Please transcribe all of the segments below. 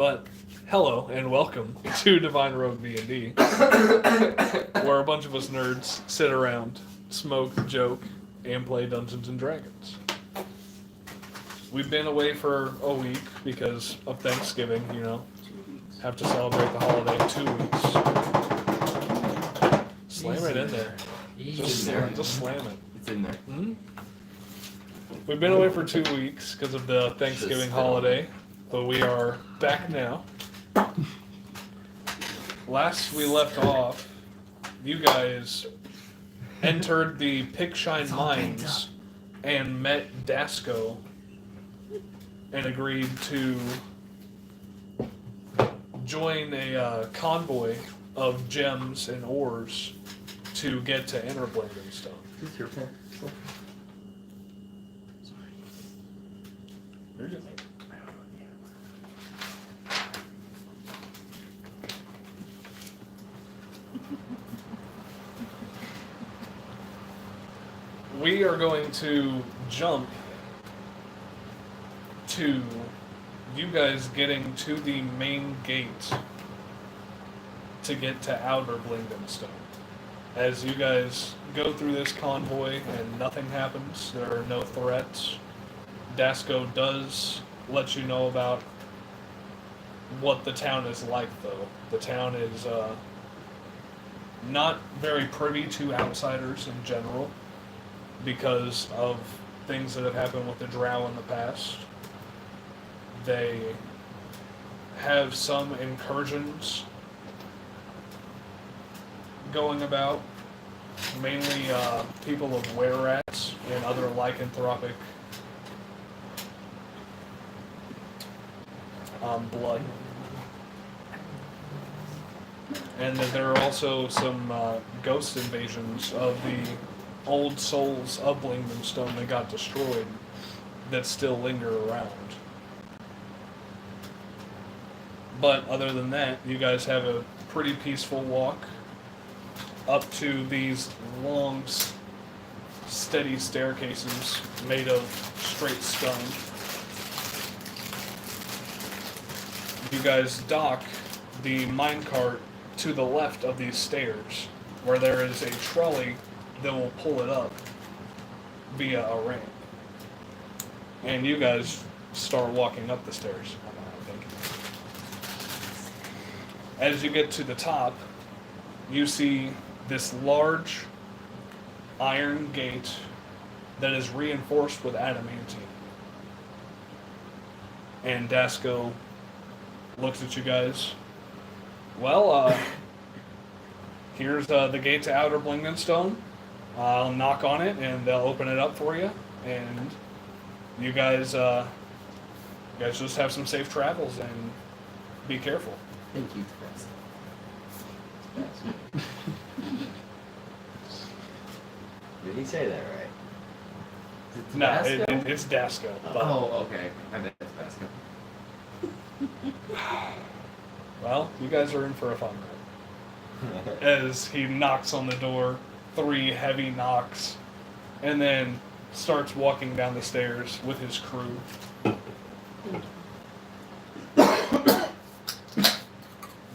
But hello and welcome to DivineRogueDnD, where a bunch of us nerds sit around, smoke, joke, and play Dungeons and Dragons. We've been away for a week because of Thanksgiving, you know. Have to celebrate the holiday in 2 weeks. Slam it in there. Just slam it. It's in there. Hmm? We've been away for 2 weeks because of the Thanksgiving holiday, but we are back now. Last we left off, you guys entered the Pickshine Mines and met Dasco and agreed to join a convoy of gems and ores to get to Inner Blankenstone. Is this your pen? You're good. We are going to jump to you guys getting to the main gate to get to Outer Blinkenstone. As you guys go through this convoy and nothing happens, there are no threats. Dasco does let you know about what the town is like, though. The town is not very privy to outsiders in general because of things that have happened with the Drow in the past. They have some incursions going about, mainly people of were-rats and other lycanthropic blood. And that there are also some ghost invasions of the old souls of Blingdenstone that got destroyed that still linger around. But other than that, you guys have a pretty peaceful walk up to these long, steady staircases made of straight stone. You guys dock the minecart to the left of these stairs, where there is a trolley that will pull it up via a ramp. And you guys start walking up the stairs, I think. As you get to the top, you see this large iron gate that is reinforced with adamantine. And Dasco looks at you guys. Well, here's the gate to Outer Blinkenstone. I'll knock on it and they'll open it up for you. And you guys just have some safe travels and be careful. Thank you. Did he say that right? It's No, Dasco? it's Dasco. But, Oh, okay. I bet it's Dasco. well, you guys are in for a fun ride. As he knocks on the door, 3 heavy knocks, and then starts walking down the stairs with his crew.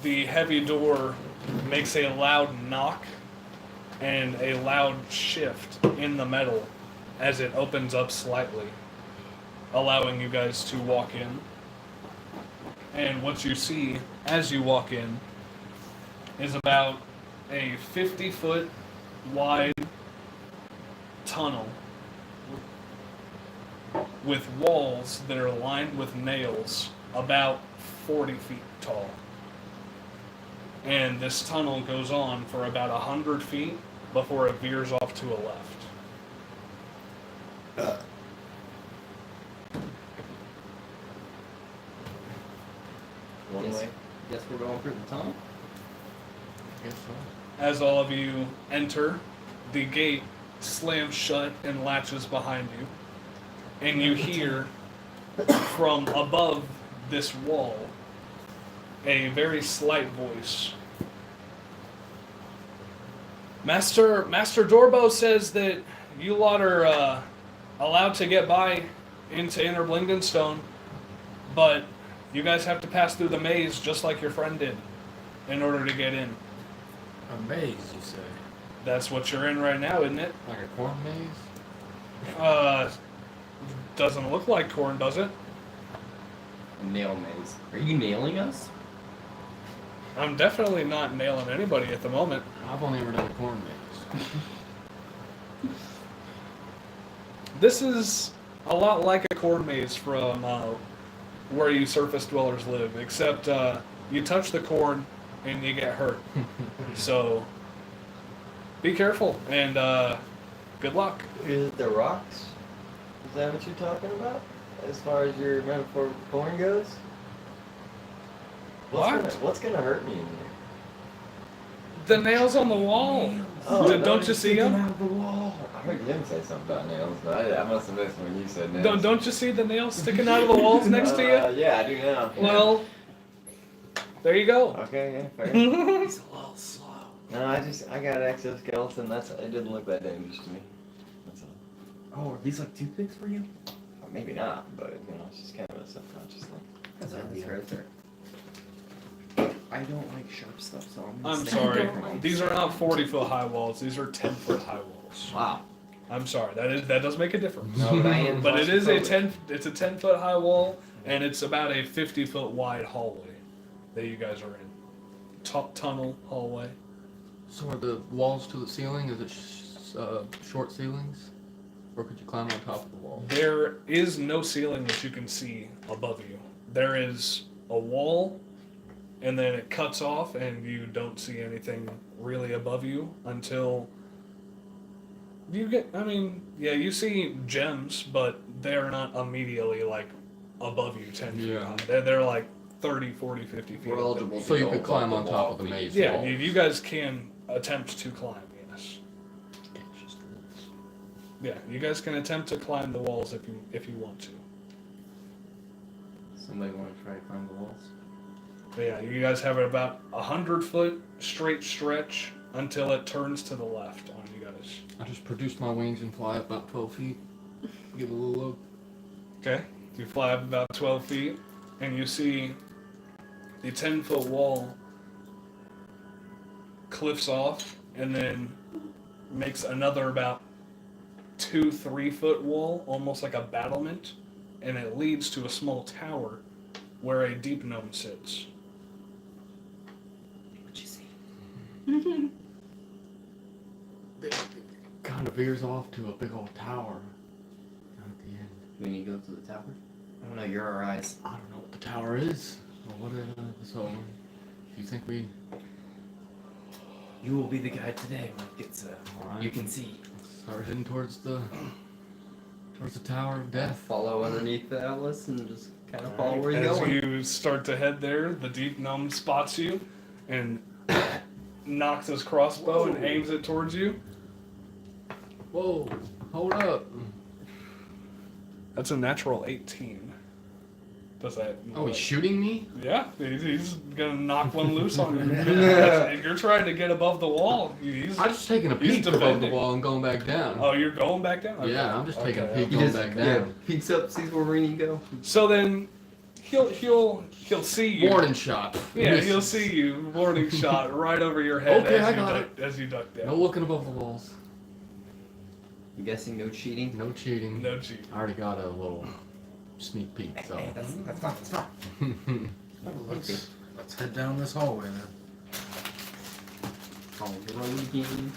The heavy door makes a loud knock and a loud shift in the metal as it opens up slightly, allowing you guys to walk in. And what you see as you walk in is about a 50-foot wide tunnel with walls that are lined with nails about 40 feet tall. And this tunnel goes on for about 100 feet before it veers off to a left. One way. Guess we're going through the tunnel? Guess so. As all of you enter, the gate slams shut and latches behind you. And you hear from above this wall a very slight voice. Master Dorbo says that you lot are allowed to get by into Inner Blinkenstone, but You guys have to pass through the maze just like your friend did in order to get in. A maze, you say? That's what you're in right now, isn't it? Like a corn maze? Doesn't look like corn, does it? A nail maze. Are you nailing us? I'm definitely not nailing anybody at the moment. I've only ever done a corn maze. This is a lot like a corn maze from where you surface dwellers live, except you touch the corn and you get hurt. So be careful and good luck. Is it the rocks? Is that what you're talking about? As far as your metaphor with corn goes? What's gonna hurt me in here? The nails on the wall. Oh, Don't you see them? Out of the wall. I heard Jim say something about nails, but I must have missed when you said nails. Don't you see the nails sticking out of the walls next to you? Yeah, I do now. Well, there you go. Okay, yeah, fair. He's a little slow. No, I got exoskeleton. It didn't look that dangerous to me. That's all. Oh, are these like toothpicks for you? Or maybe not, but it's just kind of a subconscious thing. That's fair. I don't like sharp stuff, so I'm sorry. These are not 40-foot high walls. These are 10-foot high walls. Wow. I'm sorry. That does make a difference. No, but I am But it is claustrophobic. it's a 10-foot high wall, and it's about a 50-foot wide hallway that you guys are in. Tunnel hallway. So are the walls to the ceiling, is it short ceilings? Or could you climb on top of the wall? There is no ceiling that you can see above you. There is a wall, and then it cuts off, and you don't see anything really above you until you get. You see gems, but they're not immediately like above you 10 feet Yeah. high. They're like 30, 40, 50 feet. We're eligible So to you go could above climb the on top wall of the if we- maze Yeah, wall. you guys can attempt to climb, yes. Yeah, you guys can attempt to climb the walls if you want to. Somebody want to try to climb the walls? But yeah, you guys have about 100-foot straight stretch until it turns to the left on you guys. I just produce my wings and fly up about 12 feet. Give it a little look. Okay, you fly up about 12 feet, and you see the 10-foot wall cliffs off, and then makes another about 2-3 foot wall, almost like a battlement, and it leads to a small tower where a deep gnome sits. What'd you see? It kind of veers off to a big old tower at the end. Do we need to go to the tower? I don't know, you're our eyes. I don't know what the tower is. Or what so, you think we... You will be the guide today when it gets, Alright. you can see. Start heading towards the Tower of Death. Follow underneath the Atlas and just kind of follow where you're As going. you start to head there, the deep gnome spots you and knocks his crossbow and aims it towards you. Whoa, hold up. That's a natural 18. Does that? Oh, he's shooting me? Yeah, he's gonna knock one loose on you. You're trying to get above the wall. I'm just taking a he's peek above the defending. wall and going back down. Oh, you're going back down? Okay. Yeah, I'm just taking a peek He going just back down. peeks up, sees where we need to go. So then, he'll see you. Warning shot. Yeah, he'll see you. Warning shot right over your head Okay, as, I you got duck, as you duck down. No looking above the walls. I'm guessing no cheating. No cheating. No cheat. I already got a little sneak peek, so. Hey, that's fine. Let's head down this hallway then. Call the road again.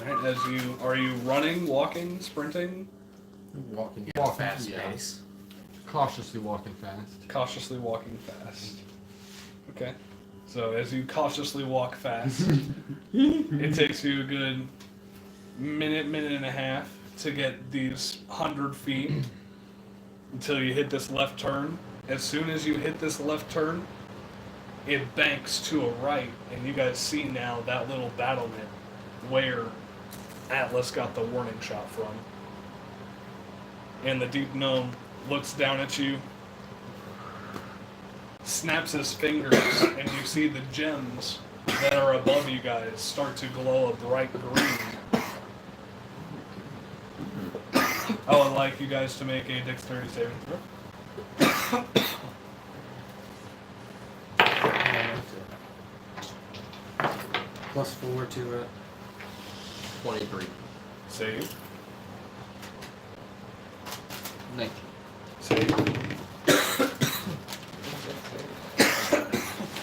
Right, are you running, walking, sprinting, Walking Fast yeah. pace. Cautiously walking fast. cautiously walking fast? Okay. So as you cautiously walk fast, it takes you a good minute and a half to get these 100 feet until you hit this left turn. As soon as you hit this left turn, it banks to a right, and you guys see now that little battlement where Atlas got the warning shot from. And the deep gnome looks down at you, snaps his fingers, and you see the gems that are above you guys start to glow a bright green. I would like you guys to make a dexterity saving throw. Plus 4 to it. 23. Save. 19. Save.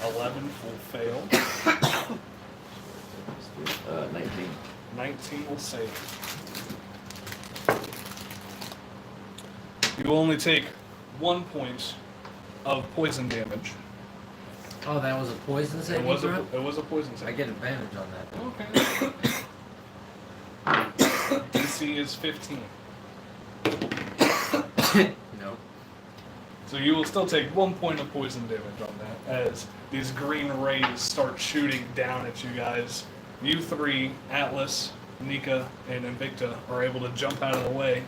11 will fail. 19. 19 will save. You will only take 1 point of poison damage. Oh, that was a poison It saving was a throw? poison I save. get advantage on that. Okay. DC is 15. No. So you will still take 1 point of poison damage on that as these green rays start shooting down at you guys. You three, Atlas, Nika, and Invicta, are able to jump out of the way,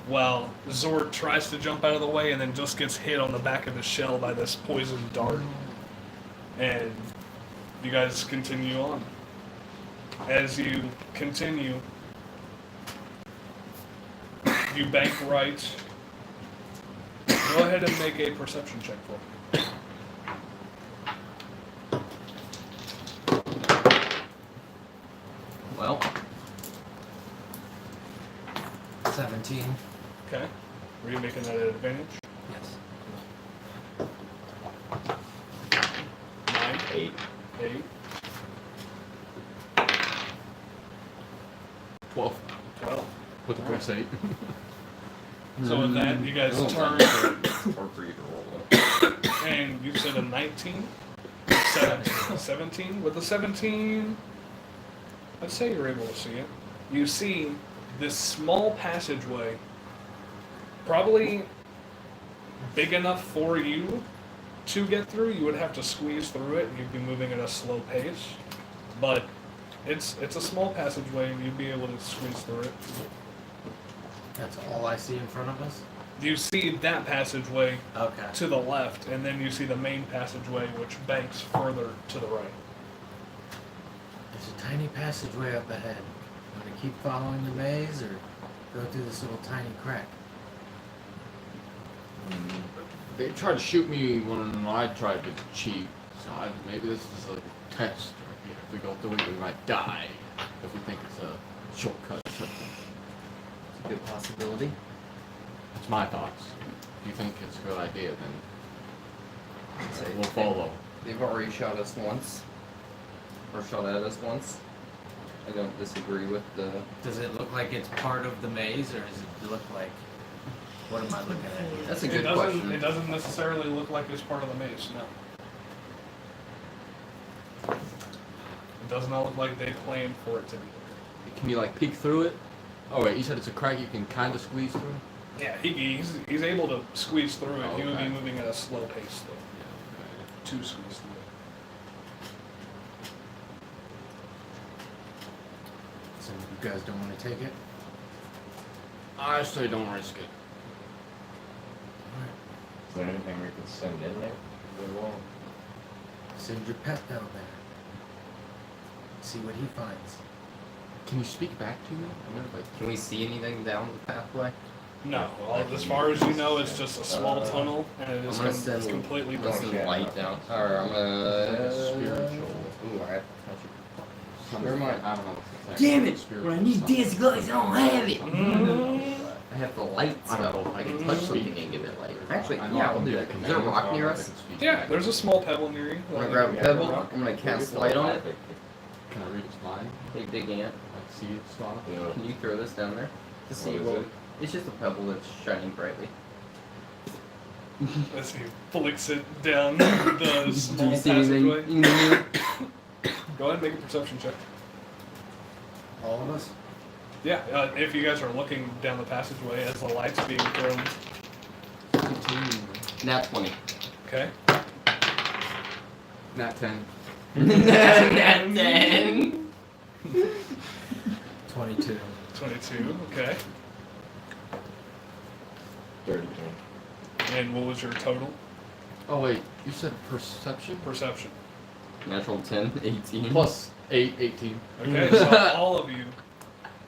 while Zord tries to jump out of the way and then just gets hit on the back of his shell by this poison dart. And you guys continue on. As you continue, you bank right. Go ahead and make a perception check for me. Well, 17. Okay. Were you making that at advantage? Yes. 9, 8. 8, 12. 12. With the plus 8. So with that, you guys turn, Or for you to roll it. and you said a 19? 17. 17? With the 17, I'd say you're able to see it. You see this small passageway, probably big enough for you to get through. You would have to squeeze through it, and you'd be moving at a slow pace. But it's a small passageway, and you'd be able to squeeze through it. That's all I see in front of us? You see that passageway Okay. to the left, and then you see the main passageway, which banks further to the right. There's a tiny passageway up ahead. I'm gonna keep following the maze or go through this little tiny crack. They tried to shoot me when I tried to cheat, so maybe this is a test. If we go through it, we might die. If we think it's a shortcut or something. it's a good possibility. That's my thoughts. If you think it's a good idea, then I'd say we'll follow. They've already shot us once. Or shot at us once. I don't disagree with the... Does it look like it's part of the maze or does it look like... What am I looking at here? That's a It good doesn't, question. it doesn't necessarily look like it's part of the maze, no. It does not look like they planned for it to be there. Can you like peek through it? Oh wait, you said it's a crack you can kind of squeeze through? Yeah, he's able to squeeze through it. Oh, He would be okay. moving at a slow pace, though, Yeah, to squeeze through it. So you guys don't want to take it? I say don't risk it. Is there anything we could send in there? We won't. Send your pet down there. See what he finds. Can you speak back to me? I wonder if I Can we see anything down the pathway? No, as far as you know, it's just a small tunnel, and it is I'm gonna send, it's completely I'm gonna dark. send light down. Or I'm gonna... spiritual. Ooh, alright. Never mind. I don't know. Damn it! Spiritual When I need stuff. this, guys, I don't have it! Mm-hmm. I have the light I don't stuff. know. I can touch something and give it light. Actually, I know yeah, I I'll can do get that. a Is there a command, rock so near I us? can speak Yeah, back. there's a small pebble near you. I'm gonna grab a pebble. I'm gonna We'll cast get light on it. telepathic. Can I read its mind? Hey, big ant. Like see its thought? Yeah. Can you throw this down there? To see What is what... it? It's just a pebble that's shining brightly. As he flicks it down the Do small you see anything? passageway. Go ahead and make a perception check. All of us? Yeah, if you guys are looking down the passageway as the light's being thrown. Nat 20. Okay. Nat 10. Nat 10! 22. 22. Okay. 32. And what was your total Oh wait, you said perception? perception? Natural 10, 18. Plus 8, 18. Okay, so all of you,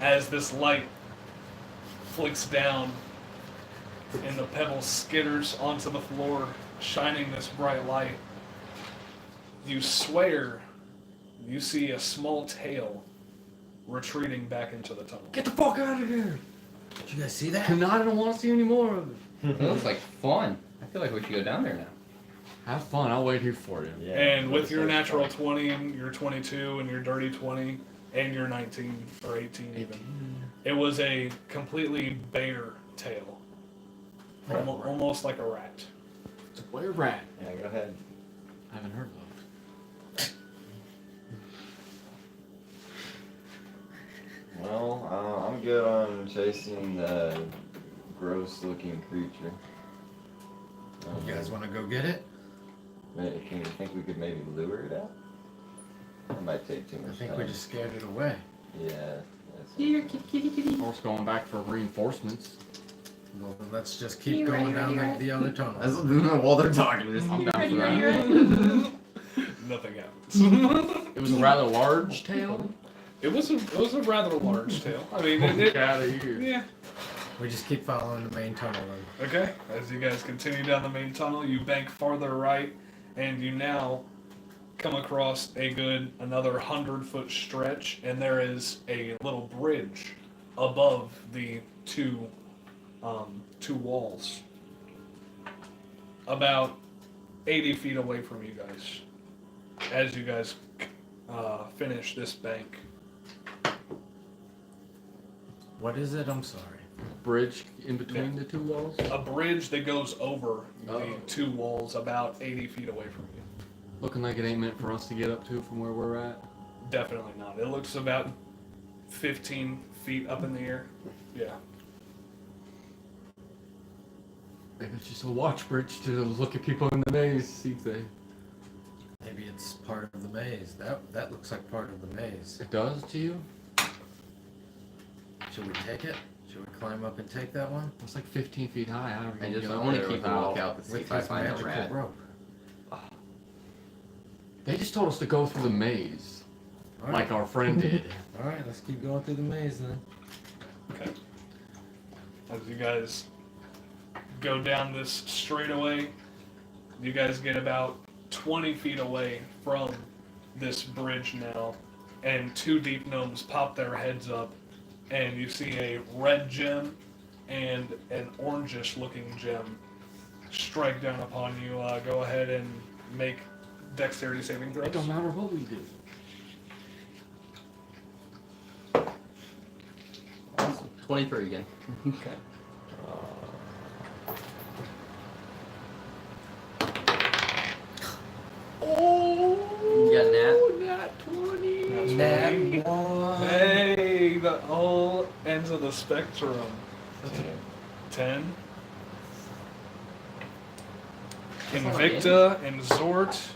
as this light flicks down and the pebble skitters onto the floor, shining this bright light, you swear you see a small tail retreating back into the tunnel. Get the fuck out of here! Did you guys see that? I don't want to see any more of it. It looks like fun. I feel like we should go down there now. Have fun. I'll wait here for you. Yeah, And with that's your so natural fun. 20 and your 22 and your dirty 20 and your 19 or 18 even, it was a completely bare tail. Almost like a rat. It's a were rat. Yeah, go ahead. I haven't heard of those. Well, I'm good on chasing the gross-looking creature. You guys want to go get it? Can you think we could maybe lure it out? That might take too I much think time. we just scared it away. Yeah. That's Here, kitty. Of course, going back for reinforcements. Well, then let's just keep going down the other tunnel. While they're talking, I'm down for that. Nothing happens. It was a rather large tail. It was a rather large tail. I mean, it Out of here. yeah. We just keep following the main tunnel then. Okay, as you guys continue down the main tunnel, you bank farther right, and you now come across another 100-foot stretch, and there is a little bridge above the two walls, about 80 feet away from you guys. As you guys finish this bank, What is it? I'm sorry. Bridge in between the two walls. a bridge that goes over the Oh. two walls, about 80 feet away from you. Looking like it ain't meant for us to get up to from where we're at. Definitely not. It looks about 15 feet up in the air. Yeah. Maybe it's just a watch bridge to look at people in the maze, see if they. Maybe it's part of the maze. That looks like part of the maze. It does to you? Should we take it? Should we climb up and take that one? It's like 15 feet high. How are we I gonna get up want to there keep a without- lookout to see With if I this find a magical rat. rope. They just told us to go through the maze, All like right. our friend did. All right, let's keep going through the maze then. Okay. As you guys go down this straightaway, you guys get about 20 feet away from this bridge now, and two deep gnomes pop their heads up, and you see a red gem and an orangish looking gem strike down upon you. Go ahead and make dexterity saving throws. It don't matter what we do. Awesome. 23 again. Okay. You got a nat? Not 20. That's right. one. Hey, the all ends of the spectrum. 10. That's not Invicta and Zort,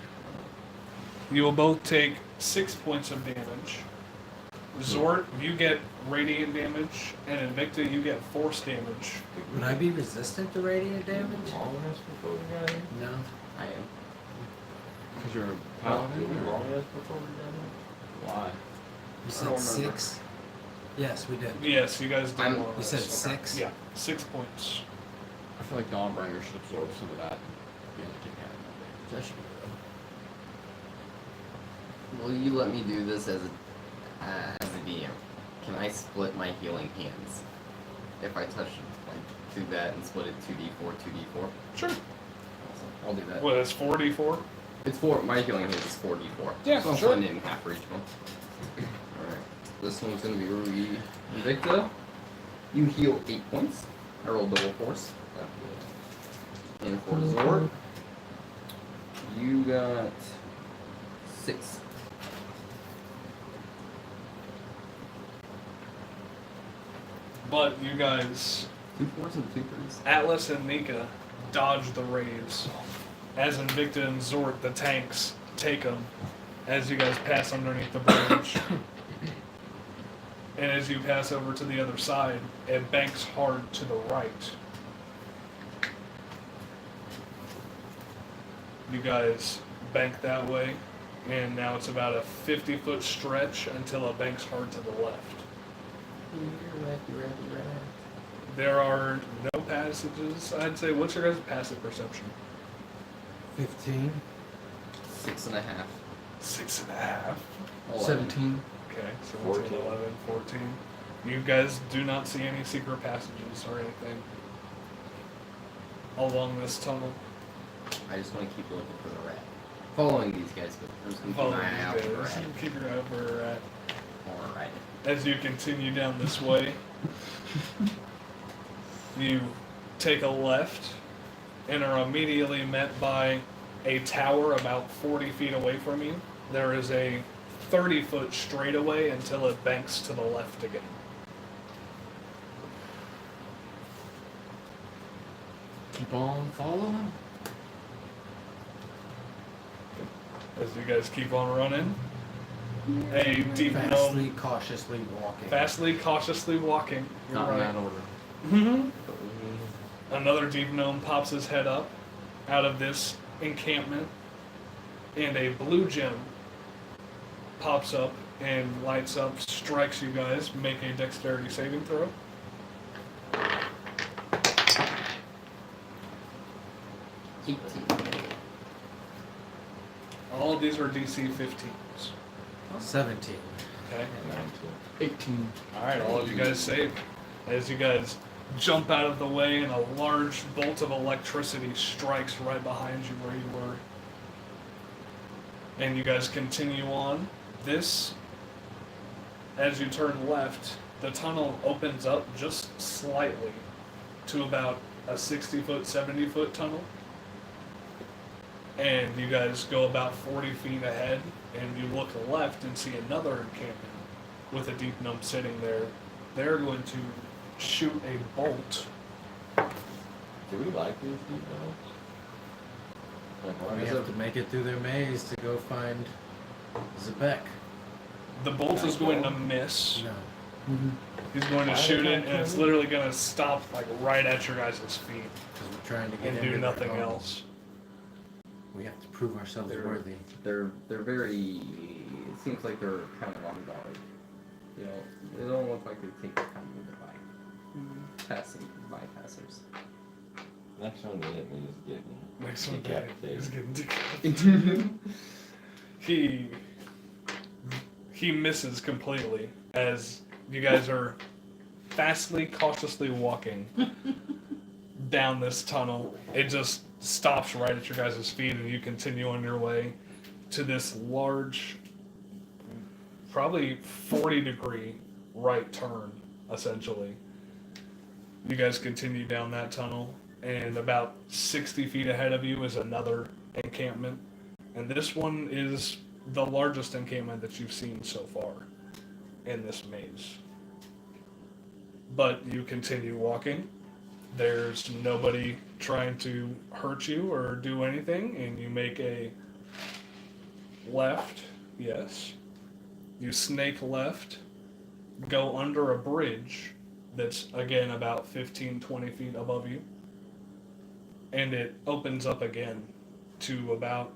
you will both take 6 points of damage. Zort, you get radiant damage, and Invicta, you get force damage. Would I be resistant to radiant damage? Long enough before we got here? No. I am. Because you're a Did paladin? we long enough before we got here? Why? You I said don't remember. 6? Yes, we did. Yes, you guys did I'm- more of You said this. 6? Yeah, 6 points. I feel like Dawnbringer should absorb some of that. Yeah, take that. That should be good. Will you let me do this as a DM? Can I split my healing hands? If I touch like do that and split it 2d4, 2d4? Sure. Awesome. I'll do that. What, that's 4d4? It's 4. My healing hands is 4d4. Yeah, so I'm sure. splitting it in half for each one. Alright. This one's gonna be Ruby Invicta. You heal 8 points. I roll double force. And for Zord, you got 6. But you guys, 2 4s and 2 3s. Atlas and Nika, dodge the rays. As Invicta and Zort, the tanks, take them as you guys pass underneath the bridge. And as you pass over to the other side, it banks hard to the right. You guys bank that way, and now it's about a 50-foot stretch until it banks hard to the left. There are no passages. I'd say, what's your guys' passive perception? 15. 16. 6.5. 6.5. 17. Okay, so 14. 11, 14. You guys do not see any secret passages or anything along this tunnel. I just want to keep looking for the rat. Following these guys, but I'm just going to keep Following my eye out for the these rat. guys. Keep your eye out for a rat. Alright. As you continue down this way, you take a left and are immediately met by a tower about 40 feet away from you. There is a 30-foot straightaway until it banks to the left again. Keep on following. As you guys keep on running, a deep Fastly, gnome, cautiously walking. fastly, cautiously walking. You're Not in right. that order. Mm-hmm. Another deep gnome pops his head up out of this encampment, and a blue gem pops up and lights up, strikes you guys. Make a dexterity saving throw. All of these are DC 15s. 17. Okay. 18. Alright, all of you guys save. As you guys jump out of the way and a large bolt of electricity strikes right behind you where you were. And you guys continue on. This, as you turn left, the tunnel opens up just slightly to about a 60-foot, 70-foot tunnel. And you guys go about 40 feet ahead, and you look left and see another encampment with a deep gnome sitting there. They're going to shoot a bolt. Do we like these deep gnomes? Like, why We is have it? to make it through their maze to go find Zebek. The bolt is going to miss. No. He's going to shoot it, and it's literally going to stop like right at your guys' feet Because we're trying to get and into do their nothing homes. else. We have to prove ourselves They're- worthy. They're very. It seems like they're kind of on guard. You know, they don't look like they take the time to move by. Passing by passers. Next one to hit me is getting Next one decapitated. is getting decapitated. He misses completely as you guys are fastly, cautiously walking down this tunnel. It just stops right at your guys' feet, and you continue on your way to this large, probably 40-degree right turn, essentially. You guys continue down that tunnel, and about 60 feet ahead of you is another encampment. And this one is the largest encampment that you've seen so far in this maze. But you continue walking. There's nobody trying to hurt you or do anything, and you make a left, yes. You snake left, go under a bridge that's, again, about 15, 20 feet above you, and it opens up again to about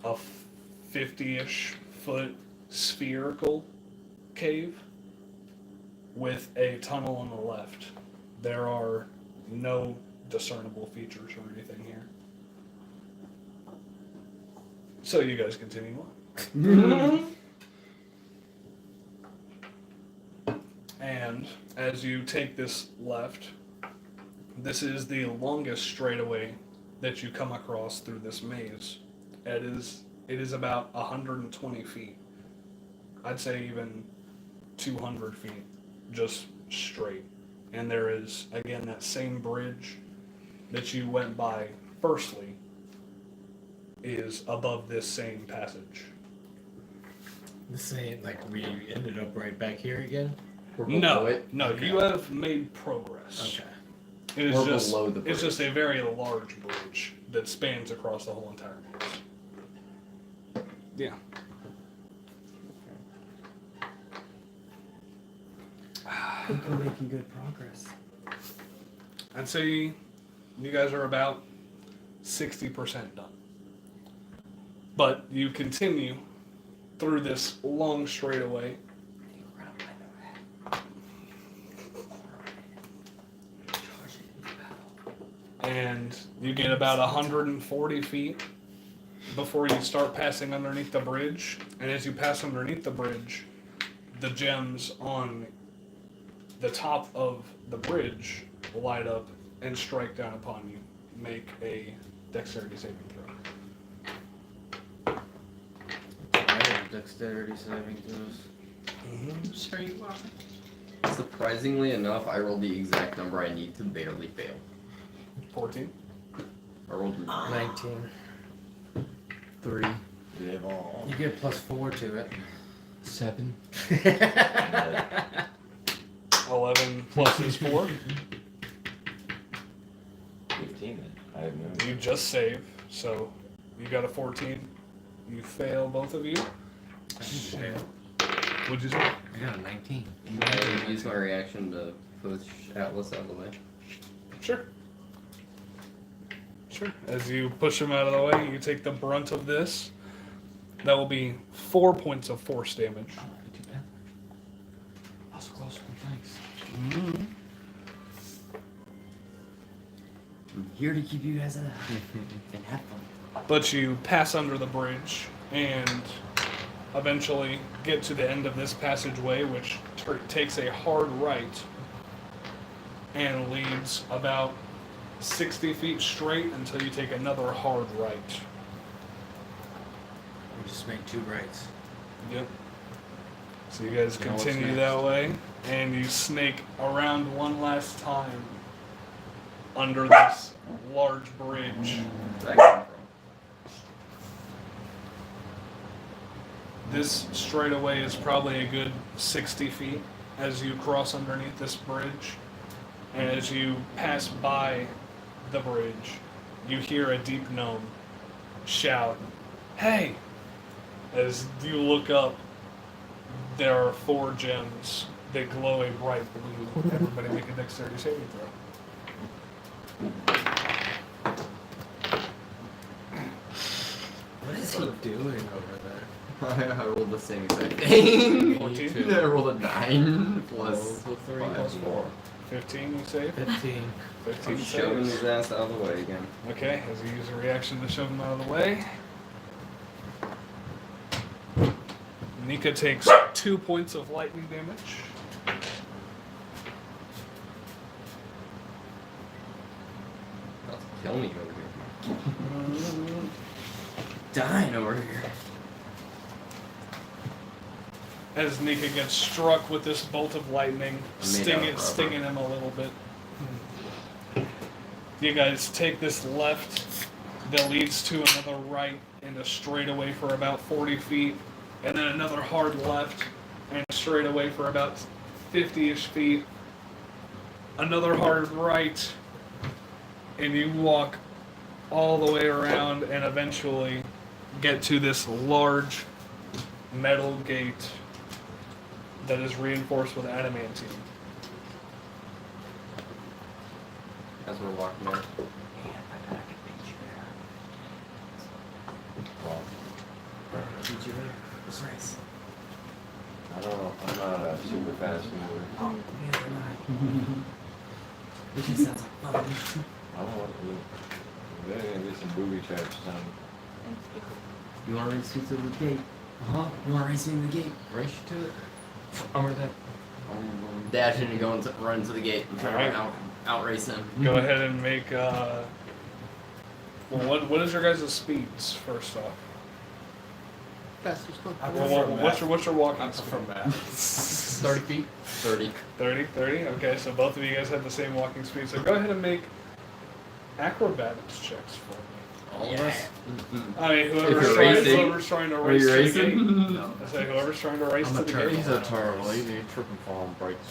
a 50-ish foot spherical cave with a tunnel on the left. There are no discernible features or anything here. So you guys continue on. And as you take this left, this is the longest straightaway that you come across through this maze. It is about 120 feet. I'd say even 200 feet, just straight. And there is, again, that same bridge that you went by firstly is above this same passage. The same, like we ended up right back here again? We're No, below it. no, Okay. you have made progress. Okay. It is We're just, below the it's just bridge. a very large bridge that spans across the whole entire maze. Yeah. I think we're making good progress. I'd say you guys are about 60% done. But you continue through this long straightaway. And you get about 140 feet before you start passing underneath the bridge, and as you pass underneath the bridge, the gems on the top of the bridge light up and strike down upon you. Make a dexterity saving throw. I have dexterity saving throws. Sure you are. Surprisingly enough, I rolled the exact number I need to barely fail. 14. I rolled 19. 3, Live on. You get +4 to it. 7. 11 plus is 4. 15 then. I have no. You just save, so you got a 14. You fail, both of you. Shit. What'd you say? I got a 19. I used my reaction to push Atlas out of the way. Sure. Sure. As you push him out of the way, you take the brunt of this. That will be 4 points of force damage. Oh, not too bad. Also close. Thanks. I'm here to keep you guys alive and have fun. But you pass under the bridge and eventually get to the end of this passageway, which takes a hard right and leads about 60 feet straight until you take another hard right. We just made 2 rights. Yep. So you guys Now what's continue next? that way, and you snake around one last time under this large bridge. Where'd that come from? This straightaway is probably a good 60 feet as you cross underneath this bridge. And as you pass by the bridge, you hear a deep gnome shout, "Hey!" As you look up, there are 4 gems that glow a bright blue. Everybody make a dexterity saving throw. What is he doing over there? I rolled the same exact thing. 14? I rolled a 9 plus So 3 5. plus 4. 15, you save? 15. 15 I'm shoving saves. his ass out of the way again. Okay, as you use a reaction to shove him out of the way. Nika takes 2 points of lightning damage. About to kill me over here. Dying over here. As Nika gets struck with this bolt of lightning, Made out of rubber. stinging him a little bit. You guys take this left that leads to another right and a straightaway for about 40 feet, and then another hard left and a straightaway for about 50-ish feet. Another hard right, and you walk all the way around and eventually get to this large metal gate that is reinforced with adamantine. As we're walking there. Well, Beat you there. This race. I don't know. I'm not a super fast mover. Neither am I. It just sounds like fun. I don't want to do. There's gonna be some booby traps down. You want to race me to the gate? Uh-huh. You want to race me to the gate? Race you to it. Over that. Dashing and going to run to the gate and try Alright. to outrace him. Go ahead and make. Well, what is your guys' speeds first off? Fastest one. What's your walking I prefer speed? math. 30 feet. 30. 30? Okay, so both of you guys have the same walking speed. So go ahead and make acrobatics checks for me. All of us? I mean, If you're whoever's trying to Are race you to the gate. racing? No. I say whoever's trying to race I'm to a the turtle. gate. He's a turtle. He trip and fall and breaks.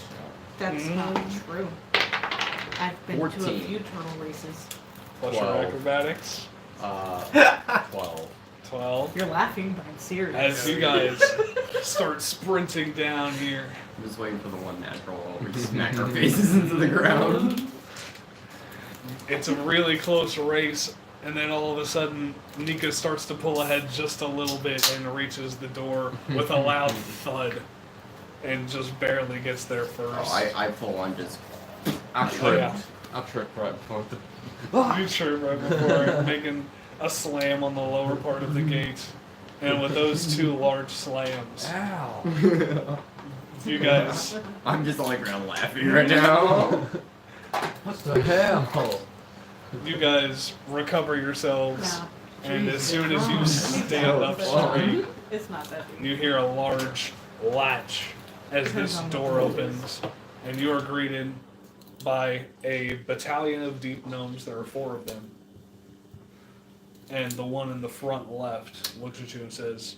That's not true. I've been to a 14. few turtle races. Plus your 12. acrobatics. 12. 12. You're laughing, but I'm serious. As you guys start sprinting down here. I'm just waiting for the one natural where we smack our faces into the ground. It's a really close race, and then all of a sudden, Nika starts to pull ahead just a little bit and reaches the door with a loud thud, and just barely gets there first. Oh, I full on just. I Oh, yeah. I tripped right before the. You trip right before making a slam on the lower part of the gate, and with those two large slams, Ow. you guys I'm just on the ground laughing right now. What the hell? recover yourselves, No, and as soon as you Jesus. stand up straight, it's not that deep. you hear a large latch as this door opens, and you are greeted by a battalion of deep gnomes. There are 4 of them. And the one in the front left looks at you and says,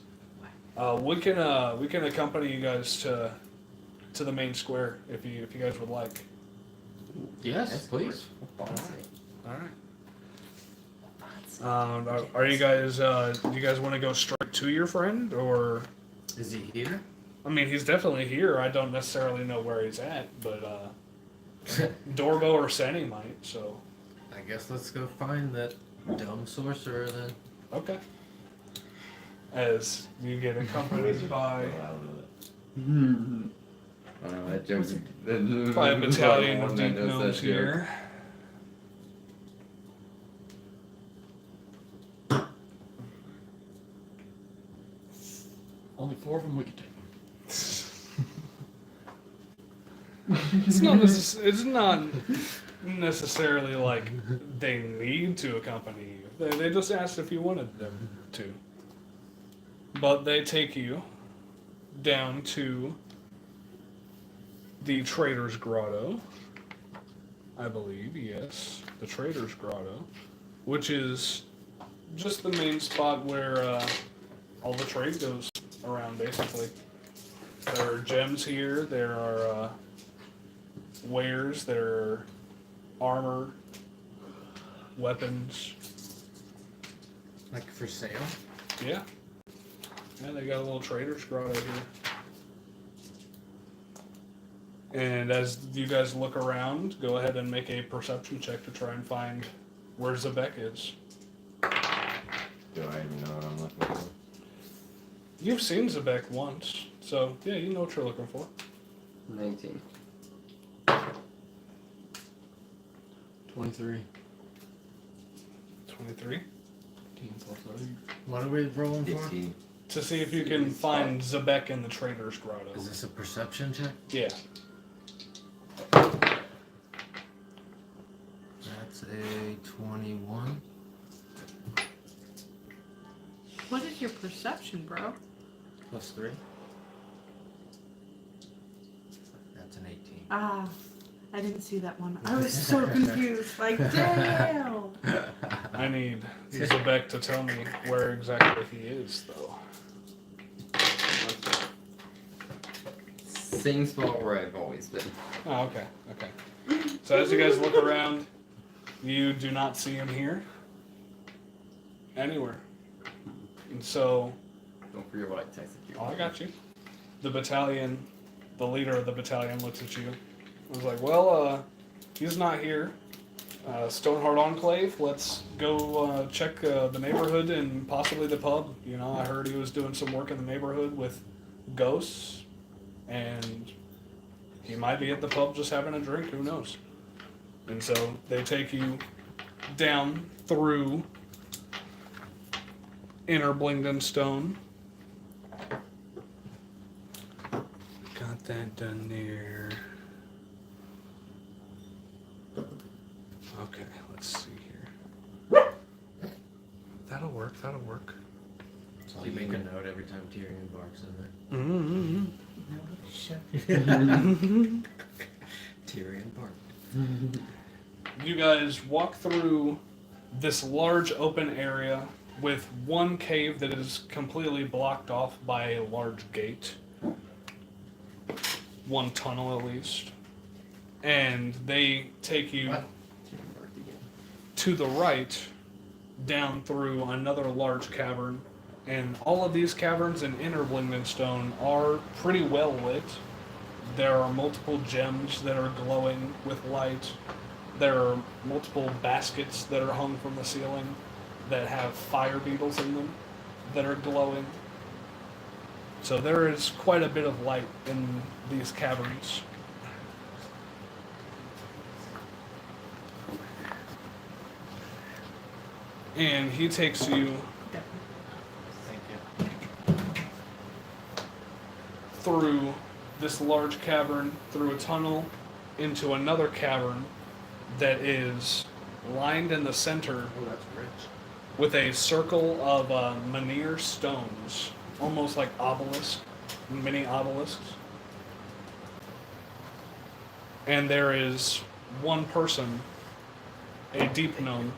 we can accompany you guys to the main square if you guys would like." Yes, please. All right. Are you guys do you guys want to go straight to your friend, or? Is he here? I mean, he's definitely here. I don't necessarily know where he's at, but Dorbo or Seni might. So I guess let's go find that dumb sorcerer then. okay. As you get accompanied by That joke's by a battalion of deep gnomes here. Only 4 of them we can take. It's not necessarily like they need to accompany you. They just asked if you wanted them to. But they take you down to the Trader's Grotto. I believe, yes. The Trader's Grotto. Which is just the main spot where all the trade goes around, basically. There are gems here. There are wares. There are armor, weapons. Like for sale? Yeah. Yeah, they got a little Trader's Grotto here. And as you guys look around, go ahead and make a perception check to try and find where Zebek is. Do I even know what I'm looking for? You've seen Zebek once, so yeah, you know what you're looking for. 19. 23. 23. 18 plus 8. What are we rolling for? 18. To see if you can find Zebek in the Trader's Grotto. Is this a perception check? Yeah. That's a 21. What is your perception, bro? Plus 3. That's an 18. Ah, I didn't see that one. I was so confused. Like, damn. I need Zebek to tell me where exactly he is, though. Same spot where I've always been. Oh, okay, okay. So as you guys look around, you do not see him here. Anywhere. And so, Don't forget what I texted you. oh, I got you. The battalion, the leader of the battalion looks at you. I was like, well, he's not here. Stoneheart Enclave, let's go check the neighborhood and possibly the pub. You know, I heard he was doing some work in the neighborhood with ghosts, and he might be at the pub just having a drink, who knows. And so they take you down through Inner Blingden Stone. Got that done there. Okay, let's see here. That'll work, that'll work. So you make a note every time Tyrion barks in there. Mm-hmm. Tyrion barked. You guys walk through this large open area with one cave that is completely blocked off by a large gate. One tunnel at least. And they take you to the right down through another large cavern. And all of these caverns in Inner Blingdenstone are pretty well lit. There are multiple gems that are glowing with light. There are multiple baskets that are hung from the ceiling that have fire beetles in them that are glowing. So there is quite a bit of light in these caverns. And he takes you Thank you. through this large cavern, through a tunnel, into another cavern that is lined in the center Oh, that's rich. with a circle of menhir stones, almost like mini obelisks. And there is one person, a deep gnome,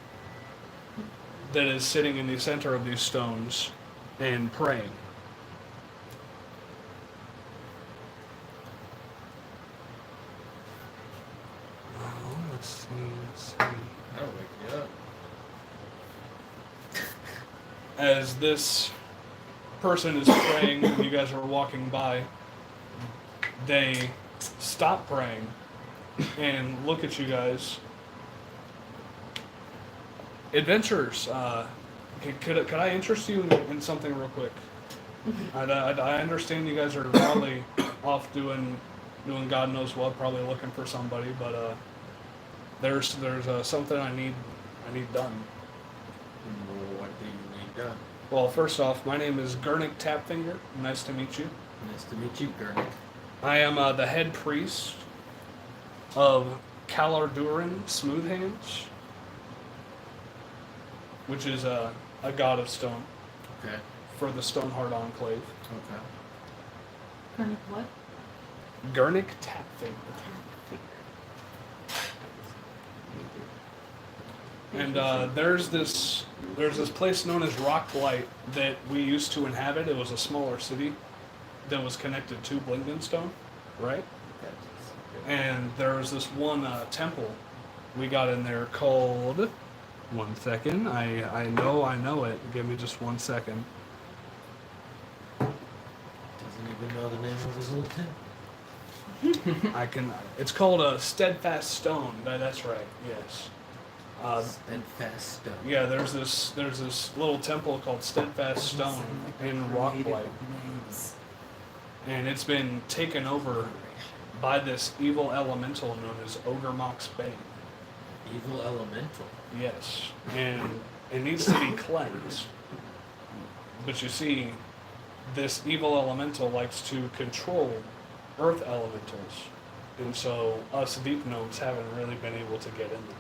that is sitting in the center of these stones and praying. Let's see. That'll wake you up. As this person is praying when you guys are walking by, they stop praying and look at you guys. Adventurers, could I interest you in something real quick? I understand you guys are probably off doing God knows what, probably looking for somebody, but there's something I need done. What do you need done? Well, first off, my name is Gurnik Tapfinger. Nice to meet you. Nice to meet you, Gurnik. I am the head priest of Kalardurin Smoothhands, which is a god of stone Okay. for the Stoneheart Enclave. Okay. Gurnik what? Gurnik Tapfinger. And there's this place known as Rock Blight that we used to inhabit. It was a smaller city that was connected to Blingdenstone, right? And there was this one temple we got in there called. One second, I know it. Give me just 1 second. Doesn't even know the name of his little tent. It's called a Steadfast Stone. That's right. Yes. Steadfast stone. Yeah, there's this little temple called Steadfast Stone in Rockblight, and it's been taken over by this evil elemental known as Ogremok's Bane. Evil elemental. Yes, and it needs to be cleansed. But you see, this evil elemental likes to control earth elementals, and so us deep gnomes haven't really been able to get in there.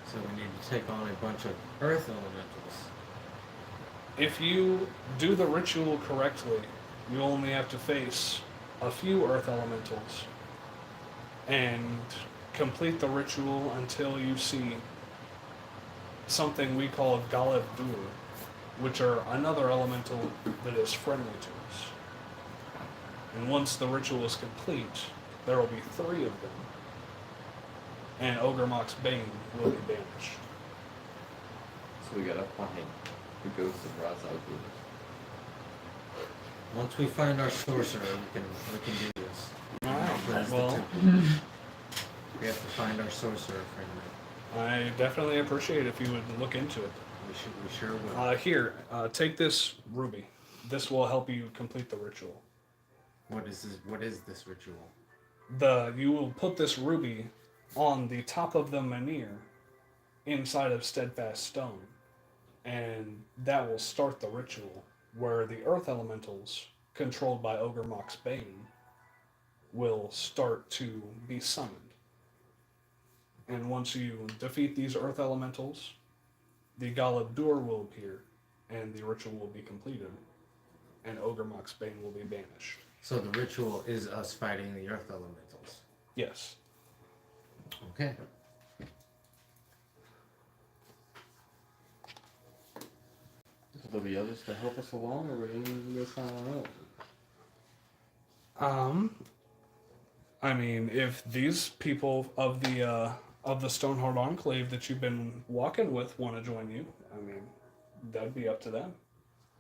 So we need to take on a bunch of earth elementals. If you do the ritual correctly, you only have to face a few earth elementals and complete the ritual until you see something we call Galeb Dur, which are another elemental that is friendly to us. And once the ritual is complete, there will be 3 of them, and Ogremok's Bane will be banished. So we gotta find the ghost of Razal. Once we find our sorcerer, we can do this. Alright, Cleanse the well, temple. We have to find our sorcerer friend. I definitely appreciate it if you would look into it. We sure will. Here, take this ruby. This will help you complete the ritual. What is this ritual? You will put this ruby on the top of the menhir inside of Steadfast Stone, and that will start the ritual where the earth elementals, controlled by Ogremok's Bane, will start to be summoned. And once you defeat these earth elementals, the Galeb Dur will appear, and the ritual will be completed, and Ogremok's Bane will be banished. So the ritual is us fighting the earth elementals. Yes. Okay. Will there be others to help us along, or would any of you guys find out? I mean, if these people of the Stoneheart Enclave that you've been walking with want to join you, I mean, that'd be up to them.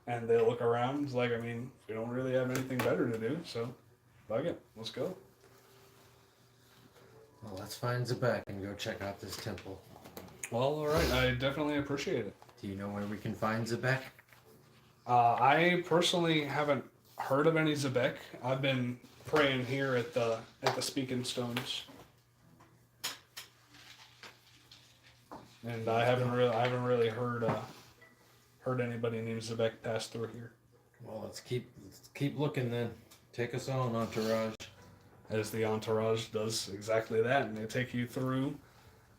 And they look around, it's like, I mean, we don't really have anything better to do, so fuck it, let's go. Well, let's find Zebek and go check out this temple. Well, alright, I definitely appreciate it. Do you know where we can find Zebek? I personally haven't heard of any Zebek. I've been praying here at the Speaking Stones. And I haven't really heard anybody named Zebek pass through here. Well, let's keep looking then. Take us on, entourage. As the entourage does exactly that, and they take you through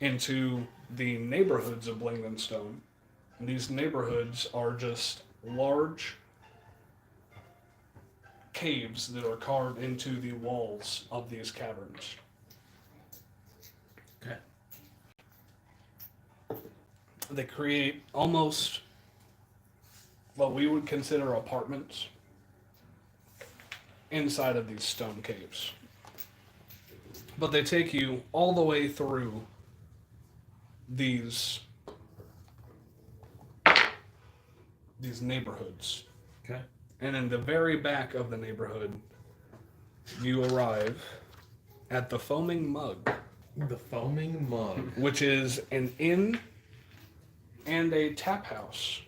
into the neighborhoods of Blingdenstone. And these neighborhoods are just large caves that are carved into the walls of these caverns. Okay. They create almost what we would consider apartments inside of these stone caves. But they take you all the way through these neighborhoods. Okay. And in the very back of the neighborhood, you arrive at the Foaming Mug, The Foaming Mug. which is an inn and a tap house.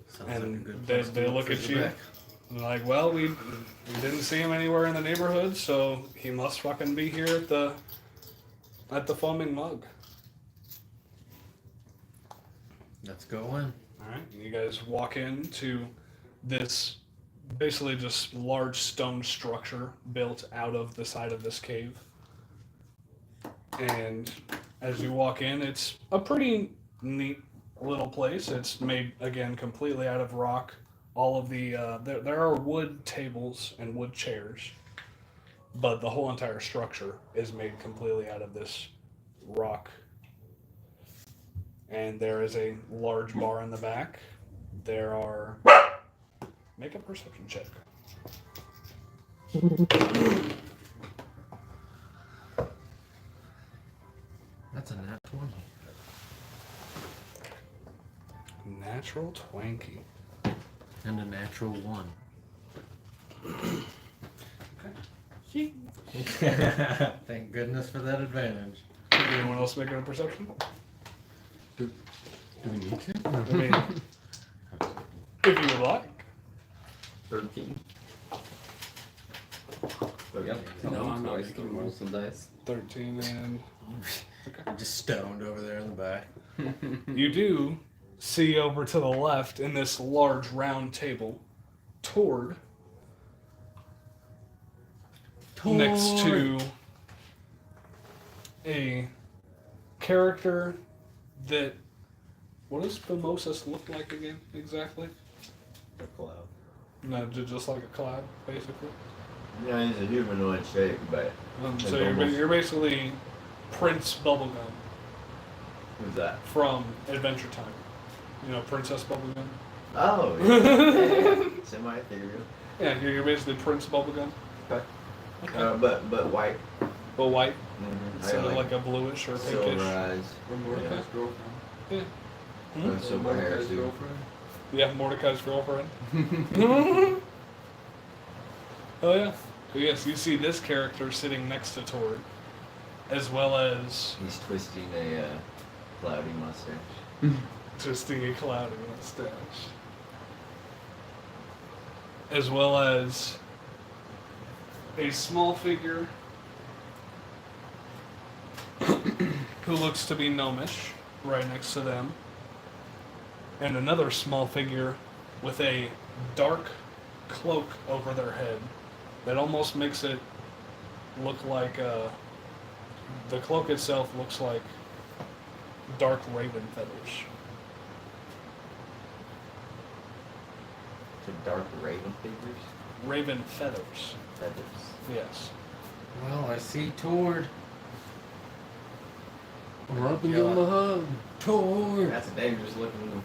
Sounds like a And good they, place to they look for at you Zebek. and they're like, well, we didn't see him anywhere in the neighborhood, so he must fucking be here at the Foaming Mug. Let's go in. Alright, you guys walk into this basically just large stone structure built out of the side of this cave. And as you walk in, it's a pretty neat little place. It's made, again, completely out of rock. All of the, there are wood tables and wood chairs, but the whole entire structure is made completely out of this rock. And there is a large bar in the back. There are... Make a perception check. That's a nat 20. Natural twanky. And a natural 1. Thank goodness for that advantage. Anyone else making a perception? Do we need to? I mean, if you would like. 13. Yep. No, I'm not Twice, making can roll some dice. 13 and... I'm just stoned over there in the back. You do see over to the left in this large round table, Tord, next to a character that... What does Mimosus look like again, exactly? A cloud. No, just like a cloud, basically. Yeah, he's a humanoid shape, but So you're basically Prince Bubblegum who's that? from Adventure Time. You know, Princess Bubblegum? Oh, yeah. Semi-ethereal. Yeah, you're basically Prince Bubblegum, Okay. But white. but white. Mm-hmm. Instead of like a bluish or silver pinkish. eyes. Or Mordecai's girlfriend. Yeah. Hmm? Silver hair Mordecai's too. girlfriend. Yeah, Mordecai's girlfriend. Oh yeah. So yes, you see this character sitting next to Tord, as well as He's twisting a cloudy mustache. twisting a cloudy mustache, as well as a small figure who looks to be gnomish right next to them, and another small figure with a dark cloak over their head that almost makes it look like the cloak itself looks like dark raven feathers. To dark raven figures. Raven feathers. Feathers. Yes. Well, I see Tord. Run up and give him a hug. Tord! That's a dangerous looking.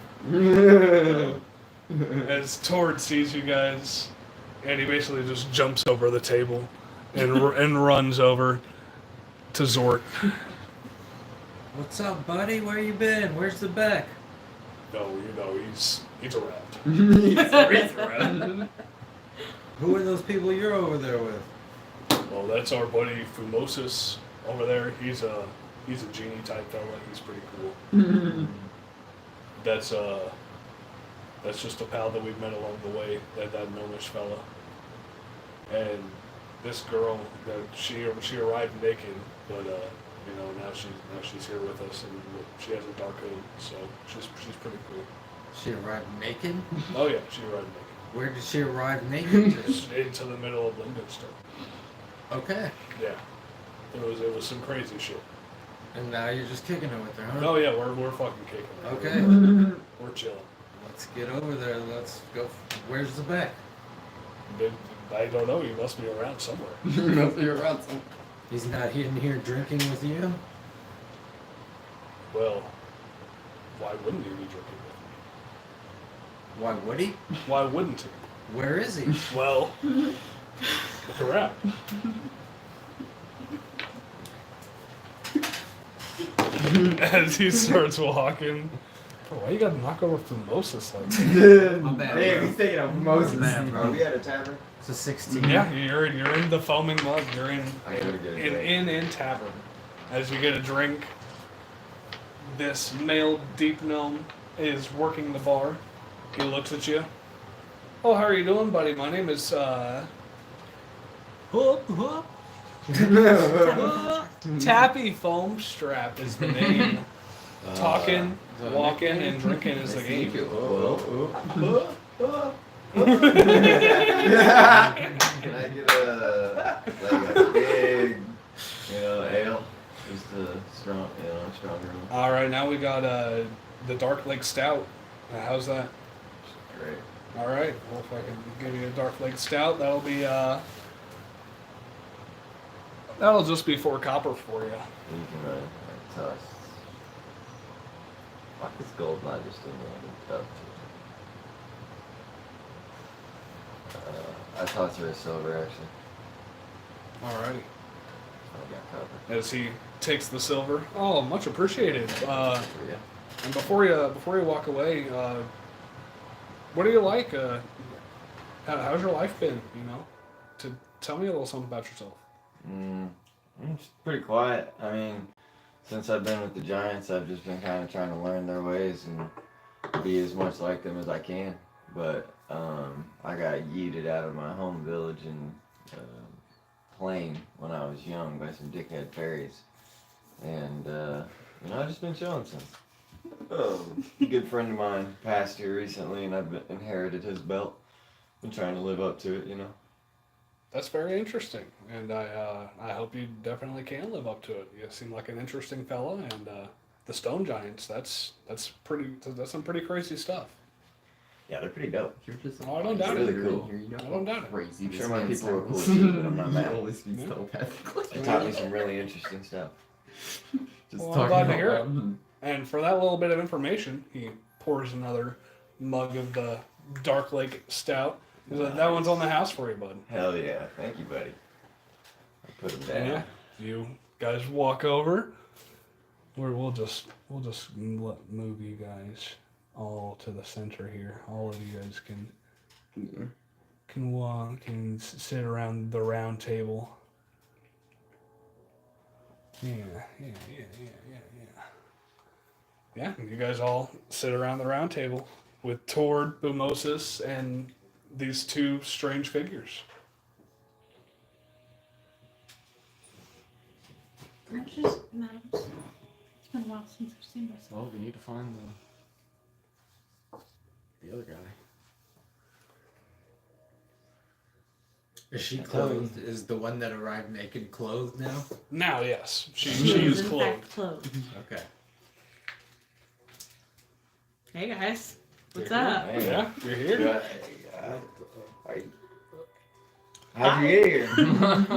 As Tord sees you guys, and he basically just jumps over the table and runs over to Zort. What's up, buddy? Where you been? Where's the Beck? No, you know, he's around. Who are those people you're over there with? Well, that's our buddy Fumosis over there. He's a genie type fella. He's pretty cool. That's just a pal that we've met along the way. That gnomish fella. And this girl, that she arrived naked, but You know, now she's here with us, and she has a dark hood, so she's pretty cool. She arrived naked? Oh yeah, she arrived naked. Where did she arrive naked to? Into the middle of Lindenstone. Okay. Yeah, it was some crazy shit. And now you're just kicking it with her, huh? Oh yeah, we're fucking kicking it. Okay. We're chilling. Let's get over there. Let's go. Where's the back? I don't know. He must be around somewhere. Must be around some. He's not in here drinking with you? Well, why wouldn't he be drinking with Why would he? me? Why wouldn't he? Where is he? Well, look around. As he starts walking. Bro, why you gotta knock over mimosas like that? My bad, Hey, bro. he's taking a Moses. Man, bro. Are we at a tavern? It's a 16. Yeah, you're in the foaming mug. You're in I gotta get a an drink. inn tavern. As you get a drink, this male deep gnome is working the bar. He looks at you. Oh, how are you doing, buddy? My name is Tappy Foam Strap is the name. Talking, walking, and drinking is the game. Can I get a big, ale? Just a strong, stronger one. All right, now we got the Dark Lake Stout. How's that? Great. All right, well, if I can give you a Dark Lake Stout, that'll be that'll just be 4 copper for you. You can toss. Fuck this gold, not just in the cup. I toss her a silver actually. All right. I got copper. As he takes the silver. Oh, much appreciated. Yeah. And before you walk away, what do you like? How's your life been? You know, to tell me a little something about yourself. It's pretty quiet. I mean, since I've been with the Giants, I've just been kind of trying to learn their ways and be as much like them as I can. But I got yeeted out of my home village in Plain when I was young by some dickhead fairies, and I've just been chilling since. A good friend of mine passed here recently, and I've inherited his belt. Been trying to live up to it, That's very interesting, and I hope you definitely can live up to it. You seem like an interesting fella, and the Stone Giants. That's some pretty crazy stuff. Yeah, they're pretty dope. You're just Oh, I don't doubt it. Here, you know I don't doubt it. crazy I'm this sure my man people are cool sounds. too, but I'm not He mad. always speaks Yeah. telepathically. They taught me some really interesting stuff. Just Well, I'm talking glad to about hear it. them. And for that little bit of information, he pours another mug of the Dark Lake Stout. He's like, that one's on the house for you, bud. Hell yeah, thank you, buddy. I put him And down. yeah, you guys walk over. Where we'll just move you guys all to the center here. All of you guys can walk and sit around the round table. Yeah. Yeah, you guys all sit around the round table with Tord, Bumosis, and these 2 strange figures. I'm just mad. It's been a while since I've seen myself. Well, we need to find the other guy. Is she clothed? Is the one that arrived naked clothed now? Now, yes, she She is in clothed. fact clothed. Okay. Hey guys, what's You're up? here. Yeah, you're here. How'd you get here? Don't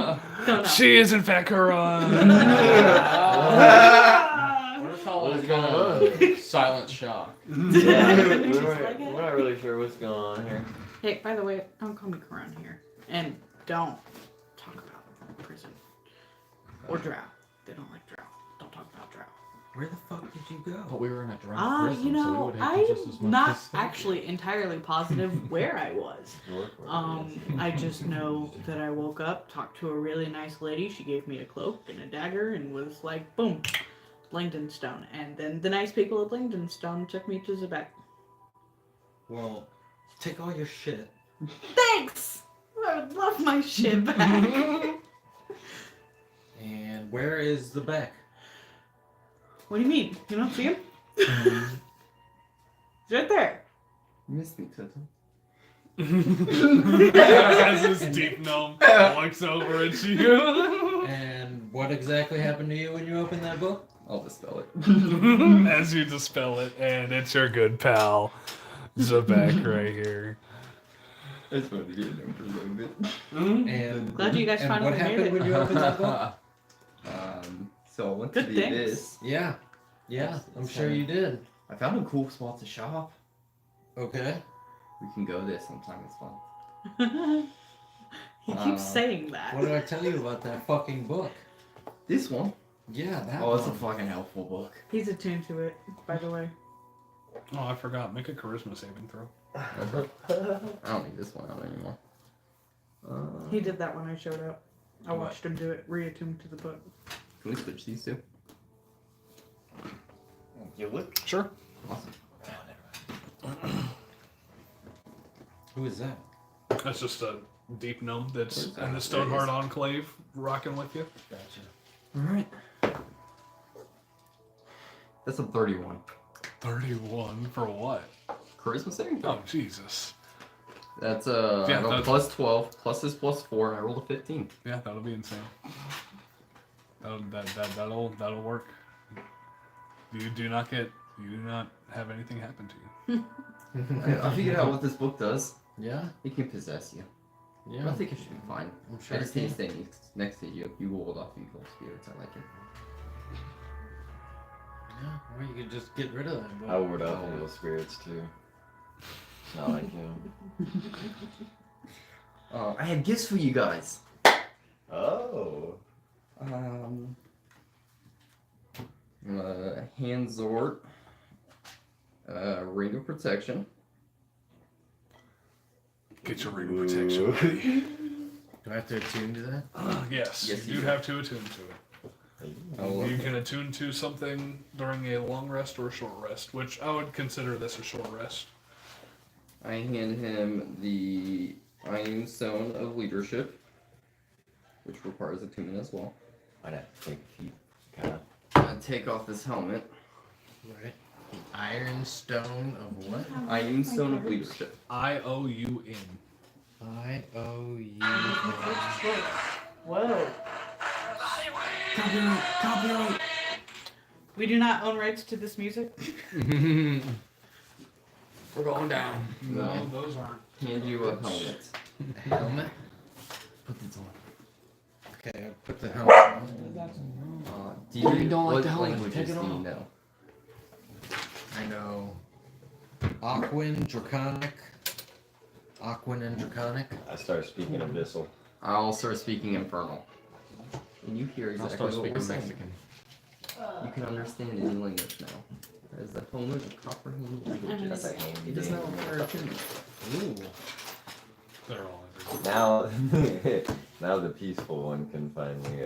know. She is in fact Karan. We're calling What's it going on? silent shock. Yeah, Just we're like it. not really sure what's going on here. Hey, by the way, don't call me Karan here. And don't talk about prison. Or drow. They don't like drow. Don't talk about drow. Where the fuck did you But go? we were in a drunk prison, You so we know, would hate to just as I'm much not as stay. actually entirely positive where I was. I just know that I woke up, talked to a really nice lady. She gave me a cloak and a dagger and was like, boom, Langdonstone. And then the nice people of Langdonstone took me to Zebek. Well, take all your shit. Thanks! I would love my shit back. And where is the Beck? What do you mean? You don't see him? He's right there. You missed me, Toto. As this deep gnome looks over at you. And what exactly happened to you when you opened that book? I'll dispel it. As you dispel it, and it's your good pal, Zabek, right here. I just wanted to get him for a little bit. And Glad you guys and finally what made happened it. when you opened that book? So I went Good to the things. Abyss. Yeah, I'm sure you did. I found a cool spot to shop. Okay. We can go there sometime. It's fun. He keeps saying that. What did I tell you about that fucking book? This one? Yeah, that Oh, it's a one. fucking helpful book. He's attuned to it, by the way. Oh, I forgot. Make a charisma saving throw. I don't need this one out anymore. He did that when I showed up. I watched him do it, reattuned to the book. Can we switch these two? You look. Sure. Awesome. Who is that? That's just a deep gnome that's Where's in the that? Stoneheart Enclave rocking with you. Gotcha. Alright. That's a 31. 31 for what? Charisma saving? Oh, Jesus. That's Yeah, I rolled that's- plus 12, plus his plus 4, and I rolled a 15. Yeah, that'll be insane. That'll work. You do not have anything happen to you. I figured out what this book does. Yeah? It can possess you. Yeah. I think it should be fine. I'm sure I just it can't can. stay next to you. You ward off evil spirits. I like it. Yeah, or you could just get rid of that book. I ward off evil spirits too. Not like you. I have gifts for you guys. Oh. Hand Zord. Ring of Protection. Get your ring of protection ready. Do I have to attune to that? Yes, Yes, you you do do. have to attune to it. Oh, You can attune to something during a long rest or a short rest, which I would consider this a short rest. I hand him the Iron Stone of Leadership, which requires attunement as well. I'd have to take a few. Kind of. I take off his helmet. Right. The Iron Stone of what? Iron Stone of Leadership. IOUN. IOU. Whoa. Copyright! We do not own rights to this music. We're going down. No. Those aren't. Hand you a helmet. Helmet? Put this on. Okay, I put the helmet on. Do you You don't like what the helmet, languages take it do you off. know? I know Aquan, Draconic. Aquan and Draconic. I started speaking abyssal. I'll start speaking Infernal. And you hear I'll exactly start what we're speaking saying. Mexican. You can understand any language now. That is the helmet of comprehend languages. It does not require attunement. Ooh. They're all Now, now the peaceful one can finally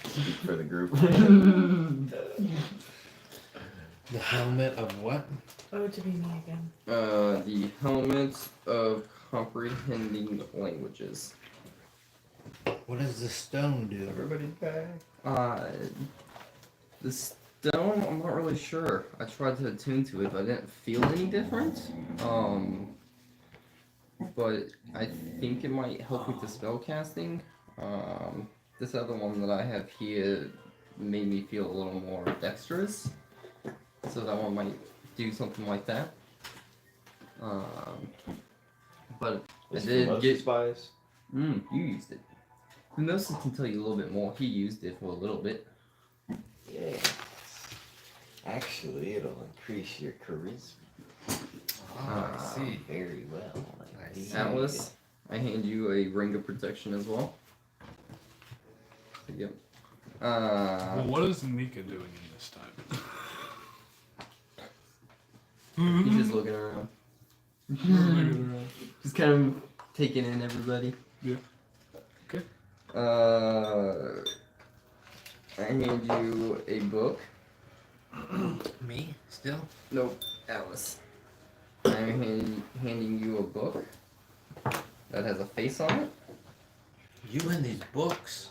speak for the group. The helmet of what? Oh, to be me again. The helmet of comprehending languages. What does the stone do? Everybody's back. The stone, I'm not really sure. I tried to attune to it, but I didn't feel any different. But I think it might help with the spell casting. This other one that I have here made me feel a little more dexterous. So that one might do something like that. But I did get... spies. you used it. Moses can tell you a little bit more. He used it for a little bit. Yeah. Actually, it'll increase your charisma. Oh, I see. Very well. I see. Atlas, I hand you a ring of protection as well. Yep. Well, what is Nika doing in this time? He's just looking around. Just kind of taking in everybody. Yeah. Okay. I hand you a book. Me? Still? Nope, Atlas. I'm handing you a book that has a face on it. You and these books.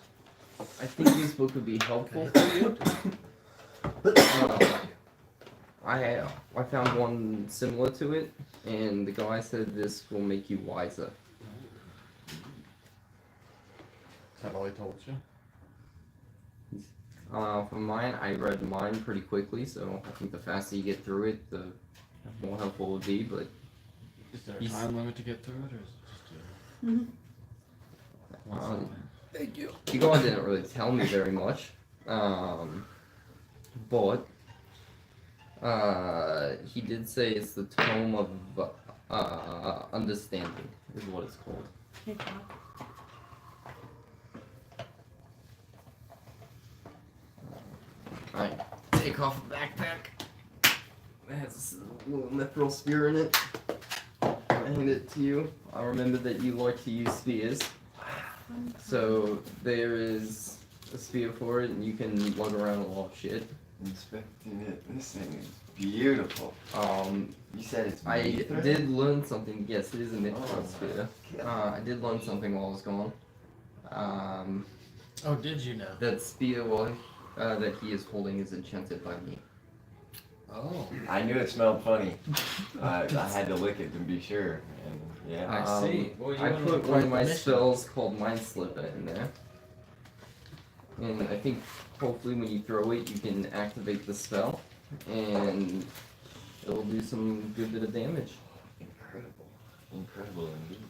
I think this book would be helpful for you. I found one similar to it, and the guy said this will make you wiser. Is that all he told you? For mine, I read mine pretty quickly, so I think the faster you get through it, the more helpful it will be. But Is there a He's- time limit to get through it, or is it just a... Mhm. What's Um, Thank you. the guy didn't really tell me very much. But he did say it's the Tome of Understanding, is what it's called. Hey, Doc. I take off the backpack. It has a little mithril spear in it. I hand it to you. I remember that you like to use spears. So there is a spear for it, and you can lug around a lot of shit. Inspecting it. This thing is beautiful. You said it's I mithril? did learn something. Yes, it is a mithril Oh, spear. God. I did learn something while I was gone. Oh, did you know? That spear that he is holding is enchanted by me. Oh, I knew it smelled funny. I had to lick it to be sure. And yeah. I see. Well, you I wanna put one of my permission. spells called Mind Slipper in there. And I think hopefully when you throw it, you can activate the spell. And it'll do some good bit of damage. Incredible. Incredible indeed.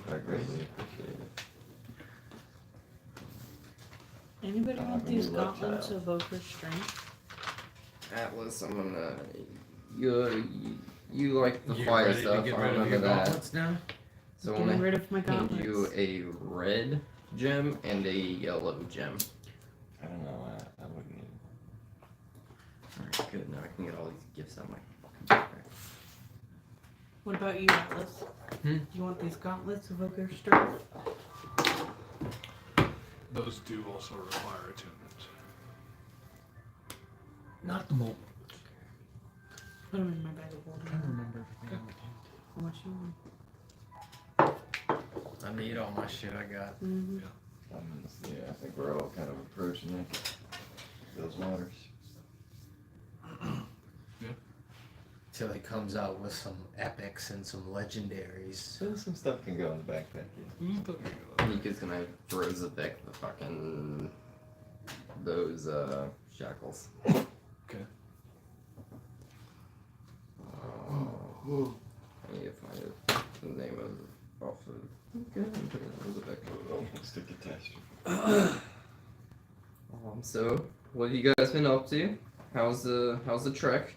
I greatly appreciate it. Anybody I'm want a these new love gauntlets child. of Ogre Strength? Atlas, I'm gonna. You like the You fire ready stuff, to get I rid of remember your that. gauntlets now? So I'm Getting gonna rid of my hand gauntlets. you a red gem and a yellow gem. I don't know. I wouldn't even. Alright, good. Now I can get all these gifts out of my fucking backpack. What about you, Atlas? Hmm? You want these gauntlets of Ogre Strength? Those do also require attunement. Not at the moment. Put them in my bag of holding. remember everything on the paint. How much you want? I need all my shit I got. Mm-hmm. Yeah, I think we're all kind of approaching it. Those waters. Till he comes out with some epics and some legendaries. So some stuff can go in the backpack. Nika's gonna throw back the fucking those shackles. Okay. I need to find it. The name of the officer. Okay, I'm putting Elizabeth. Stick attached. So what have you guys been up to? How's the trek?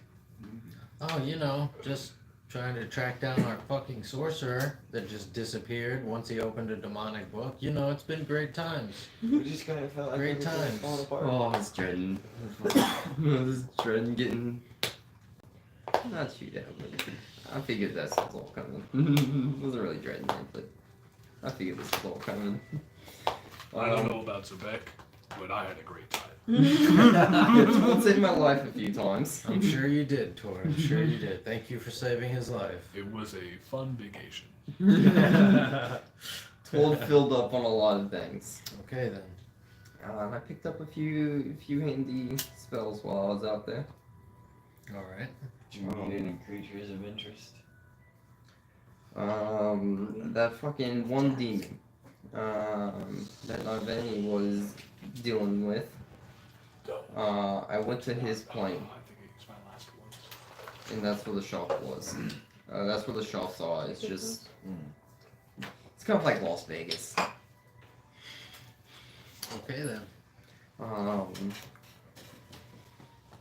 Oh, you know, just trying to track down our fucking sorcerer that just disappeared once he opened a demonic book. You know, it's been great times. We just kind of felt like Great everything was times. falling apart. Oh, I was dreading. I was dreading getting not too down, but I figured that's all coming. Wasn't really dreading it, but I figured this was all coming. I don't know about Zebek, but I had a great time. It saved my life a few times. I'm sure you did, Tor. I'm sure you did. Thank you for saving his life. It was a fun vacation. Told filled up on a lot of things. Okay then. I picked up a few handy spells while I was out there. All right. Did you meet any creatures of interest? That fucking one demon that Naveni was dealing with. I went to his plane, I think it's my last one. and that's where the shop was. That's where the shops are. It's just, it's kind of like Las Vegas. Okay then.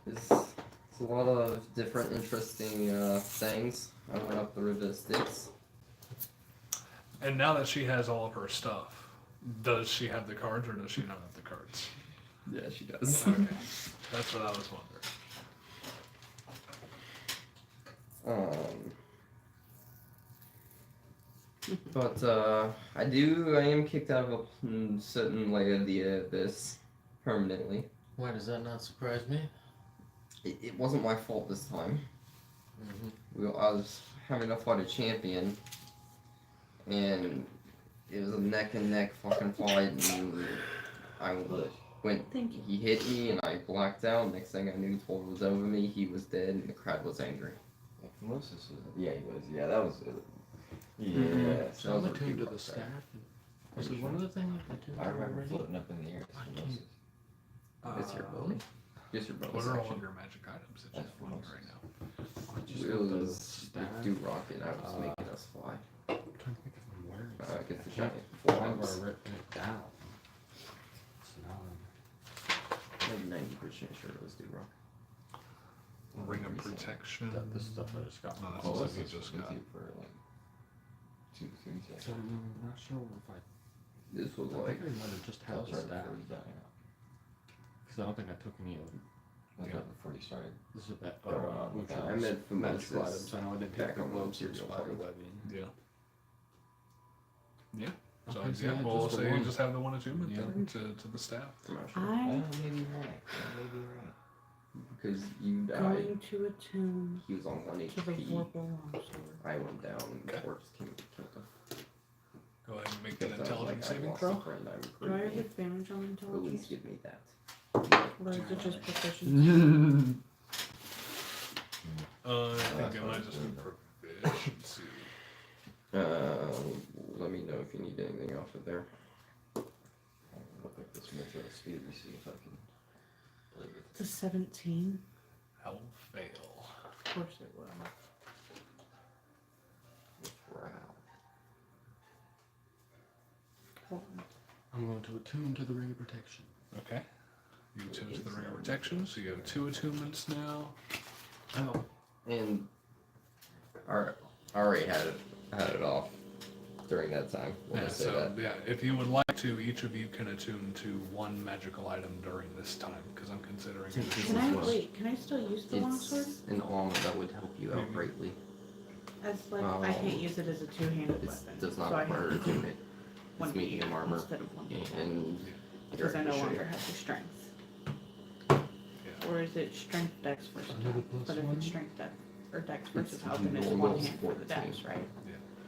There's a lot of different interesting things. I went up the river Styx. And now that she has all of her stuff, does she have the cards or does she not have the cards? Yeah, she does. Okay. That's what I was wondering. But I am kicked out of a certain layer of the abyss permanently. Why does that not surprise me? It wasn't my fault this time. Mm-hmm. I was having to fight a champion, and it was a neck and neck fucking fight, and I when Thank you. he hit me and I blacked out, next thing I knew, Told was over me. He was dead, and the crowd was angry. Moses was. Yeah, he was. Yeah, that was. Yeah. So I'm attuned to the staff. Was it one of the things I attuned to I remember already? floating up in the air. I As can't- Moses. It's your ability. Just your bonus What are all action. of your magic items that you That's have on you right now? I just It got the was staff. do rocket. I was making us fly. I'm trying to think if I'm wearing it. I guess the I giant can't remember forms. written it down. So now I'm Maybe 90% sure it was do rock. Ring of protection. the stuff I just got. No, that's Oh, what this you is just with got. you for like 2 3 So seconds. I'm not sure if I. This was I like think I might have just had the staff. Because I don't think I took any of them. Was that before you started? This is a bit. Which I meant for magical Moses. items. I know I didn't Back take the on gloves or material spider party. webbing. Yeah. Yeah. So Okay, so yeah, yeah, we'll just the say you one. just have the one attunement Yeah. then to the staff. I'm not sure. I'm Maybe you're right. Maybe you're right. Because you died. going to attune He was on 1 to the HP. Vorpal Longsword. I went down and Okay. the corpse came and killed him. Go ahead and make an Because I was intelligence like, I saving lost throw. a friend I Do I recruited have me. advantage on At least intelligence? give me that. Or is it just proficiency? I think that's it what might it's just be doing. proficiency. Let me know if you need anything off of there. Look like this mental speed to see if I can. Believe it. It's a 17. Hell fail. Of course it will. Wow. Hold on. I'm going to attune to the ring of protection. Okay. You attune to the ring of protection, so you have 2 attunements now. Oh. And I already had it off during that time. We'll Yeah, just say so that. yeah, if you would like to, each of you can attune to 1 magical item during this time, because I'm considering it a This Can short I is rest. wait? Can I still use the longsword? It's an armor that would help you out greatly. As like I can't use it as a two-handed It weapon. does so not I require have a unit. one It's medium armor. instead of 1 And because I you're no in longer shape. have the strength. Yeah. Or is it strength dex versus Another health? plus But if one? it's strength dex or dex versus It's health, then it's normal 1 hand for the 14. dex, right?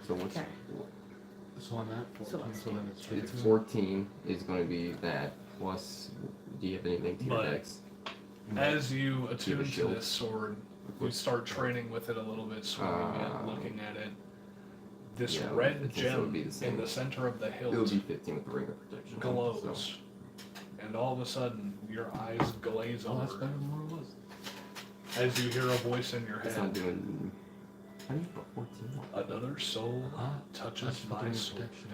So once Okay. So I'm at 14, So so then it's it's 15. 14 is going to be that plus. Do you have anything to your But- dex? As you a attune to shield. this sword, you start training with it a little bit, swinging it, looking at it. This yeah, red it would gem be the same. in the center of the It would hilt be 15 with the ring of protection. glows, and all of a sudden your eyes glaze Oh, that's over better than what it was. as you hear a voice in your It's not head. doing. How do you put 14 on? Another soul Huh? touches That's for my doing sword. protection.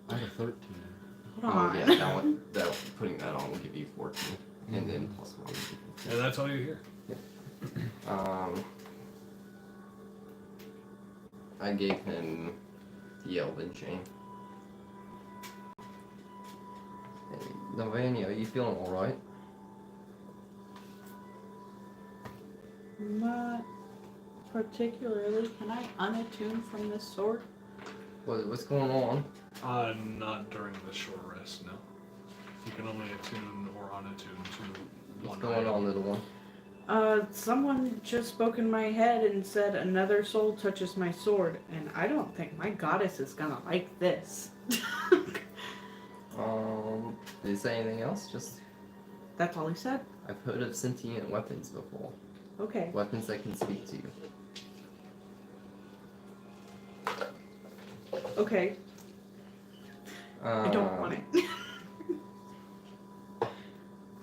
I have a 13. Hold Oh on. yeah, putting that on will give you 14, and then plus 1 will give you 15. And that's all you hear. I gave him the Elven Chain. Hey, Novania, are you feeling alright? Not particularly. Can I unattune from this sword? What's going on? Not during the short rest, no. You can only attune or unattune to What's one going item. on, little one? Someone just spoke in my head and said another soul touches my sword, and I don't think my goddess is gonna like this. Did he say anything else? Just, That's all he said. I've heard of sentient weapons before. Okay. Weapons that can speak to you. Okay. I don't want it.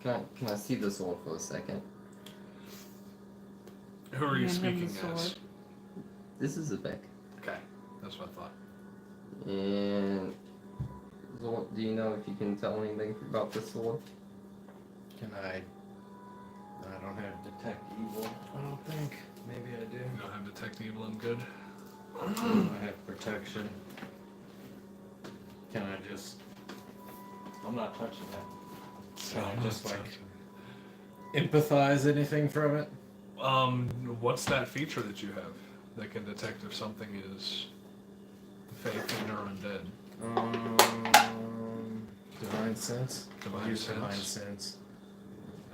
Can I see the sword for a second? Who are you Hand him the speaking as? sword. This is a Beck. Okay, that's what I thought. And Zol, do you know if you can tell anything about this sword? Can I don't have detect evil. I don't think. Maybe I do. You don't have detect evil and good. I have protection. Can I just? I'm not touching that. So Can I just empathize anything from it? What's that feature that you have that can detect if something is faithful or undead? Divine sense. Divine Use sense. divine sense.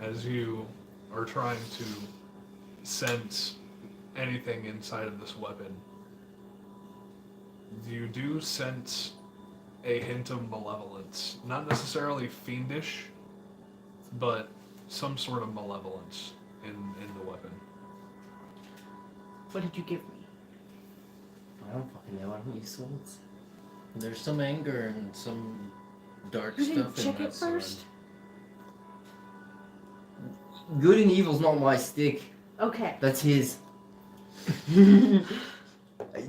As you are trying to sense anything inside of this weapon, you do sense a hint of malevolence. Not necessarily fiendish, but some sort of malevolence in the weapon. What did you give me? I don't fucking know. I don't use swords. There's some anger and some dark You didn't stuff in check that it first? sword. Good and evil's not my stick. Okay. That's his. Did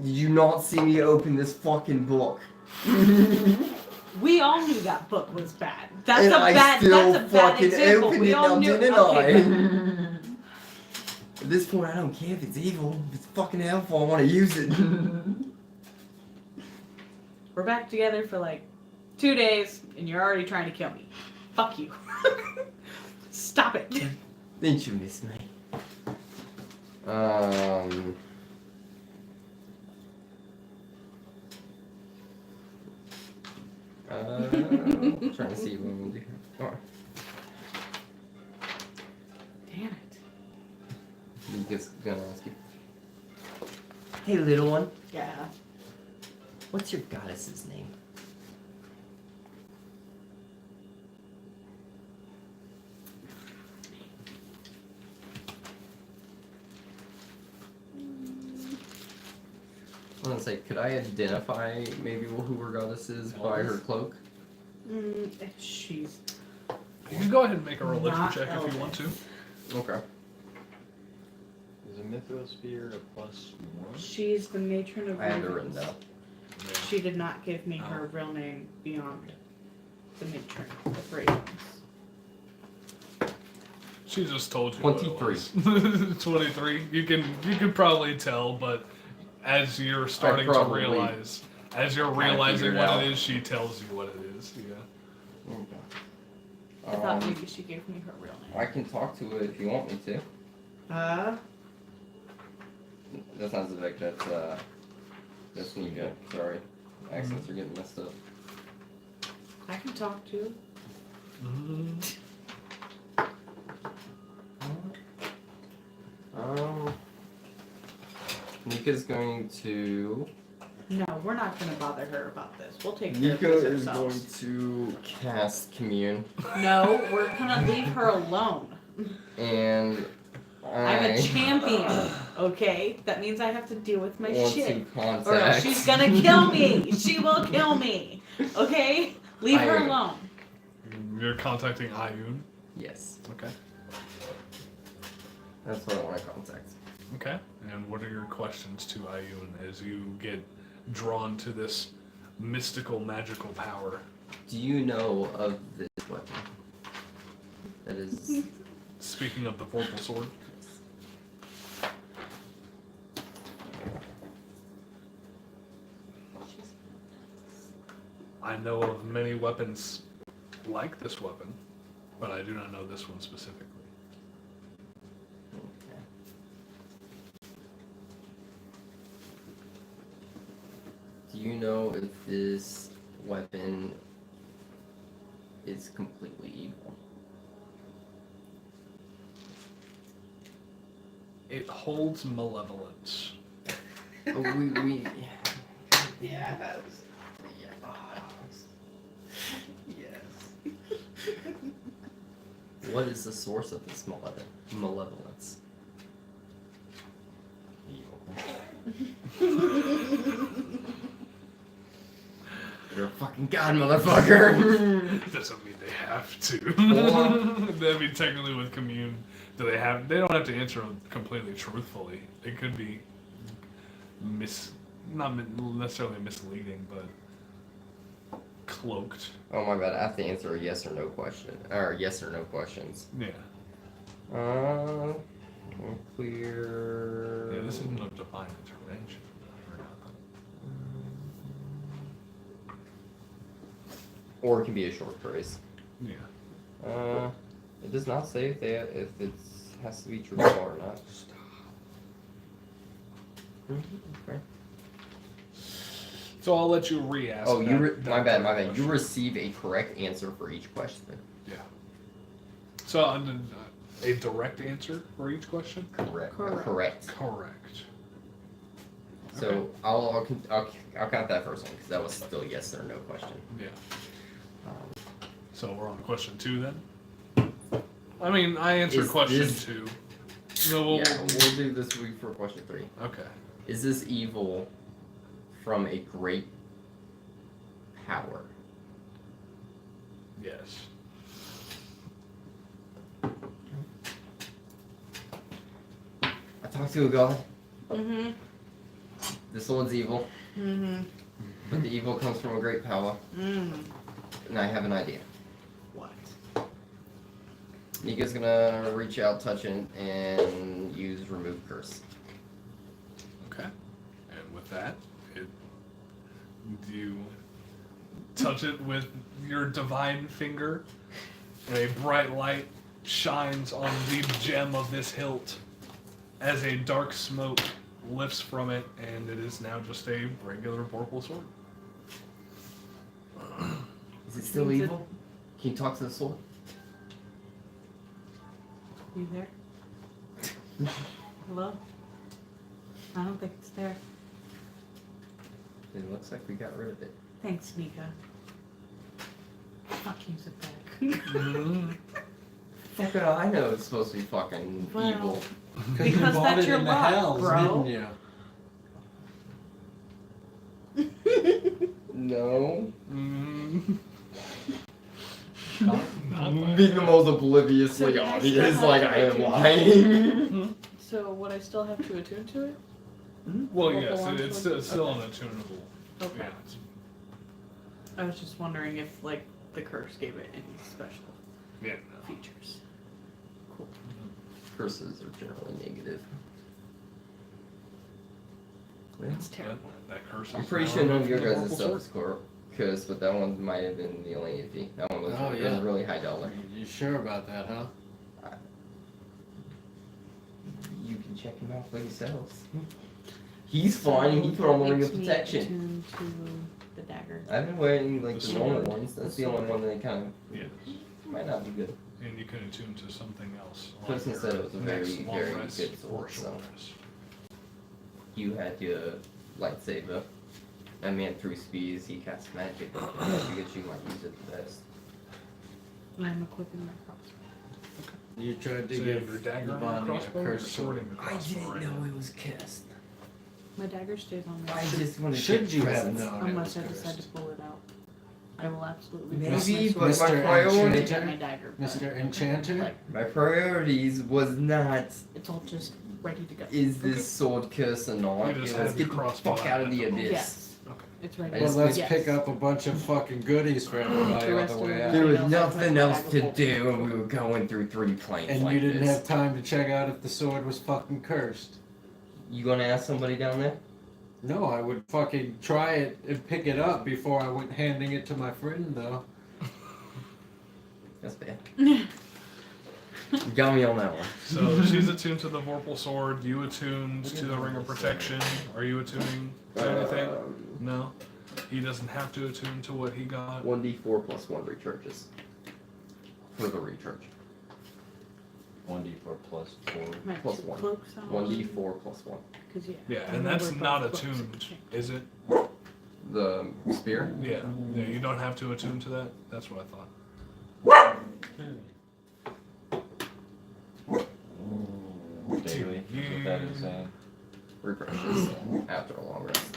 you not see me open this fucking book? We all knew that book was bad. That's And a I bad. still That's a bad fucking example. opened We it all now, knew. didn't Okay. I? At this point, I don't care if it's evil. If it's fucking helpful, I want to use it. We're back together for like 2 days, and you're already trying to kill me. Fuck you. Stop it. Didn't you miss me? Trying to see what I'm gonna do. Oh, Damn it. I'm just gonna ask you. Hey, little one. Yeah. What's your goddess's name? I was gonna say, could I identify maybe who her goddess is by her cloak? She's You can go ahead and make a religion Not check if Elvis. you want to. Okay. Is a mythosphere a +1? She's the matron of I have it written ravens. down. She did not give me her real name beyond the matron of ravens. She just told you 23. what it was. 23. You can probably tell, but as you're starting to probably realize, as you're kinda realizing figured it what out. it is, she tells you what it is. Yeah. Okay. I thought maybe she gave me her real I can talk to it if you want me to. name. That's not Zvik, that's Ninja. Sorry. Accents are getting messed up. I can talk to. Nika's going to... No, we're not gonna bother her about this. We'll take care Nika of this is going ourselves. to cast Commune. No, we're gonna leave her alone. And I'm a champion, okay? That means I have to deal with my want shit. to Or else contact... she's gonna kill me. She will kill me. Okay? Leave her Ayun. alone. You're contacting Ayun. Yes, Okay. that's what I want to contact. Okay. And what are your questions to Ayun as you get drawn to this mystical, magical power? Do you know of this weapon? That is... Speaking of the purple sword, I know of many weapons like this weapon, but I do not know this one specifically. Okay. Do you know if this weapon is completely evil? It holds malevolence. Oh, we... Yes. What is the source of this malevolence? You're a fucking god, motherfucker! Doesn't mean they have to. Or- I mean, technically with Commune, do they have? They don't have to answer completely truthfully. It could be not necessarily misleading, but cloaked. Oh my bad, I have to answer a yes or no question. Or yes or no questions. Yeah. Clear... Yeah, this isn't a divine intervention. Or it can be a short phrase. Yeah. It does not say if it has to be truthful or not. Okay. So I'll let you re-ask. Oh, my bad. question. You receive a correct answer for each question. Yeah. So a direct answer for each question. Correct. Correct. Correct. Correct. So Okay. I'll count that first one because that was still yes or no question. Yeah. Um, So we're on question 2 then. I mean, I answered Is question this- 2. No, Yeah, we'll do this week for question 3. Okay. Is this evil from a great power? Yes. I talked to a god. Mm-hmm. The sword's evil, Mm-hmm. but the evil comes from a great power, Mm. and I have an idea. What? Nika's gonna reach out, touch it, and use remove curse. Okay. And with that, you touch it with your divine finger, and a bright light shines on the gem of this hilt as a dark smoke lifts from it, and it is now just a regular vorpal sword. Is it still Means it- evil? Can you talk to the sword? You there? Hello? I don't think it's there. It looks like we got rid of it. Thanks, Nika. Fuck you, sit back. Fuck it, I know it's supposed to be fucking Well, evil. Because you Because bought that's it your in the luck, hells, bro. didn't you? No. Mm. Being the most obliviously So I obvious, still like have I am to- lying. So would I still have to attune to it? Well, Vorpal yes, launch it's sword? still Okay. unattunable. Okay. Yeah, it's- I was just wondering if, like, the curse gave it any special yeah, features. Cool. Curses are generally negative. That's no. terrible. That curse. I'm is pretty now sure none of removed your from the guys' vorpal stuff is cursed, but that one might have been the only iffy. That one was, Oh, it was yeah. a really high dollar. You sure about that, huh? You can check him out for yourselves. He's fine, he put on the ring of Makes me protection. attune to the dagger. I've been wearing like The the normal sword. ones. That's The the only sword. one that kind Yeah, of might not be good. and you can attune to something else. Person your said it was a very, next long very rest good sword, or so. short rest. You had your lightsaber. That man threw spears, he cast magic. I figured you might use it the best. And I'm equipping my crossbow. You tried to So you give have your dagger on Bonnie your a crossbow, or curse sword in sword. your crossbow right now? it was cast. My dagger stays on me. I just wanted to Should take you have presents. known it Unless was I decide to cursed? pull it out. I will absolutely Maybe, drop my but sword. my Mr. priority, Enchanter? My dagger. but, Mr. Enchanter? Like, my priorities was not it's all just ready to go. is this sword curse or not. You It just was have get your the crossbow fuck out out of at the the moment. abyss. Yes. Okay. It's ready I to Well, just go. let's Yes. pick up a bunch of fucking goodies for everybody The on rest the of way the out. There was I know, nothing I else to will- do, and we were going through 3 planes And like you didn't this. have time to check out if the sword was fucking cursed. You gonna ask somebody down there? No, I would fucking try it and pick it up before I went handing it to my friend, though. That's bad. You got me on that one. So she's attuned to the vorpal sword. You attuned to the ring of protection. Are you attuning to anything? No. He doesn't have to attune to what he got. 1d4 plus 1 recharges. For the recharge. 1d4 plus 4. My Plus one. cloaks on. 1d4 plus 1. 'Cause, yeah. Yeah, I and know that's where not both cloaks attuned, are. is it? The spear? Yeah. Yeah, you don't have to attune to that. That's what I thought. Daily, is what that is saying. Refreshes after a long rest.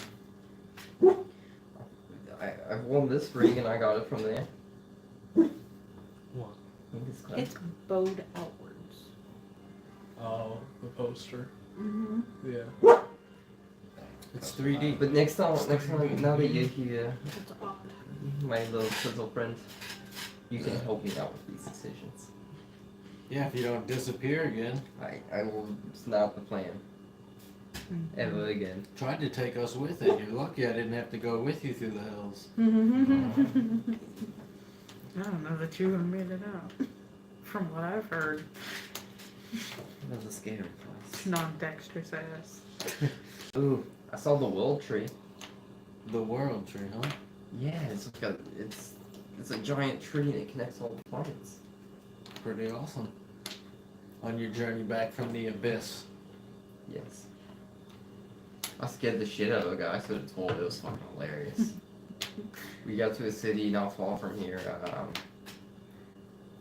I won this ring and I got it from there. What? It's bowed outwards. Oh, the poster. Mm-hmm. Yeah. It's 3D. But next time, now that you're here, It's odd. my little fizzle friend, you can help me out with these decisions. Yeah, if you don't disappear again. I will. It's not the plan. Mm-hmm. Ever again. Tried to take us with it. You're lucky I didn't have to go with you through the hills. I don't know that you would have made it out. From what I've heard, That was a scary place. non-dexterous ass. Ooh, I saw the world tree. The world tree, huh? Yeah, it's a giant tree and it connects all the planets. Pretty awesome. On your journey back from the abyss. Yes. I scared the shit out of a guy, so it's told it was fucking hilarious. We got to a city not far from here,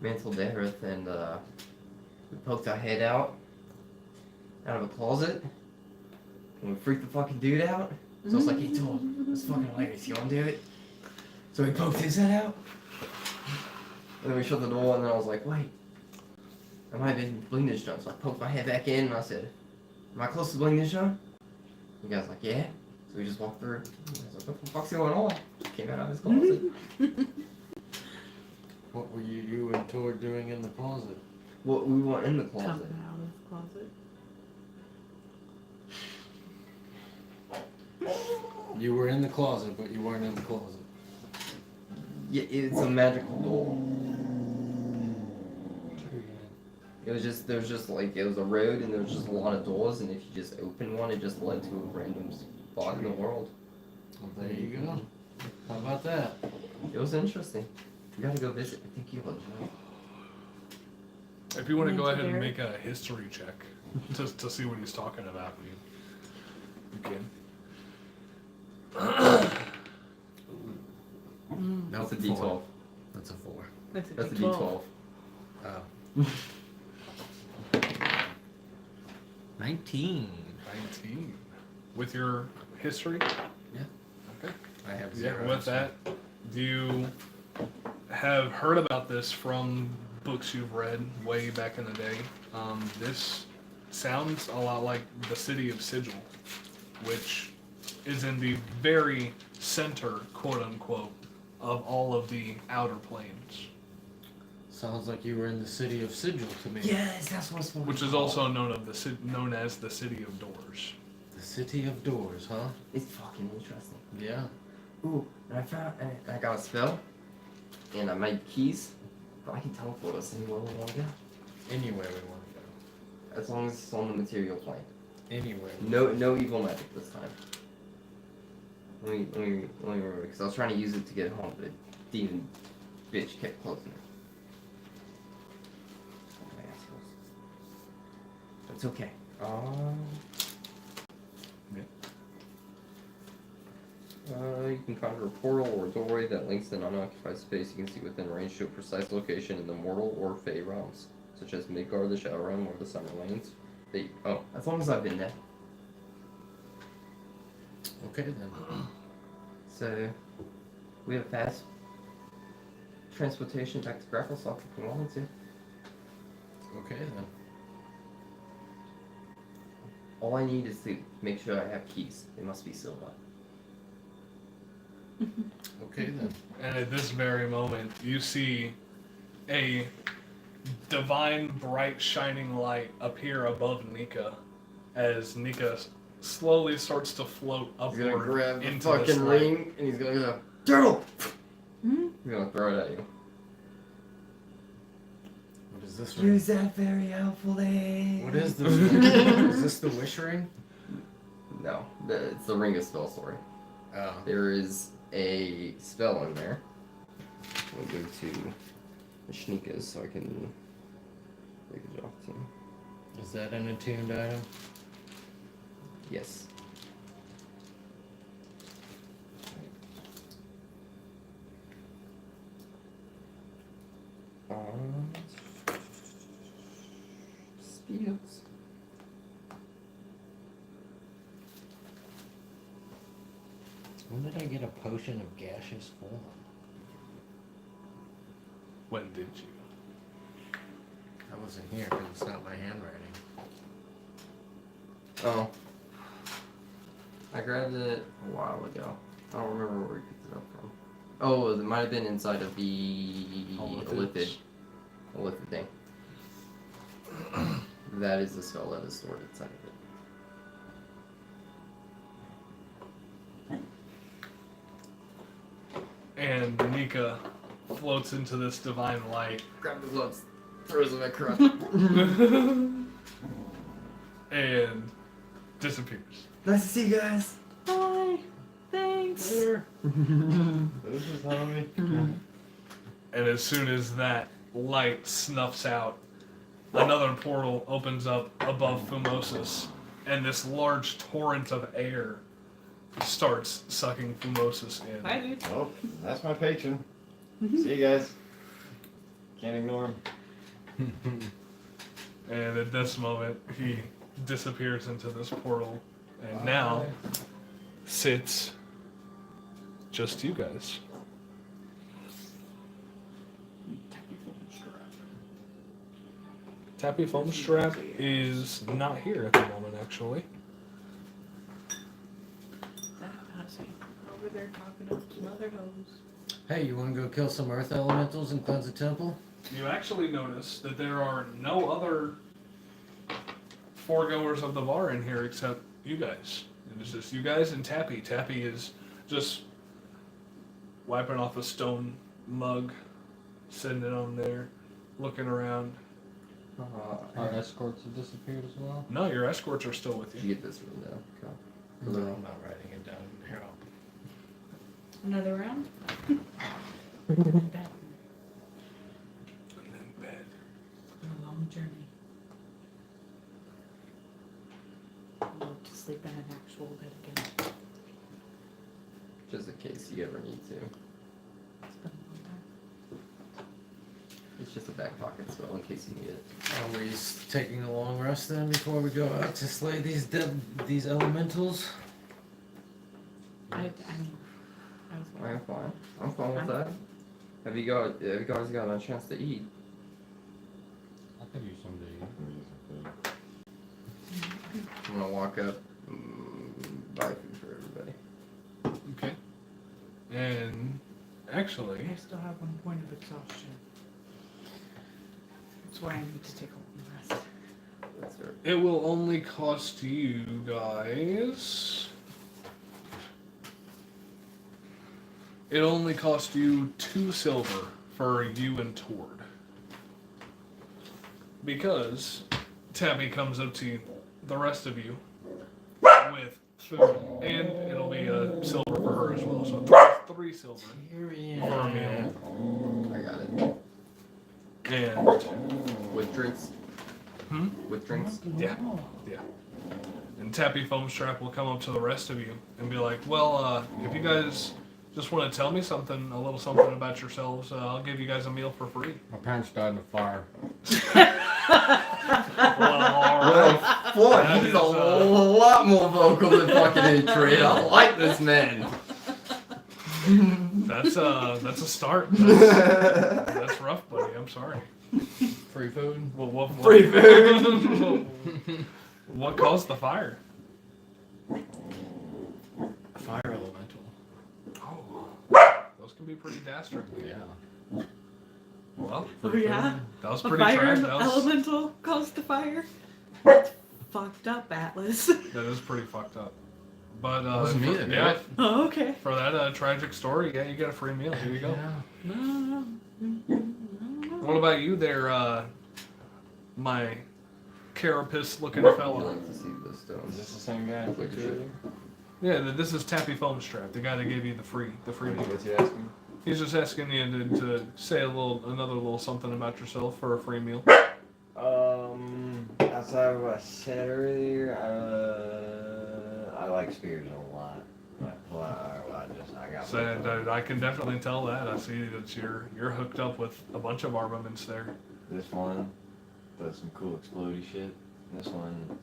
Mantle Death, and We poked our head out of a closet, and we freaked the fucking dude out. So I was like, hey, Toll, it's fucking hilarious. You wanna do it? So we poked his head out, and then we shut the door, and then I was like, wait, I might have been bling this drum. So I poked my head back in, and I said, am I close to bling this drum? The guy's like, yeah. So we just walked through. I was like, what the fuck's going on? Came out of his closet. What were you and Tor doing in the closet? What we want in the closet. Coming out of the closet. You were in the closet, but you weren't in the closet. Yeah, it's a magical door. It was just, there was just like, it was a road and there was just a lot of doors, and if you just opened one, it just led to a random spot in the world. Well, there you go. How about that? It was interesting. You gotta go visit. I think you would enjoy it. If you want to go Nancy ahead and Barrett. make a history check to see what he's talking about, you can. No, That's a D12. That's a 4. That's a That's a D12. D12. Oh. 19. 19. With your history? Yeah. Okay. I have Yeah, 0. with that, do you have heard about this from books you've read way back in the day? This sounds a lot like the city of Sigil, which is in the very center, quote unquote, of all of the outer planes, Sounds like you were in the city of Sigil to me. Yes, that's what's supposed which is also known as the City of Doors. The city of doors, huh? It's fucking interesting. Yeah. Ooh, and I got a spell, and I made keys, but I can teleport us anywhere we want to go. Anywhere we want to As long as it's on the material plane. go. Anywhere. No evil magic this time. Let me remember, because I was trying to use it to get home, but the demon bitch kept closing it. Oh, my assholes. But it's okay. You can conjure a portal or a doorway that links an unoccupied space you can see within range to a precise location in the mortal or fey realms, such as Midgard, the Shadow Realm, or the Summer Lanes. As long as I've been there. Okay then. So, we have fast transportation back to Grapplesoft if we wanted to. Okay then. All I need is to make sure I have keys. They must be silver. Okay then. And at this very moment, you see a divine, bright, shining light appear above Nika as Nika slowly starts to float He's gonna upward grab the into the fucking light. ring and he's gonna go, Turtle! Hmm? He's gonna throw it at you. What is this ring? Use that very helpfully. What is this ring? Is this the wish ring? No, it's the Ring of Spell story. Oh. There is a spell in there. We'll go to the Shnikas so I can break it off to you. Is that an attuned item? Yes. Speeds. When did I get a potion of gaseous form? When did you? I wasn't here because it's not my handwriting. Oh. I grabbed it a while ago. I don't remember where we picked it up from. Oh, it might have been inside of the Olithid. Olithid thing. That is the spell that is stored inside of it. And Nika floats into this divine light Grab the gloves, throws them at Crutch. and disappears. Nice to see you guys. Bye. Thanks. This is homie. And as soon as that light snuffs out, another portal opens up above Fumosis, and this large torrent of air starts sucking Fumosis in. Bye, dude. Oh, that's my patron. See you guys. Can't ignore him. And at this moment, he disappears into this portal. And now sits just you guys. Tappy Foam Strap is not here at the moment, actually. That hussy over there talking to some other hoes. Hey, you want to go kill some earth elementals and cleanse the temple? You actually notice that there are no other foregoers of the bar in here except you guys. It's just you guys and Tappy. Tappy is just wiping off a stone mug, sitting it on there, looking around. Our escorts have disappeared as well. No, your escorts are still with You you. get this one now. No, I'm not writing it down. Here, Another round? And then bed. A long journey. I'd love to sleep in an actual bed again. Just in case you ever need to. It's been a long time. It's just a back pocket spell in case you need it. Are we taking a long rest then before we go out to slay these elementals? I mean, I was I'm fine. I'm fine with that. Have you guys gotten a chance to eat? I could use some to I'm gonna walk up, buy food for everybody. Okay. And actually, I still have 1 point of exhaustion. That's why I need to take a long rest. That's fair. it will only cost you guys. It'll only cost you 2 silver for you and Tord. Because Tabby comes up to the rest of you with food, and it'll be a silver for her as well. So 3 silver for a meal. I got it. And With drinks. Hmm? With drinks. yeah. And Tappy Foam Strap will come up to the rest of you and be like, well, if you guys just want to tell me something, a little something about yourselves, I'll give you guys a meal for free. My parents died in a fire. Well, fuck, That he's is, a lot more vocal than fucking Hatred. I like this man. That's a start. That's rough, buddy. I'm sorry. Free food? Well, what Free food. What caused the fire? Fire elemental. Oh, those can be pretty dastardly. Yeah. Well, Oh yeah? that was A pretty fire tragic. That was, elemental caused the fire? That's fucked up, Atlas. that is pretty fucked up. But Wasn't me that did yeah, it. Oh, okay. for that tragic story, yeah, you get a free meal. Here you go. Yeah. What about you there, my carapace-looking I fella? like to see the Is stones. this the same guy? Look at you. Yeah, this is Tappy Foam Strap, the guy that gave you the free meal. What's he asking? He's just asking you to say another little something about yourself for a free meal. Outside of what I said earlier, I like spears a lot. I got. So I can definitely tell that. I see that you're hooked up with a bunch of armaments there. This one does some cool explodey shit. This one,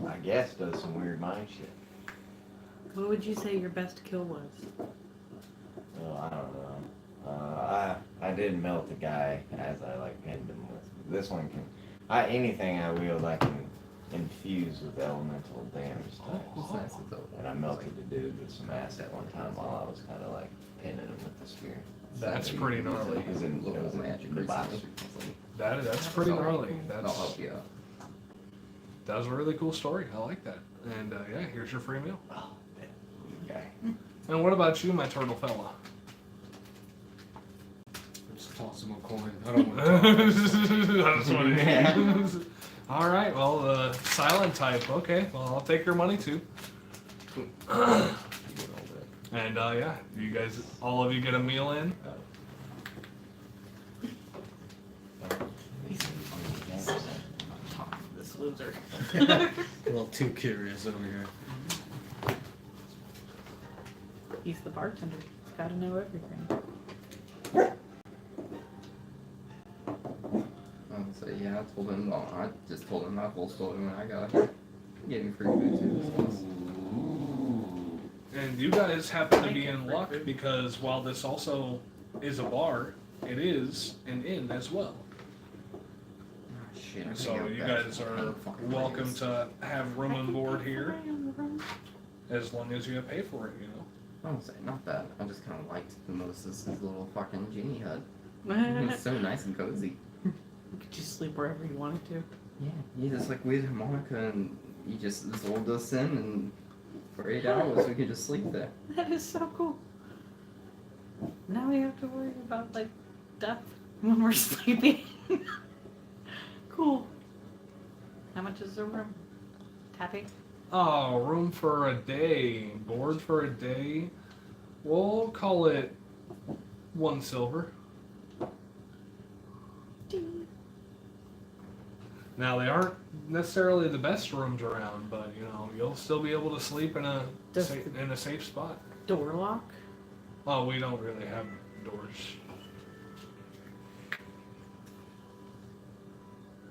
I guess, does some weird mind shit. What would you say your best kill was? Well, I don't know. I did melt the guy as I pinned him with. This one can. Anything I wield I can infuse with elemental damage It's types. nice though. And I melted the dude with some acid one time while I was kind of pinning him with the spear. That's pretty gnarly. It was in Magic the box. recently. That's pretty gnarly. I'll That's help you out. that was a really cool story. I like that. And yeah, here's your free meal. Oh, that guy. And what about you, my turtle fella? Just toss him a coin. I don't want to That's what it is. All right. Well, silent type. Okay. Well, I'll take your money too. And yeah, you guys, all of you get a meal in. This loser. A little too curious over here. He's the bartender. He's gotta know everything. Oh, this So yeah, I told him. Well, I just told him my full story when I got here. He gave me free food too. So it's- And you guys happen to be in luck because while this also is a bar, it is an inn as well. Ah, shit, I So gotta go you back guys to are the fucking welcome place. to have room and board here as long as you pay for it, you know. I won't say not that. I just kind of liked the most this little fucking genie hut. You It's so nice and cozy. could just sleep wherever you wanted to. Yeah, you just like weird harmonica and you just absorbed us in and for 8 hours we could just sleep there. That is so cool. Now we have to worry about like death when we're sleeping. Cool. How much is the room? Tappy? Oh, room for a day, board for a day. We'll call it 1 silver. Ding. Now they aren't necessarily the best rooms around, but you know you'll still be able to sleep in a Does in a safe spot. Door lock? Oh, we don't really have doors.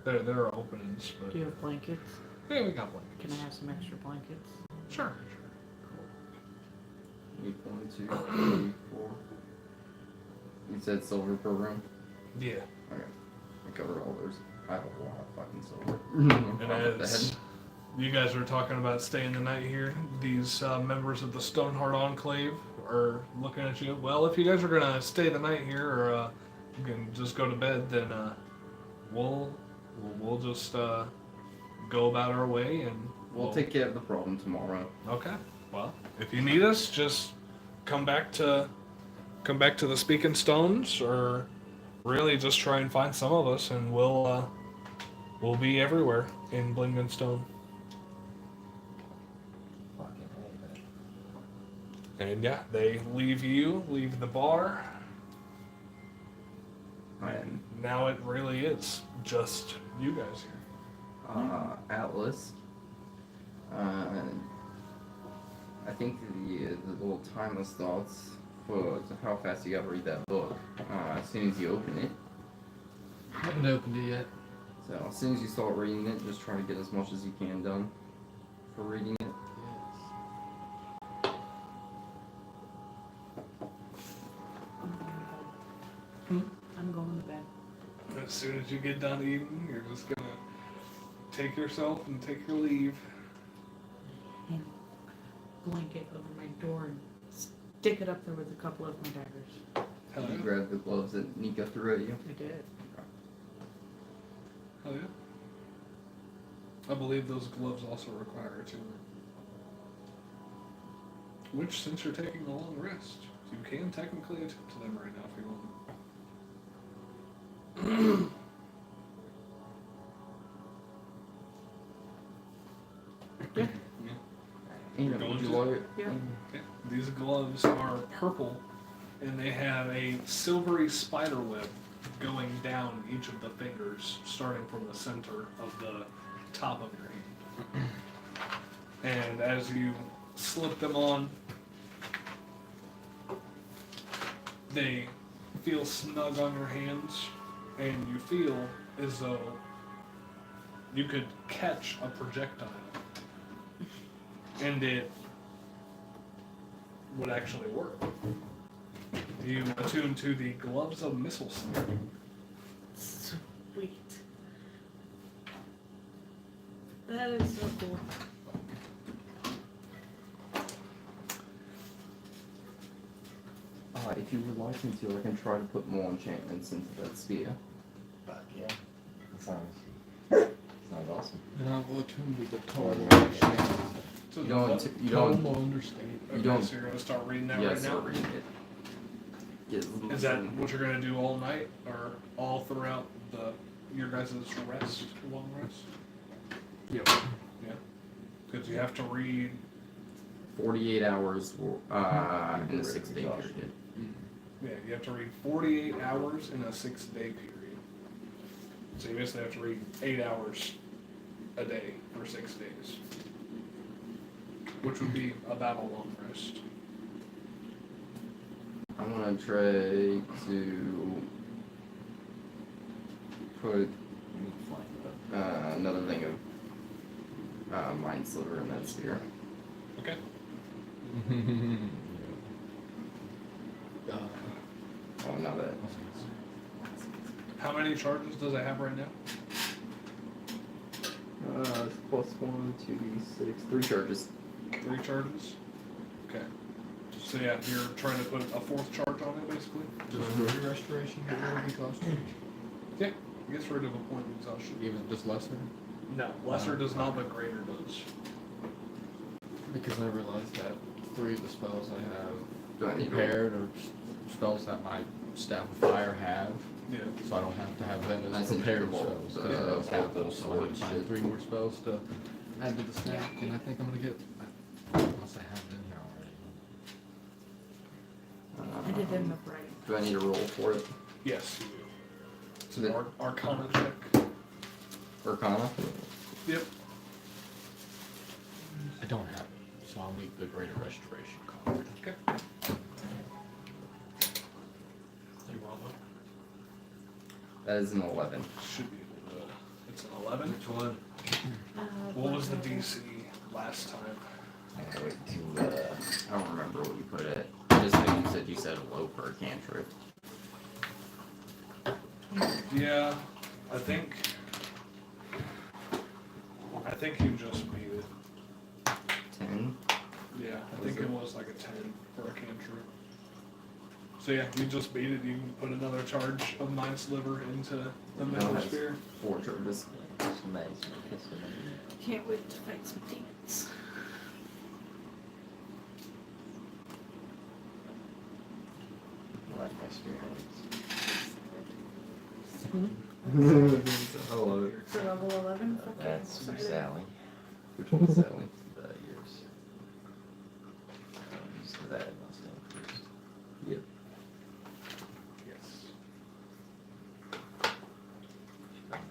There are openings, but Do you have blankets? yeah, we got blankets. Can I have some extra blankets? Sure. 8, 1, 2, 3, 4. You said silver per room? Yeah. Okay. I covered all those. I have a lot of fucking silver. And as you guys are talking about staying the night here, these members of the Stoneheart Enclave are looking at you. Well, if you guys are gonna stay the night here, or you can just go to bed, then we'll just go about our way, and We'll take care of the problem tomorrow. Okay. Well, if you need us, just come back to the Speaking Stones, or really just try and find some of us, and we'll be everywhere in Blingdenstone. Fucking hate that. And yeah, they leave the bar, and now it really is just you guys here. Atlas. I think the little timeless thoughts for how fast you gotta read that book. As soon as you open it. I haven't opened it yet. So as soon as you start reading it, just try to get as much as you can done for reading it. I'm going to bed. As soon as you get done eating, you're just gonna take yourself and take your leave. And blanket over my door and stick it up there with a couple of my daggers. Hell You yeah. grab the gloves that Nico threw at you. I did. Hell yeah. I believe those gloves also require attunement. Which, since you're taking a long rest, you can technically attune to them right now if you want. Yeah. And Going would you to- like it? Yeah. Okay. These gloves are purple, and they have a silvery spider web going down each of the fingers, starting from the center of the top of your hand. And as you slip them on, they feel snug on your hands, and you feel as though you could catch a projectile, and it would actually work. You attune to the gloves of missile sniping. Sweet. That is so cool. If you would like me to, I can try to put more enchantments into that spear. But yeah, that sounds awesome. And I will attune to the total Yeah. understanding. So You the don't. what? You don't. Total understanding. You Okay, don't- so you're gonna start reading that Yeah, right start now? reading it. Get Is that what you're gonna do all night, or all throughout your guys' rest, long rest? Yep. Yeah. Because you have to read. 48 hours in a Great 6-day exhaustion. period. Yeah, you have to read 48 hours in a 6-day period. So you basically have to read 8 hours a day for 6 days, which would be about a long rest. I'm gonna try to put another thing of Mind Sliver in that sphere. Okay. Oh, not that. How many charges does it have right now? It's plus 1, 2d6, 3 charges. 3 charges? Okay. So yeah, you're trying to put a 4th charge on it, basically? Does restoration get rid of exhaustion? Yeah. It gets rid of a point of exhaustion. Even just lesser? No, lesser does not, but greater does. Because I realized that 3 of the spells I have Do I need to prepared are spells that my Staff of Fire have, Yeah. so I don't have to have them as That's prepared interchangeable, spells. the Those have portable those, so I need to sword find shit. 3 more spells to add to the stack, and I think I'm gonna get, unless I have it in here already. I did them the right. Do I need to roll for it? Yes, you do. It's The- an Arcana check. Arcana? Yep. I don't have it, so I'll need the Greater Restoration card. Okay. You want one? That is an 11. Should be able to. It's an 11. Which one? What was the DC last time? I wait to, I don't remember what you put it. I just think you said low for a cantrip. Yeah, I think you just beat it. 10? Yeah, I think it was like a 10 for a cantrip. So yeah, you just beat it. You can put another charge of Mind Sliver into the Metal has Sphere. 4 charges. Can't wait to fight some demons. I like my experience. I love it. For level 11? Okay, That's for excited. Sally. Which one's Sally? Yours. Use that last name first. Yep. Yes.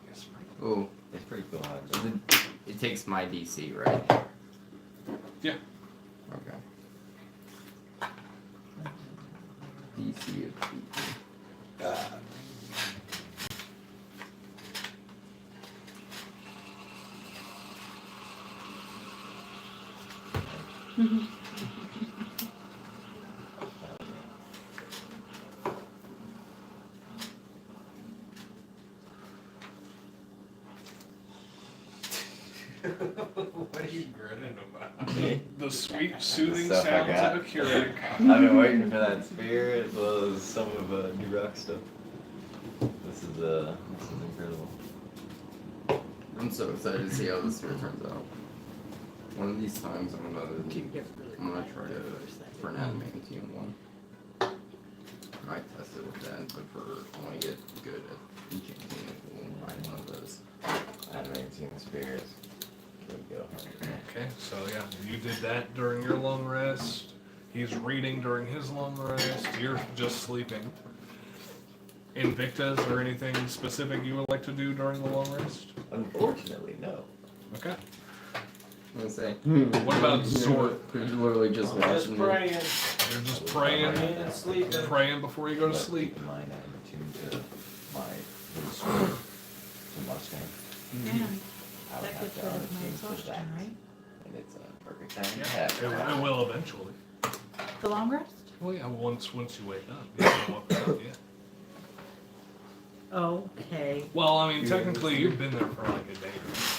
Yes, Oh, It's pretty cool how it so goes. it takes my DC, right? Yeah. Okay. DC of 18. What are you grinning about? The sweet, soothing Stuff I sounds got. of a Keurig. I've been waiting for that spear as well as some of New Rock stuff. This is incredible. I'm so excited to see how this year turns out. One of these times I'm gonna try to for an adamantine one. I might test it with that, but I want to get good at enchanting it. We'll find one of those. Adamantine spears. Here we go. Okay, so yeah, you did that during your long rest. He's reading during his long rest. You're just sleeping. Invicta, is there anything specific you would like to do during the long rest? Unfortunately, no. Okay. I'm gonna say. What about Zort? You're literally just Just watching me. praying. You're just praying, And sleeping. praying before you go to But sleep. Keep in mind, I'm attuned to my little sword to Mustang. And I would that have gets to rid of my attune to exhaustion, that. right? And it's a perfect time to Yeah, have it will eventually. The long rest? Well, yeah, once you wake up. You don't wake up yet. Okay. Well, I mean, technically, you've been there for like a day or so.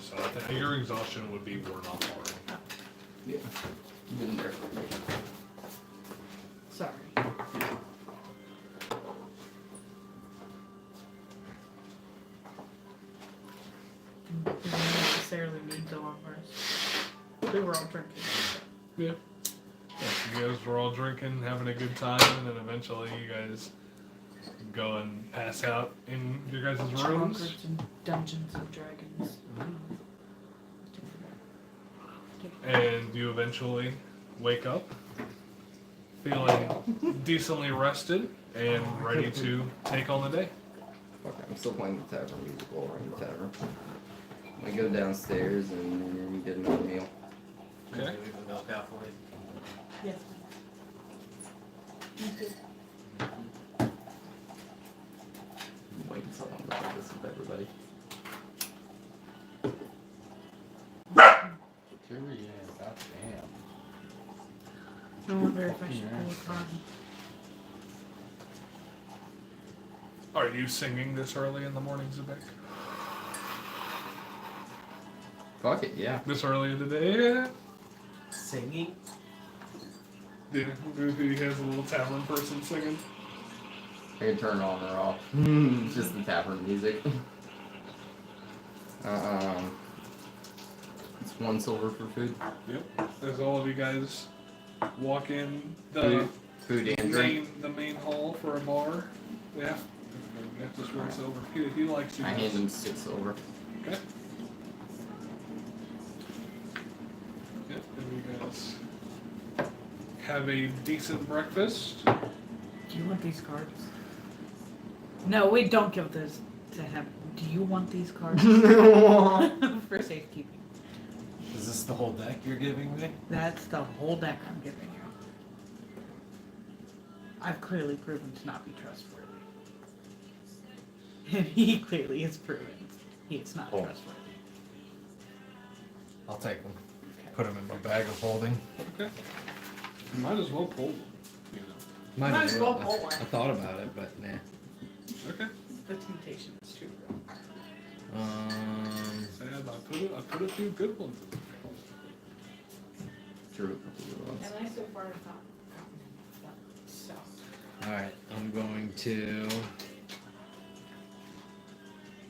So I think your exhaustion would be worn off already. Yeah. Been there. Sorry. Didn't necessarily need the long rest. We were all drinking. Yeah. Yeah, you guys were all drinking, having a good time, and then eventually you guys go and pass out in your guys' rooms. Chocolates and Dungeons and Dragons. And you eventually wake up feeling decently rested and ready to take on the day. Okay, I'm still playing the tavern music while we're in the tavern. I go downstairs and get another meal. Okay. Leave the milk out for you. Yes. Thank you. Wait until I'm done with this with everybody. I wonder if I should pull a card. Are you singing this early in the morning, Zebek? Fuck it, yeah. This early in the day? Singing? Yeah. He has a little tavern person singing. I can turn it on or off. It's just the tavern music. It's 1 silver for food. Yep. As all of you guys walk in the Food and drink. the main hall for a bar. Yeah. That's just 1 silver. He likes you I guys. hand him 6 silver. Okay. Yep, and you guys have a decent breakfast. Do you want these cards? No, wait, don't give this to him. Do you want these cards? For safekeeping. Is this the whole deck you're giving me? That's the whole deck I'm giving you. I've clearly proven to not be trustworthy. And he clearly has proven he is not Oh. trustworthy. I'll take them. Put them in my bag of holding. Okay. You might as well pull them. You Might as well pull one. I thought about it, but nah. know. Okay. The temptation is too real. Sad, I put a few good ones in there. True. And I so far have not gotten so. Alright, I'm going to.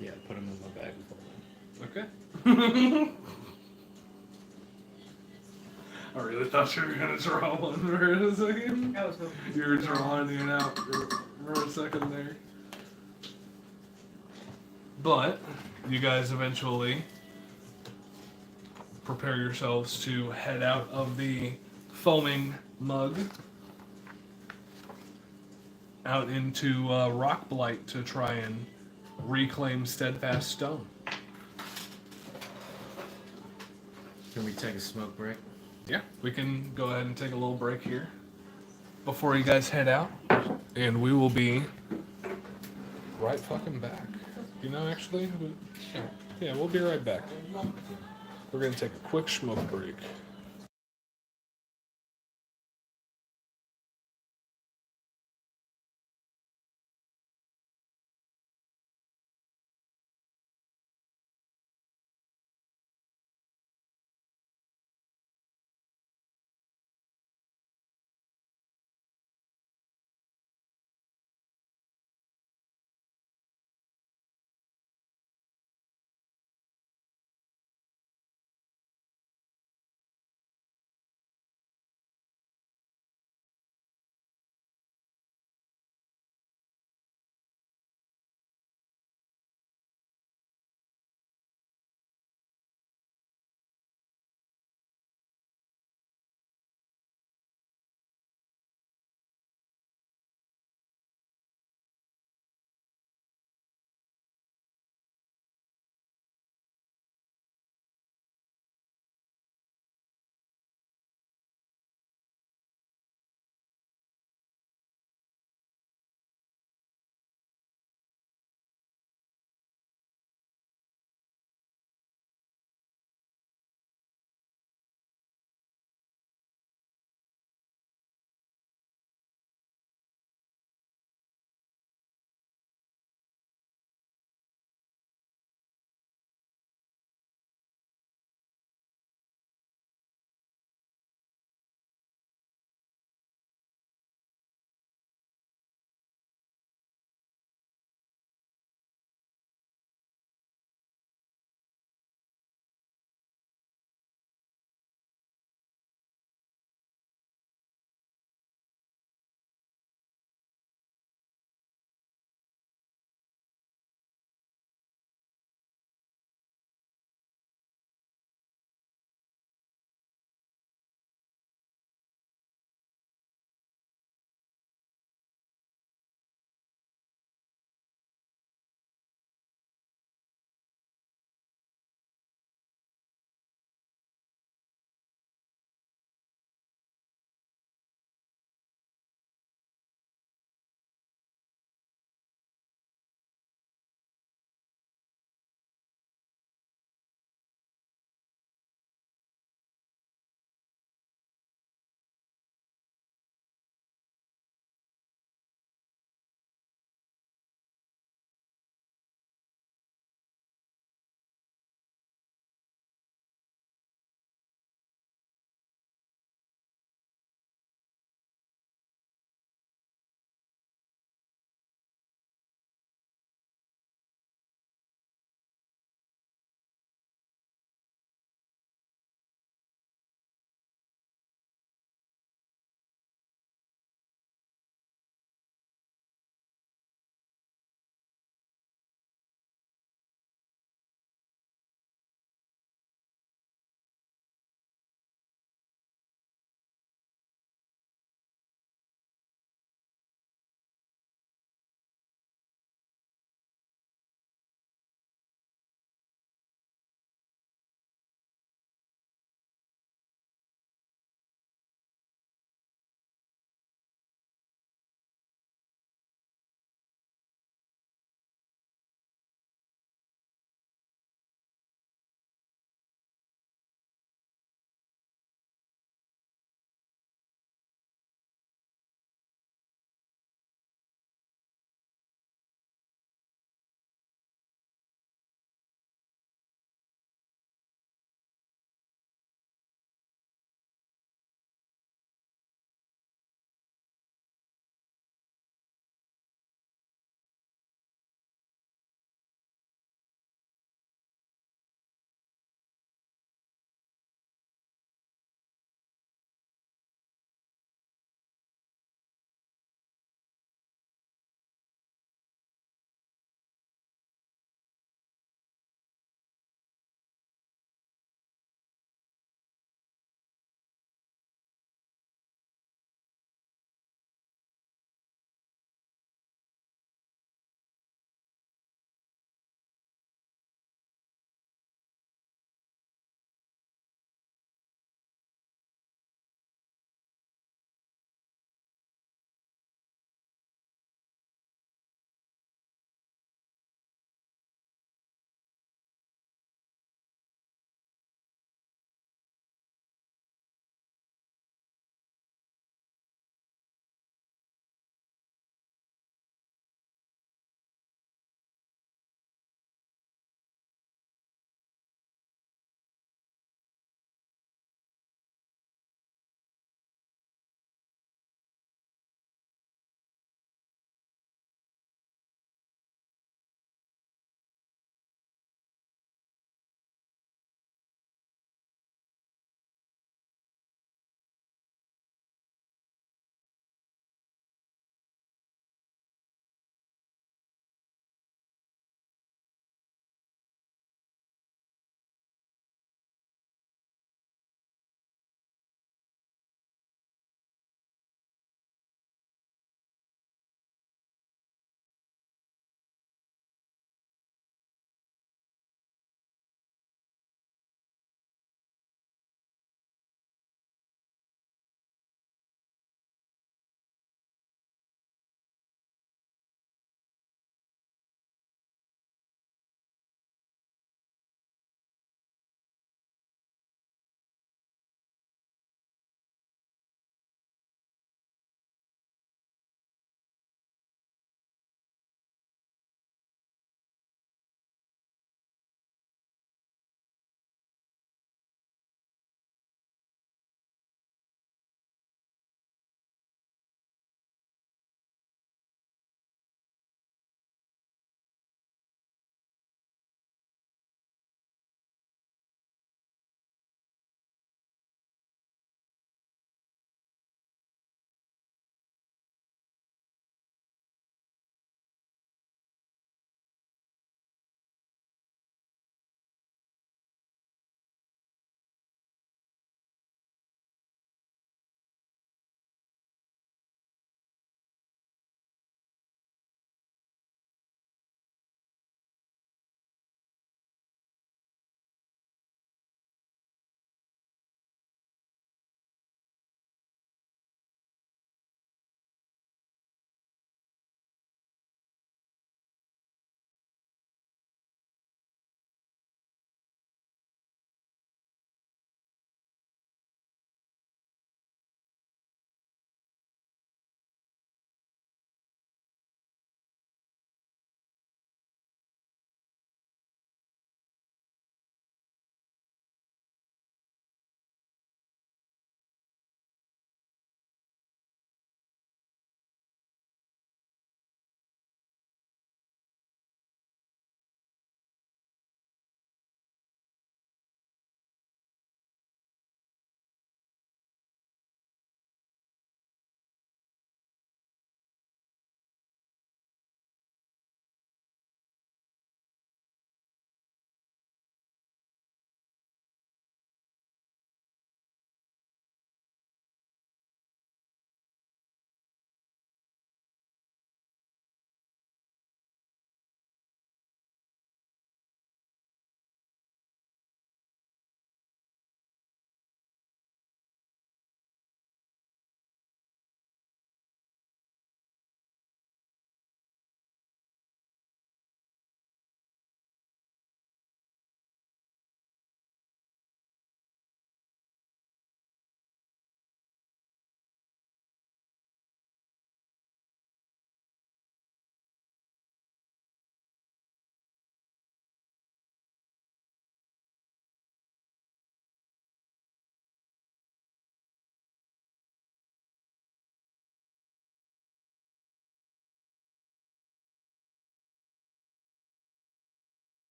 Yeah, put them in my bag of holding. Okay. I really thought you were gonna draw one for a second. I was hoping. You were drawing it out for a second there. But you guys eventually prepare yourselves to head out of the foaming mug out into rock blight to try and reclaim steadfast stone. Can we take a smoke break? Yeah, we can go ahead and take a little break here before you guys head out, and we will be right fucking back. You know, actually, yeah, we'll be right back. We're gonna take a quick smoke break.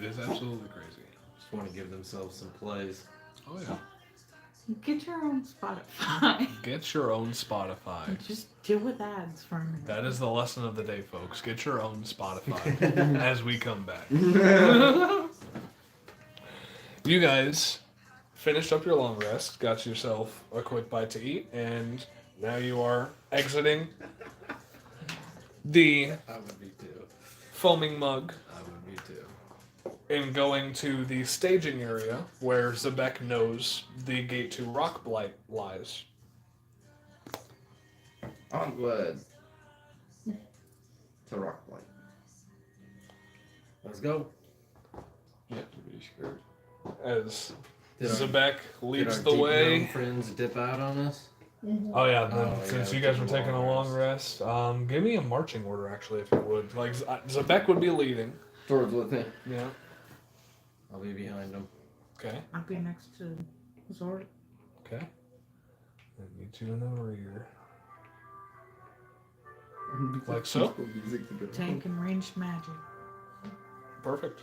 It is absolutely crazy. Just want to give themselves some plays. Oh yeah. Get your own Spotify. Get your own Spotify. Just deal with ads for a minute. That is the lesson of the day, folks. Get your own Spotify as we come back. You guys finished up your long rest, got yourself a quick bite to eat, and now you are exiting the I would be too. foaming mug I would be too. and going to the staging area where Zebek knows the gate to Rockblight lies. Onward to Rockblight. Let's go. Pretty scared. As Did our- Zebek Did leads our the deep way. gnome friends dip out on us? Oh yeah, Oh, since yeah, you guys were we took a taking a long long rest, give me a marching order actually, if you would. Like Zebek would be leading. Towards with me. Yeah. I'll be behind them. Okay. I'll be next to Zord. Okay. And you two in the rear. Like so. Tank and ranged magic. Perfect.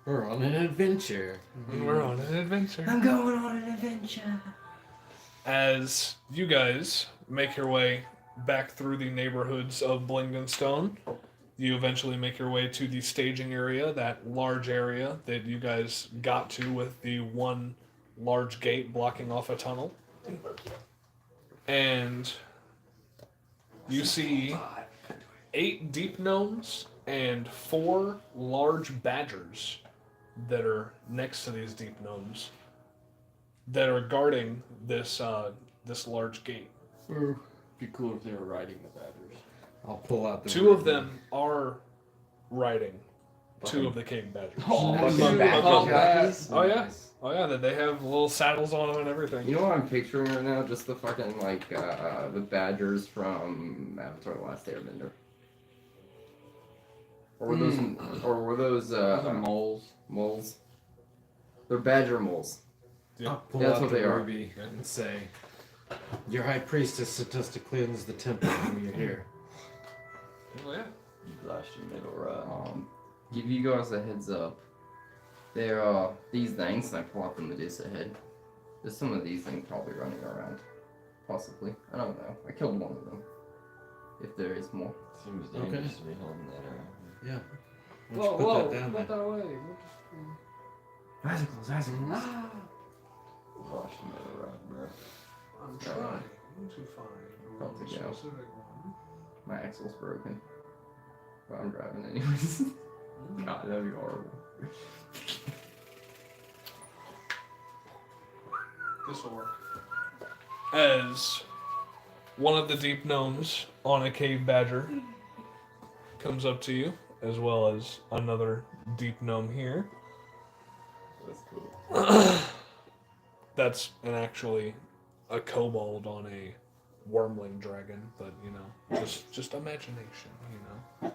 We're on an adventure. We're on an adventure. I'm going on an adventure. As you guys make your way back through the neighborhoods of Blingdenstone, you eventually make your way to the staging area, that large area that you guys got to with the one large gate blocking off a tunnel. And you see 8 deep gnomes and 4 large badgers that are next to these deep gnomes that are guarding this this large gate. It'd be cool if they were riding the badgers. I'll pull out the 2 of them are riding 2 of the king badgers. Oh, Fucking battle jockeys. jockeys? Oh yeah, oh yeah. That they have little saddles on them and everything. You know what I'm picturing right now? Just the fucking like the badgers from Avatar: The Last Airbender. Or were those? Or were those? Those are moles. Moles. They're badger moles. I'll pull That's out what the they are. ruby and say, "Your high priestess sent us to cleanse the temple when you're here." Oh yeah. You lost your middle run. Give you guys a heads up. There are these things, and I pull out the Medusa head. There's some of these things probably running around. Possibly. I don't know. I killed one of them. If there is more. Seems Okay. dangerous to be holding that around. Yeah. Whoa, Put whoa! that down Put there. that away. Icicles, icicles. Lost your middle run, bro. I'm trying to find Don't take it out. specific one. My axle's broken. But I'm driving anyways. God, that'd be horrible. This will work. As one of the deep gnomes on a cave badger comes up to you, as well as another deep gnome here. That's cool. That's actually a kobold on a wormling dragon, but you know, just imagination, you know.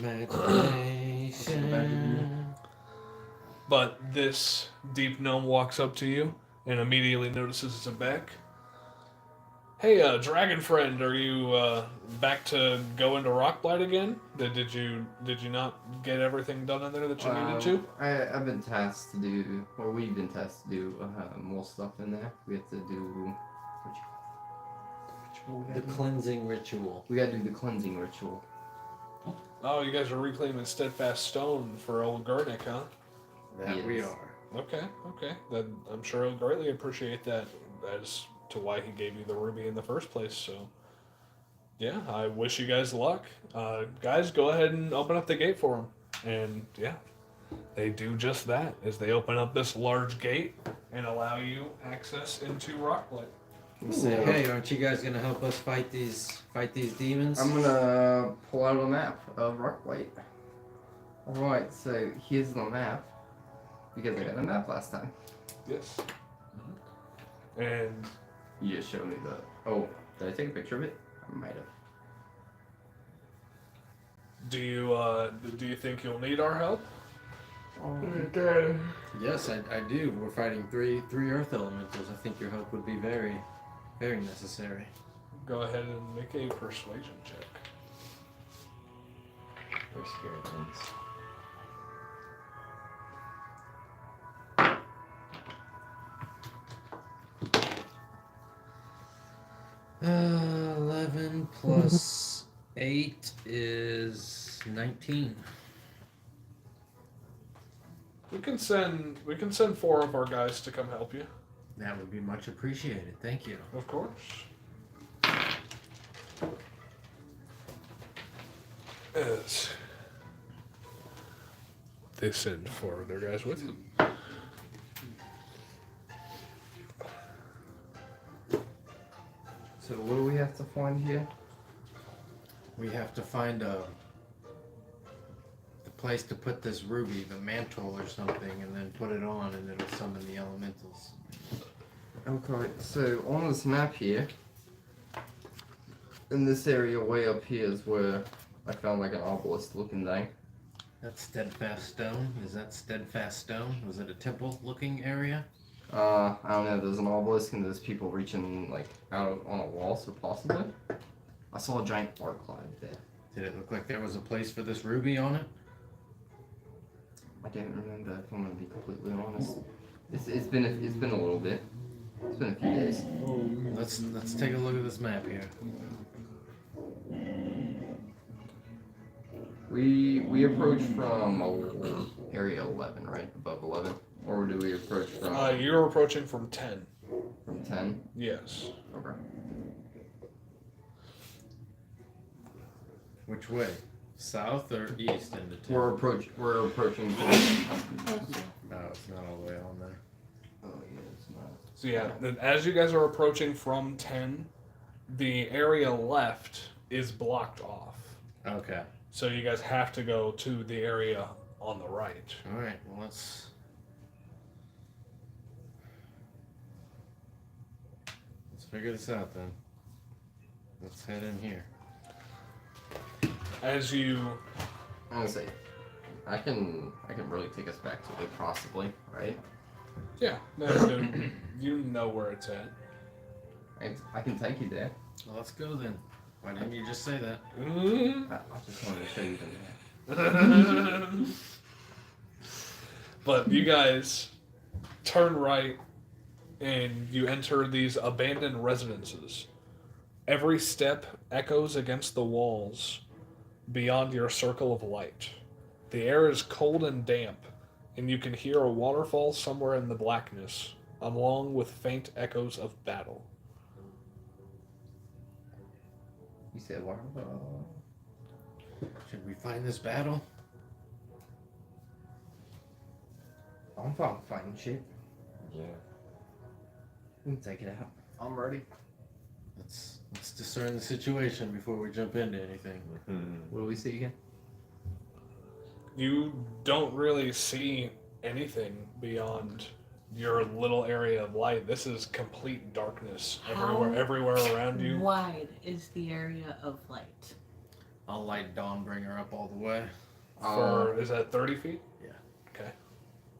Imagination. But this deep gnome walks up to you and immediately notices it's a Beck. Hey, dragon friend, are you back to go into Rockblight again? Did you not get everything done in there that you needed to? I've been tasked to do, or we've been tasked to do more stuff in there. We have to do. The cleansing ritual. We gotta do the cleansing ritual. Oh, you guys are reclaiming steadfast stone for old Gurnik, huh? That we Yes. are. Okay. Then I'm sure he'll greatly appreciate that as to why he gave you the ruby in the first place. So, yeah, I wish you guys luck. Guys, go ahead and open up the gate for him. And yeah, they do just that as they open up this large gate and allow you access into Rockblight. We say, hey, aren't you guys gonna help us fight these demons? I'm gonna pull out a map of Rockblight. Alright, so here's the map. Because I got a map last time. Yes. And You just showed me the. Oh, did I take a picture of it? I might have. do you think you'll need our help? Yes, I do. We're fighting three earth elementals. I think your help would be very, very necessary. Go ahead and make a persuasion check. We're scared things. 11 plus 8 is 19. We can send 4 of our guys to come help you. That would be much appreciated. Thank you. Of course. As they send 4 of their guys with them. So what do we have to find here? We have to find the place to put this ruby, the mantle or something, and then put it on, and it'll summon the elementals. Okay, so on this map here, in this area way up here is where I found like an obelisk looking thing. That's steadfast stone. Is that steadfast stone? Was it a temple-looking area? I don't know, there's an obelisk and there's people reaching like out on a wall, so possibly. I saw a giant art cloud there. Did it look like there was a place for this ruby on it? I don't remember if I'm gonna be completely honest. It's been a little bit. It's been a few days. Let's take a look at this map here. We approach from area 11, right? Above 11? Or do we approach from You're approaching from 10. from 10? Yes. Okay. Which way? South or east into town? We're approaching No, it's not all the way on there. Oh yeah, it's not. So yeah, then as you guys are approaching from 10, the area left is blocked off. Okay. So you guys have to go to the area on the right. All right. Well, let's figure this out then. Let's head in here. As you I'm gonna say I can really take us back to it possibly, right? yeah, no, you know where it's at. I can take you there. Well, let's go then. Why didn't you just say that? I just wanted to show you the map. But you guys turn right and you enter these abandoned residences. Every step echoes against the walls beyond your circle of light. The air is cold and damp, and you can hear a waterfall somewhere in the blackness, along with faint echoes of battle. You said what? Should we find this battle? I'm fine fighting shit. Yeah. We can take it out. I'm ready. Let's discern the situation before we jump into anything. What do we see again? You don't really see anything beyond your little area of light. This is complete darkness everywhere around you. Wide is the area of light? I'll light Dawnbringer up all the way. Is that 30 feet? Yeah. Okay.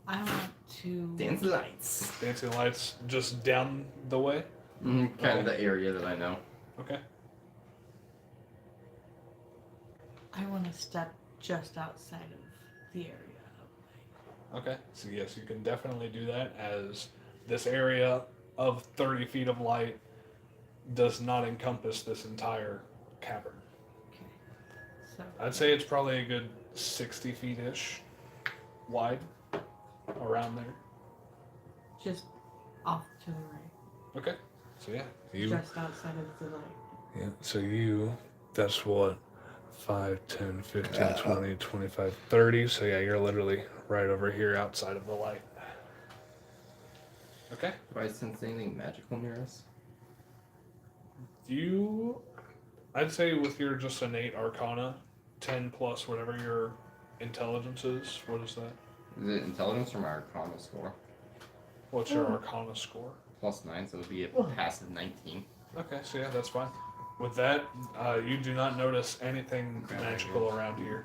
I want to. Dance lights. Dancing lights just down the way? Kind of the area that I know. Okay. I want to step just outside of the area of light. Okay. So yes, you can definitely do that, as this area of 30 feet of light does not encompass this entire cavern. Okay. So. I'd say it's probably a good 60 feet-ish wide, around there. Just off to the right. Okay. So yeah, Just outside of the light. Yeah, so that's what, 5, 10, 15, 20, 25, 30. So yeah, you're literally right over here outside of the light. Okay. Do I sense anything magical near us? I'd say with your just innate arcana, 10 plus whatever your intelligence is, what is that? Is it intelligence or my arcana score? What's your arcana score? +9, so it would be a passive 19. Okay, so yeah, that's fine. With that, you do not notice anything magical around here.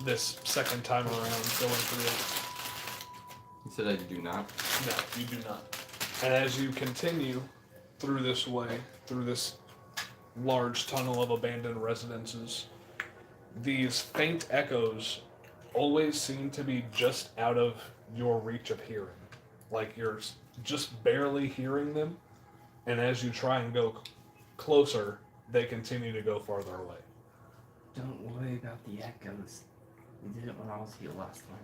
This second time around going through it. You said I do not? No, you do not. And as you continue through this way, through this large tunnel of abandoned residences, these faint echoes always seem to be just out of your reach of hearing. Like you're just barely hearing them, and as you try and go closer, they continue to go farther away. Don't worry about the echoes. We did it when I was here last time.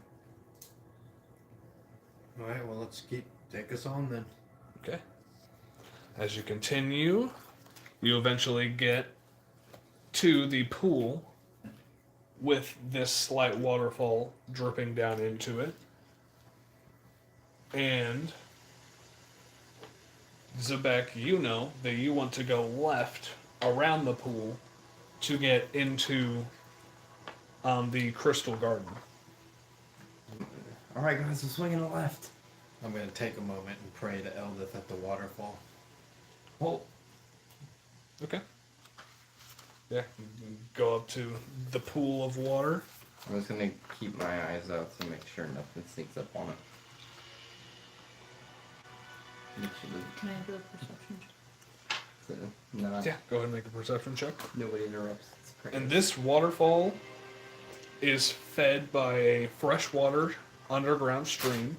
Alright, well, take us on then. Okay. As you continue, you eventually get to the pool with this slight waterfall dripping down into it. And Zebek, you know that you want to go left around the pool to get into the crystal garden. Alright, guys, we're swinging left. I'm going to take a moment and pray to Eldith at the waterfall. Oh, Okay. Yeah, you can go up to the pool of water. I'm just gonna keep my eyes out to make sure nothing sneaks up on it. Can I do a perception check? So, no, Yeah, go ahead and make a perception check. nobody interrupts. It's crazy. And this waterfall is fed by a freshwater underground stream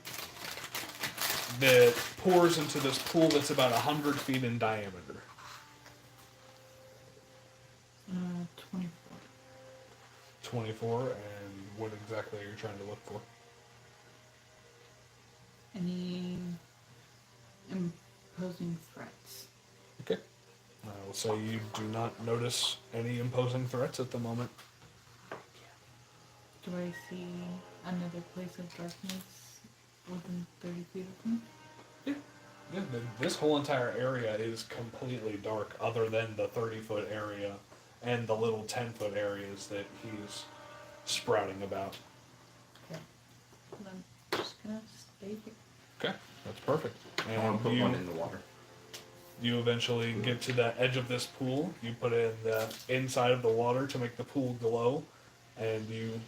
that pours into this pool that's about 100 feet in diameter. 24. 24, and what exactly are you trying to look for? Any imposing threats? Okay. I will say you do not notice any imposing threats at the moment. Do I see another place of darkness within 30 feet of me? Yeah, this whole entire area is completely dark, other than the 30-foot area and the little 10-foot areas that he's sprouting about. Okay. Then I'm just gonna stay here. Okay, that's perfect. I want to put And one in the water. you eventually get to the edge of this pool. You put it in the inside of the water to make the pool glow, and you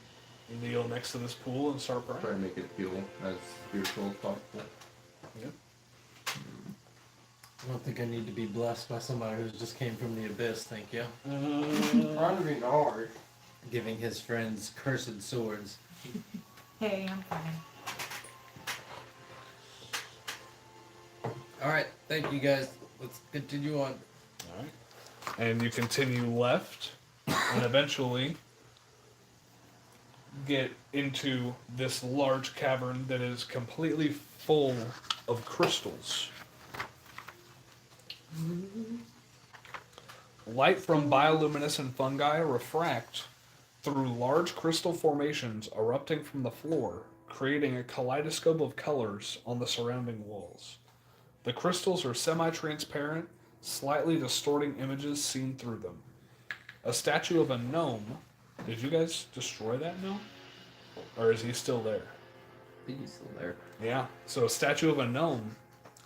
kneel next to this pool and start Try to praying. make it feel as spiritual as possible. Yeah. I don't think I need to be blessed by somebody who just came from the abyss, thank you. Trying to be hard. Giving his friends cursed swords. Hey, I'm fine. Alright, thank you guys. Let's continue on. Alright. And you continue left, and eventually get into this large cavern that is completely full of crystals. Light from bioluminescent fungi refract through large crystal formations erupting from the floor, creating a kaleidoscope of colors on the surrounding walls. The crystals are semi-transparent, slightly distorting images seen through them. A statue of a gnome. Did you guys destroy that gnome? Or is he still there? I think he's still there. Yeah. So a statue of a gnome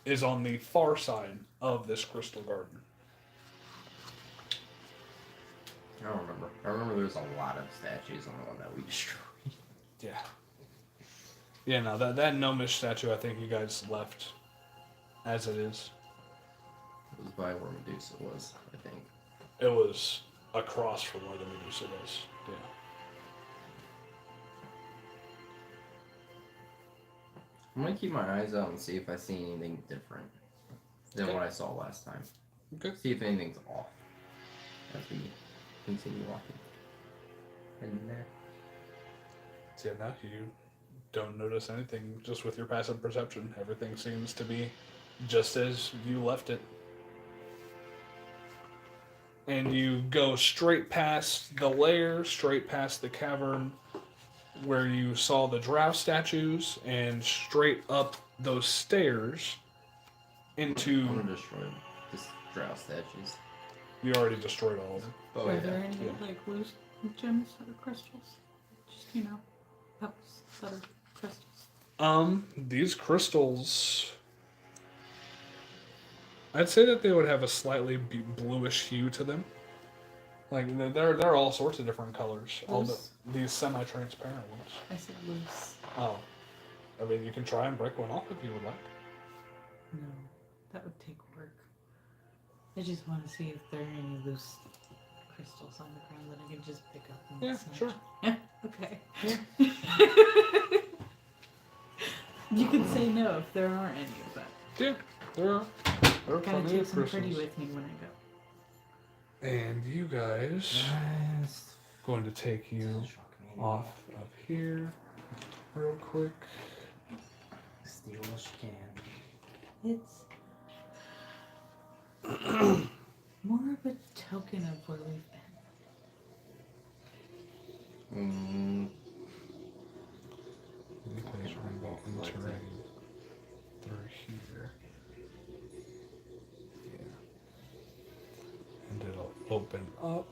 is on the far side of this crystal garden. I don't remember. I remember there was a lot of statues on the one that we destroyed. Yeah. Yeah, no, that gnomish statue I think you guys left as it is. It was by where Medusa was, I think. It was across from where the Medusa was. Yeah. I'm gonna keep my eyes out and see if I see anything different than Okay. what I saw last time. Okay. See if anything's off as we continue walking. And there. So yeah, now you don't notice anything just with your passive perception. Everything seems to be just as you left it. And you go straight past the lair, straight past the cavern where you saw the drow statues, and straight up those stairs I'm into... gonna destroy this drow statues. You already destroyed all of them. Oh, Are yeah. there any Yeah. like loose gems or crystals? Just pebbles that are crystals. These crystals... I'd say that they would have a slightly bluish hue to them. Like, they're all sorts of different colors. All Loose? these semi-transparent ones. I said loose. Oh. I mean, you can try and break one off if you would like. No, that would take work. I just want to see if there are any loose crystals on the ground that I can just pick up and Yeah, snatch. sure. Yeah, okay. You can say no if there aren't any, but Yeah, there are gotta plenty take of some pretty crystals. with me when I go. And you guys going to take you off of here real quick. Steal what you can. It's more of a token of where we've been. You guys are going to be entering through here. Yeah. And it'll open up.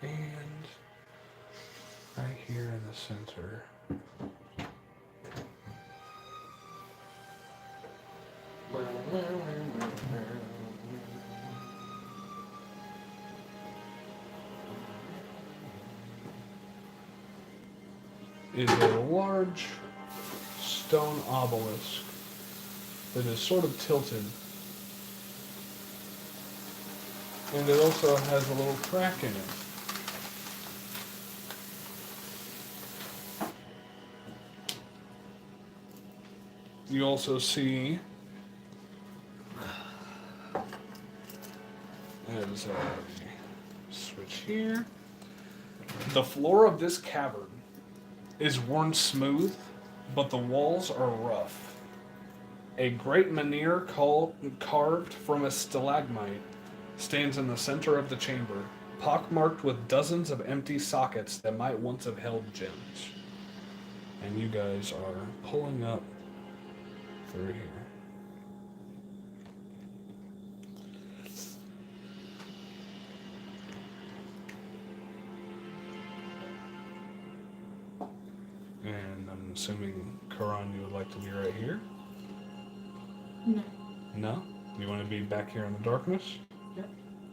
And right here in the center. Is a large stone obelisk that is sort of tilted. And it also has a little crack in it. You also see, as a switch here, the floor of this cavern is worn smooth, but the walls are rough. A great menhir carved from a stalagmite stands in the center of the chamber, pockmarked with dozens of empty sockets that might once have held gems. And you guys are pulling up through here. And I'm assuming, Karan, you would like to be right here? No. No? You want to be back here in the darkness? Yep.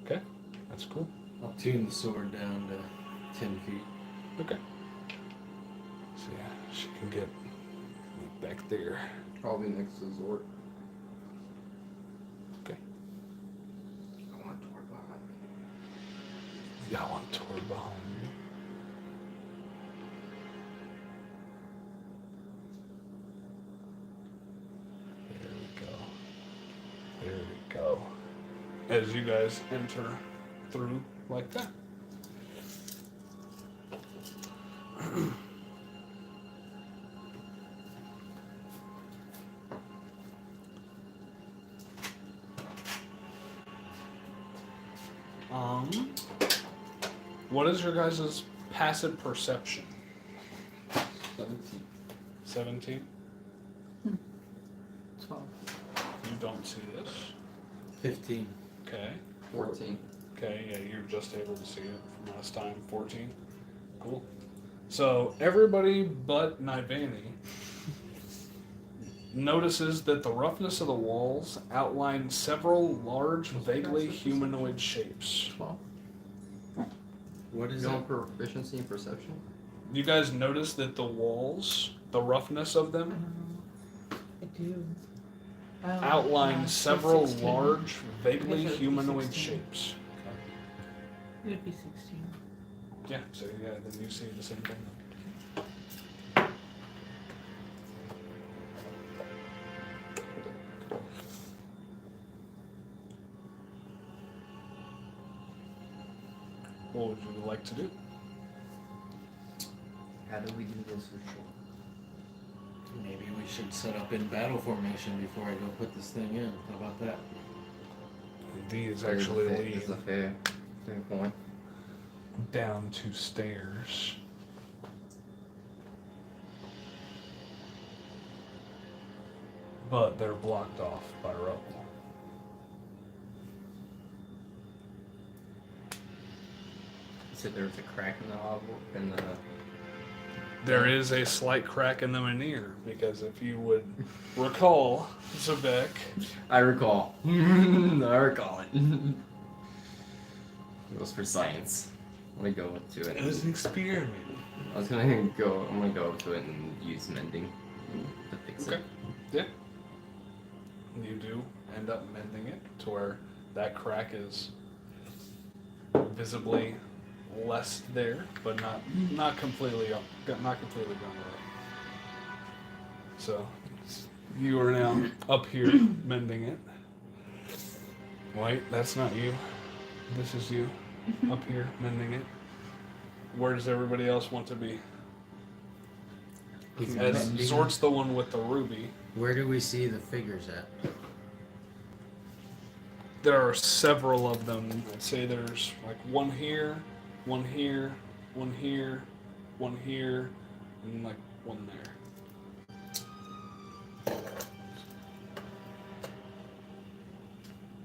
Okay, that's cool. I'll tune the sword down to 10 feet. Okay. So yeah, she can get back there. I'll be next to Zort. Okay. I want Tor behind me. Yeah, I want Tor behind you. There we go. There we go. As you guys enter through like that. What is your guys' passive perception? 17. 17? 12. You don't see this. 15. Okay. 14. Okay, yeah, you're just able to see it from last time. 14. Cool. So everybody but Nivani notices that the roughness of the walls outline several large, vaguely humanoid shapes. 12. What is You it? want proficiency in perception? You guys notice that the walls, the roughness of them, I do. outline several 16. large, vaguely I guess it would be humanoid 16. shapes. It would be 16. Yeah, so yeah, then you see the same thing. What would you like to do? How do we do this for sure? Maybe we should set up in battle formation before I go put this thing in. How about that? These actually lead It's a fair point. down two stairs. But they're blocked off by rubble. You said there was a crack in the There is a slight crack in the veneer because if you would recall, Zebek, I recall. I recall it. It was for science. Let me go to it. it was an experiment. I'm gonna go to it and use mending to fix Okay. it. Yeah. You do end up mending it to where that crack is visibly less there, but not completely gone away. So you are now up here mending it. Wait, that's not you. This is you up here mending it. Where does everybody else want to be? He's As mending. Zort's the one with the ruby. Where do we see the figures at? There are several of them. I'd say there's like one here, one here, one here, one here, and like one there.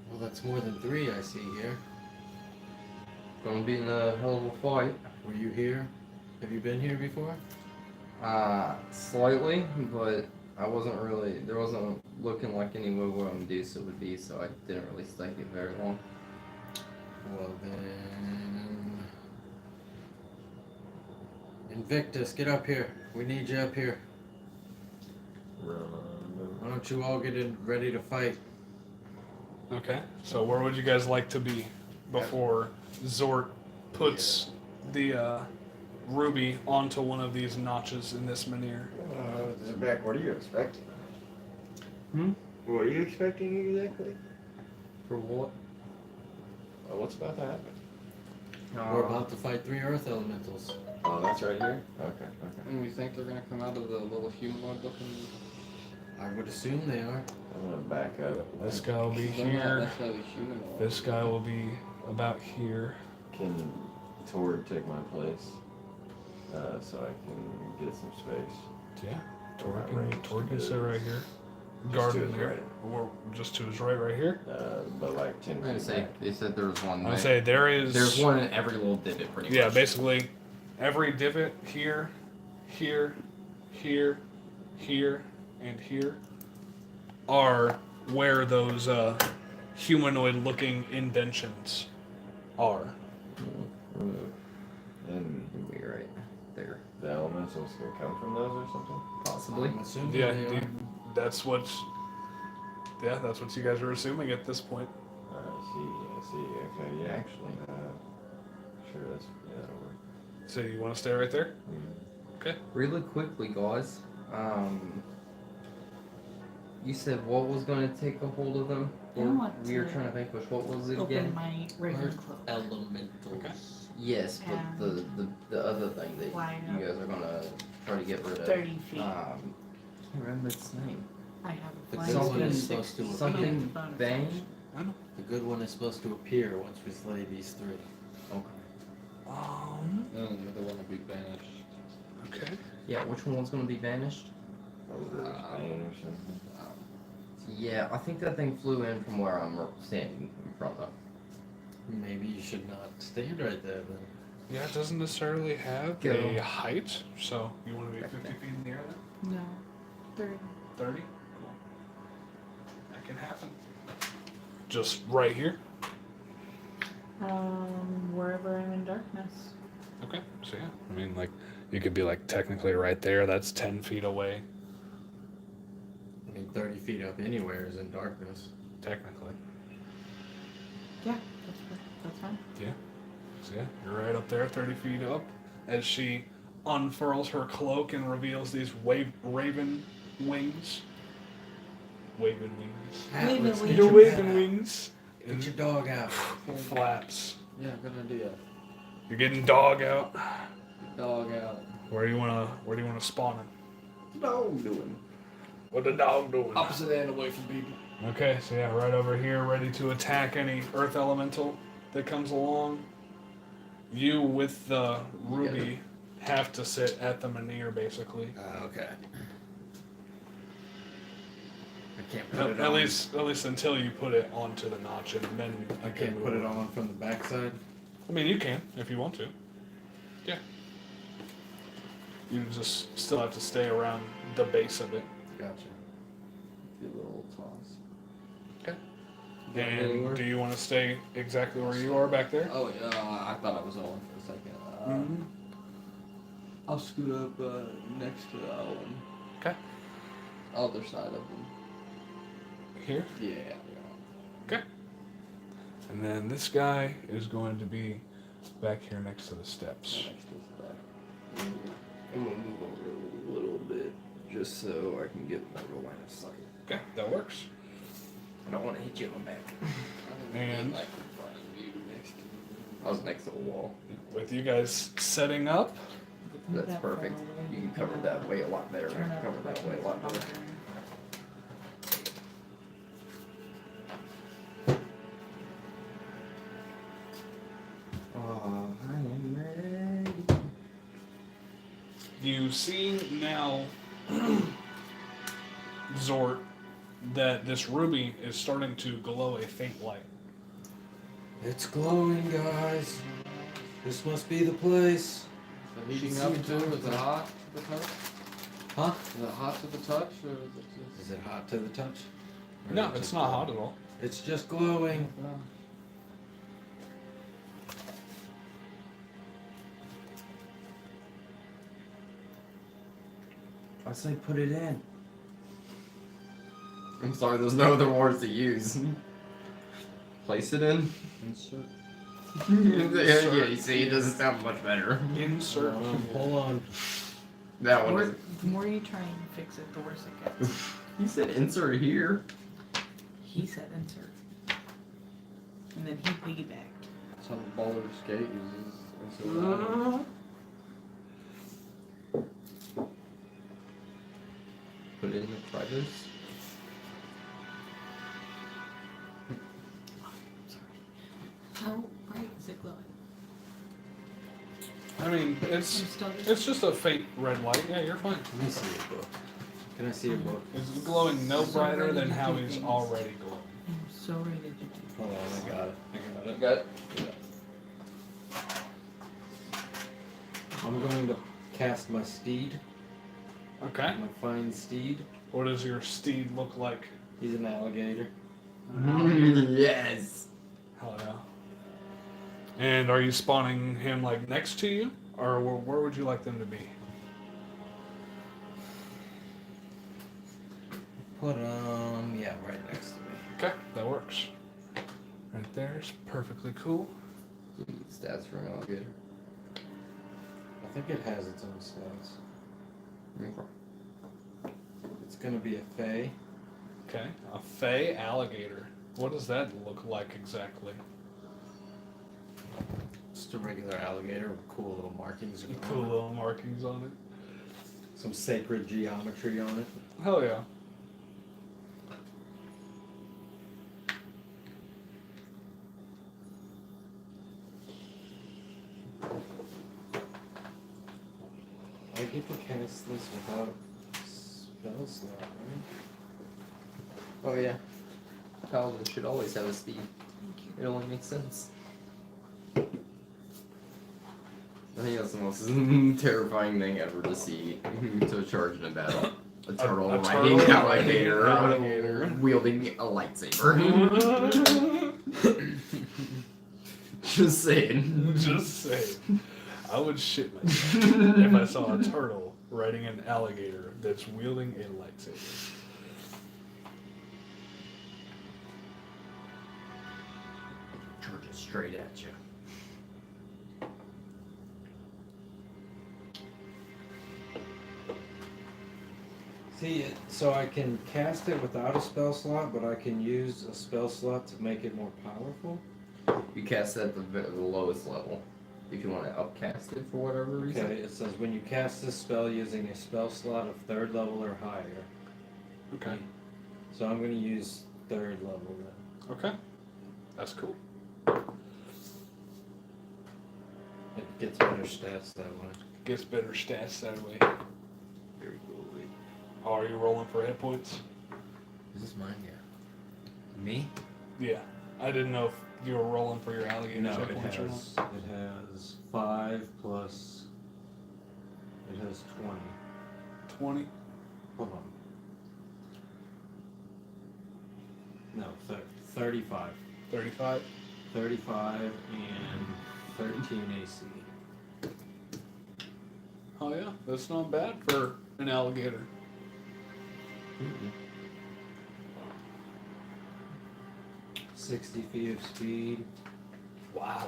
Well, that's more than 3 I see here. Gonna be in a hell of a fight. Were you here? Have you been here before? Slightly, but there wasn't looking like anywhere where Medusa would be, so I didn't really stay here very long. Well then... Invictus, get up here. We need you up here. Why don't you all get ready to fight? Okay. So where would you guys like to be before Zort puts the ruby onto one of these notches in this veneer? Zebek, what are you expecting? What are you expecting exactly? For what? What's about to happen? We're about to fight 3 earth elementals. Oh, that's right here? Okay. And we think they're gonna come out of the little humanoid looking. I would assume they are. I'm gonna back up. This guy will be They're not here. necessarily humanoid. This guy will be about here. Can Tord take my place? So I can get some space. Yeah. Right, Tord can sit right here. Just Garden to his there. right. Or just to his right here. But like 10 I'm gonna feet say back. they said there was one. I would there. say There's one in every little divot, pretty Yeah, much. basically every divot here, here, here, here, and here are where those humanoid-looking indentions are. And We're right there, the elementals gonna come from those or something? possibly. I'm assuming Yeah, they are. that's what. Yeah, that's what you guys are assuming at this point. I see. Okay, yeah. Actually. Sure, that'll work. So you want to stay right there? Okay. Really quickly, guys. You said what was going to take a hold of them? I Or want we were to trying to vanquish. What was it Open again? my regular Earth cloak. elementals. Okay. Yes, but And the other thing that wide you up. guys are gonna try to get rid of. 30 feet. Can't remember its name. I have a The flying good one Something- is speed. supposed to Something Bonus bang. action. I know. The good one is supposed to appear once we slay these 3. Okay. The other one will be banished. Okay. Yeah, which one's gonna be vanished? Over his vein or something. Yeah, I think that thing flew in from where I'm standing in front of. Maybe you should not stand right there then. Yeah, it doesn't necessarily have Go. a height, so you want to be 50 feet in the air then? No. 30. 30? Cool. That can happen. Just right here? Wherever I'm in darkness. Okay. So yeah, I mean, like, you could be like technically right there. That's 10 feet away, I mean, 30 feet up anywhere is in darkness. technically. Yeah, that's fine. So yeah, you're right up there, 30 feet up, as she unfurls her cloak and reveals these raven wings. Waving wings. Waving Let's wings. get Your your waving hat. wings. Get your dog out. Flaps. Yeah, good idea. You're getting dog out. Dog out. Where do you wanna spawn him? Dog doing. What the dog doing? Opposite end away from people. Okay, so yeah, right over here, ready to attack any earth elemental that comes along. You with the ruby have to sit at the menhir, basically. Okay. I can't put it At on. least until you put it onto the notch, and then I you can can't move put it on from the backside. I mean, you can if you want to. Yeah. You just still have to stay around the base of it. Gotcha. Give it a little toss. And do you want to stay exactly where you are back there? Oh, yeah, I thought I was all in for a second. I'll scoot up next to that one. Okay. Other side of them. Here? Yeah. Okay. And then this guy is going to be back here next to the steps. Next to the back. I'm gonna move over a little bit just so I can get more line of sight. Okay, that works. I don't want to hit you on the back. And I was next to the wall. with you guys setting up, That's perfect. You can cover that way a lot better. Cover that way a lot better. Oh, I am ready. you see now, Zort, that this ruby is starting to glow a faint light. It's glowing, guys. This must be the place. The heating up too? Is it hot to the touch? Huh? Is it hot to the touch, or is it just? Is it hot to the touch? Or No, is it it's just not glowing? hot at all. It's just glowing. I say put it in. I'm sorry, there's no other words to use. Place it in. Insert. Yeah, you see, it doesn't sound much better. Insert. Hold on. That one is. The more you try and fix it, the worse it gets. You said insert here. He said insert. And then he piggybacked. That's how the Baldur's Gate uses. Put it in the crevice. How bright is it glowing? I mean, it's just a faint red light. Yeah, you're fine. Let me see your book. Can I see your book? It's glowing no So brighter ready than to how do he's things. already glowing. I'm so ready to do. Hold on, I got it. I got it. Got it? I'm going to cast my steed. Okay. My fine steed. What does your steed look like? He's an alligator. Yes. Hell yeah. And are you spawning him like next to you, or where would you like them to be? Put yeah, right next to me. Okay, that works. Right there is perfectly cool. Stats for an alligator. I think it has its own stats. Okay. It's gonna be a fey. Okay, a fey alligator. What does that look like exactly? Just a regular alligator with cool little markings. Cool little markings on it. Some sacred geometry on it. Hell yeah. I get to cast this without spell slot, right? Oh yeah. Paladin should always have a steed. It only makes sense. I think that's the most terrifying thing ever to see to charge in a battle. A turtle a riding turtle alligator, riding alligator. wielding a lightsaber. Just saying. Just saying. I would shit myself if I saw a turtle riding an alligator that's wielding a lightsaber. Charge it straight at you. See, so I can cast it without a spell slot, but I can use a spell slot to make it more powerful. You cast it at the lowest level. If you want to upcast it for whatever reason. Okay, it says when you cast this spell using a spell slot of 3rd level or higher. Okay. So I'm going to use 3rd level then. Okay. That's cool. It gets better stats that way. Gets better stats that way. Very cool. Oh, are you rolling for hit points? Is this mine? Yeah. Me? Yeah. I didn't know if you were rolling for your alligator No, hit it points or not. has 5 plus It has 20. 20. Hold on. No, 35. 35. 35 and 13 AC. Oh yeah, that's not bad for an alligator. 60 feet of speed. Wow.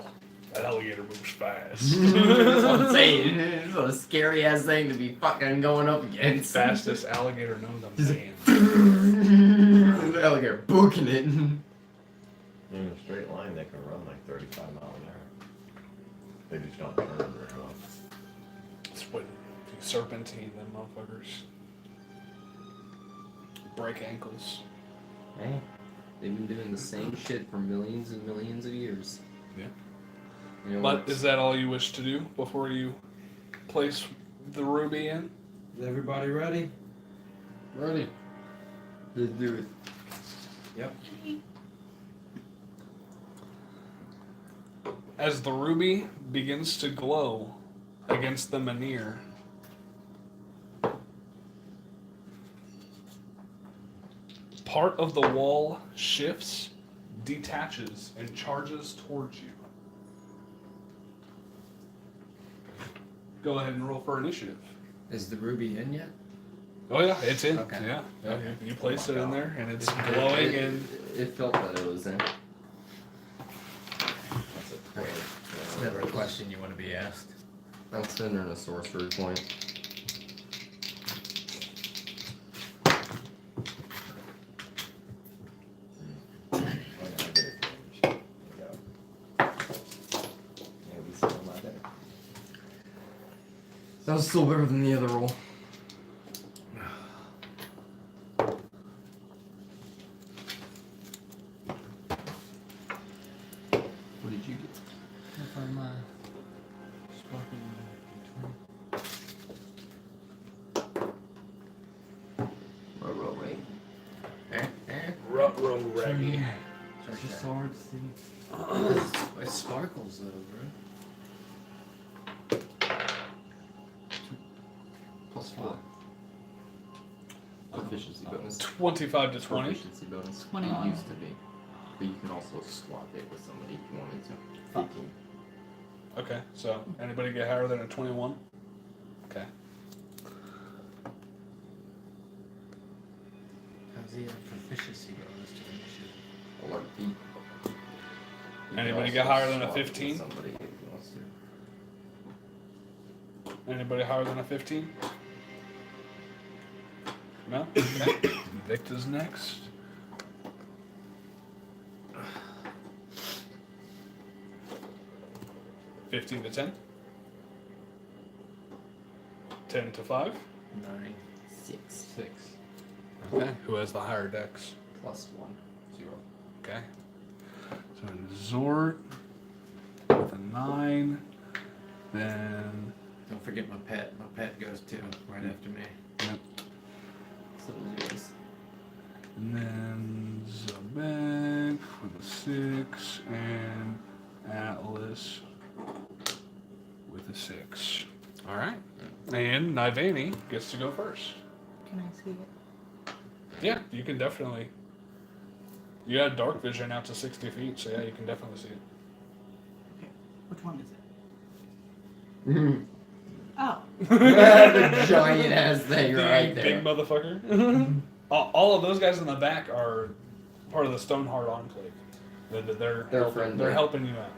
That alligator moves fast. That's what I'm saying. It's a scary ass thing to be fucking going up against. Fastest alligator known to man. The alligator booking it. In a straight line, they can run like 35 miles an hour. They just don't turn very well. It's what serpentine, them motherfuckers. Break ankles. Hey, they've been doing the same shit for millions and millions of years. Yeah. You know, But is that all you wish to do before you place the ruby in? Is everybody ready? Ready. let's do it. Yep. As the ruby begins to glow against the menhir, part of the wall shifts, detaches, and charges towards you. Go ahead and roll for initiative. Is the ruby in yet? Oh yeah, it's in. Okay. Yeah. Okay. You placed it in there, and it's glowing and It felt that it was in. That's a Okay. It's never a question you want to be asked. I'm sending a sorcery point. Oh, yeah, I did it. There you go. Yeah, we still not there. That was still better than the other roll. What did you get? If I'm sparking Roll, right? ruh-roh reggae. It's just hard to see. It sparkles though, bro. Plus 4. Proficiency bonus. 25 to 20. Proficiency bonus. 21. It used to be. But you can also swap it with somebody if you wanted to. 15. Okay, so anybody get higher than a 21? Okay. How's he have proficiency bonus to initiative? Or like feet. You can Anybody also get higher than a swap it with 15? Somebody if he wants to. Anybody higher than a 15? No? Okay. Victor's next. $15 to 10. 10 to 5. 9. 6. 6. Okay. Who has the higher dex? Plus 1. 0. Okay. So Zort with a 9. Then Don't forget my pet. My pet goes too, right after me. So it was yours. And then Zabek with a 6, and Atlas with a 6. All right. And Nivani gets to go first. Can I see it? Yeah, you can definitely. You had dark vision out to 60 feet, so yeah, you can definitely see it. Okay. Which one is it? Mhm. Oh. The giant ass thing The right big there. motherfucker. all of those guys in the back are part of the Stoneheart Enclave. They're friendly. they're helping you out.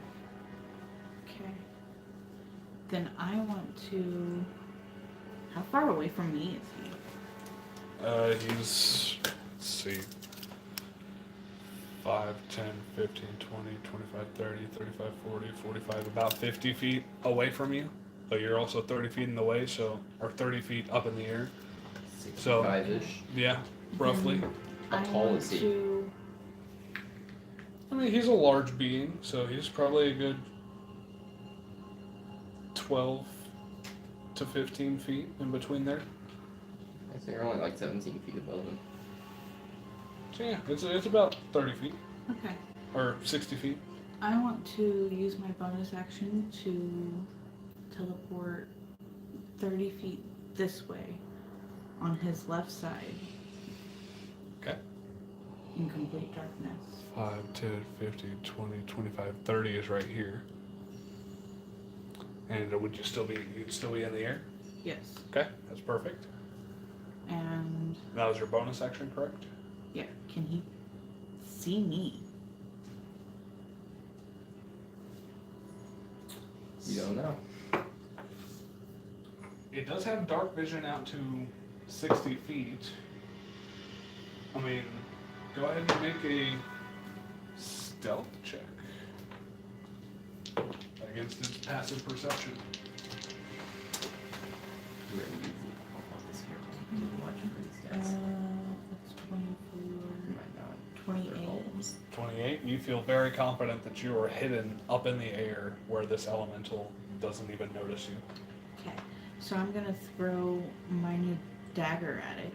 Okay. Then I want to. How far away from me is he? He's, let's see, 5, 10, 15, 20, 25, 30, 35, 40, 45, about 50 feet away from you. But you're also 30 feet in the way, so, or 30 feet up in the air. So, 5-ish. yeah, roughly. How I tall want is he? to. I mean, he's a large being, so he's probably a good 12 to 15 feet in between there. I think you're only like 17 feet above him. So yeah, it's about 30 feet, Okay. or 60 feet. I want to use my bonus action to teleport 30 feet this way on his left side. Okay. In complete darkness. 5, 10, 15, 20, 25, 30 is right here. And you'd still be in the air? Yes. Okay, that's perfect. And That was your bonus action, correct? yeah, can he see me? You don't know. It does have dark vision out to 60 feet. I mean, go ahead and make a stealth check against its passive perception. Very easy. I'll put this here. Watch for these guys. That's 24. You might not. 28. 28, you feel very confident that you are hidden up in the air where this elemental doesn't even notice you. Okay, so I'm gonna throw my new dagger at it.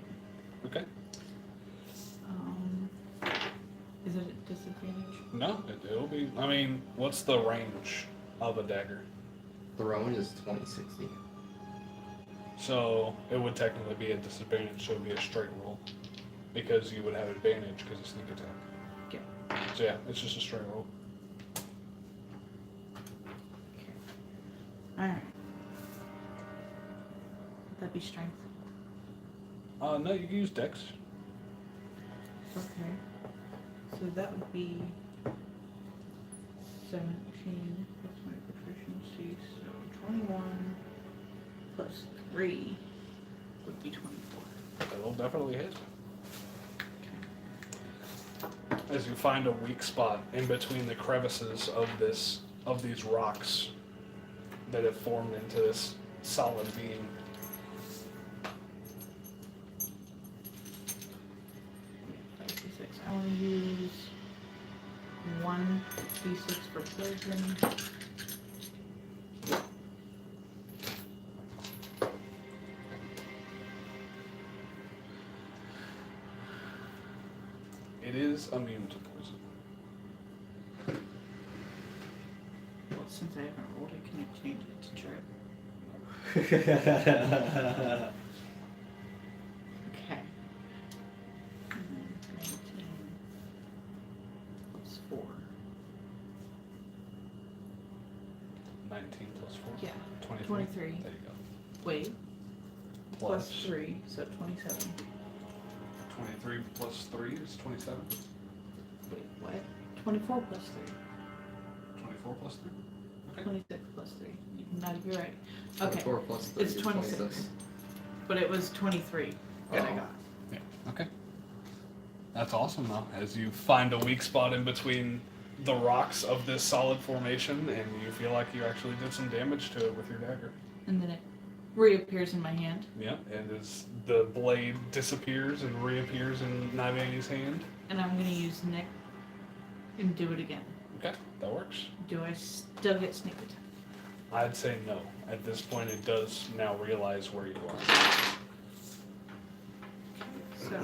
Okay. Is it at disadvantage? No, it'll be. I mean, what's the range of a dagger? Thrown is 2060. So it would technically be a disadvantage, so it would be a straight roll. Because you would have advantage because of sneak attack. Okay. So yeah, it's just a straight roll. Alright. Would that be strength? No, you can use dex. Okay. So that would be 17 plus my proficiency, so 21 plus 3 would be 24. That'll definitely hit. As you find a weak spot in between the crevices of these rocks that have formed into this solid being. I want to use 1d6 for poison. It is immune to poison. Well, since I haven't rolled it, can I change it to trip? Okay. And then 19 plus 4. 19 plus 4? Yeah. 23. 23. There you go. Wait. Plus. Plus 3, so 27. 23 plus 3 is 27. Wait, what? 24 plus 24 plus 3? 3. 26 plus 3. No, you're right. Okay. 24 plus 3 It's is 26. But it was 23 that I got. Yeah. Okay. That's awesome, though. As you find a weak spot in between the rocks of this solid formation, and you feel like you actually did some damage to it with your dagger. And then it reappears in my hand. Yeah, and as the blade disappears and reappears in Naive's hand. And I'm going to use Nick and do it again. Okay, that works. Do I still get sneak attack? I'd say no. At this point, it does now realize where you are. So.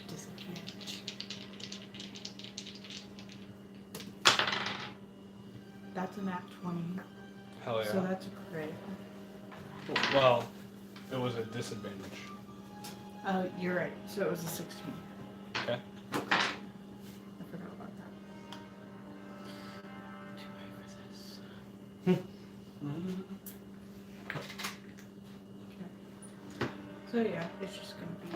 Disadvantage. That's a nat 20. Hell yeah. So that's a crit. Well, it was a disadvantage. You're right. So it was a 16. Okay. I forgot about that. Do I resist? Okay. So yeah, it's just gonna be.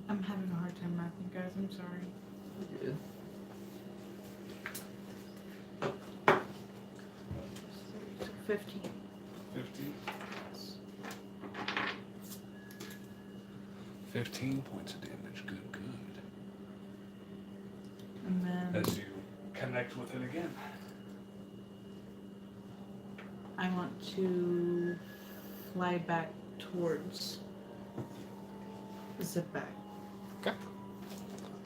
I'm having a hard time mathing, guys. I'm sorry. Good. So 15. 15. 15 points of damage. Good, good. And then As you connect with it again. I want to fly back towards zip back. Okay.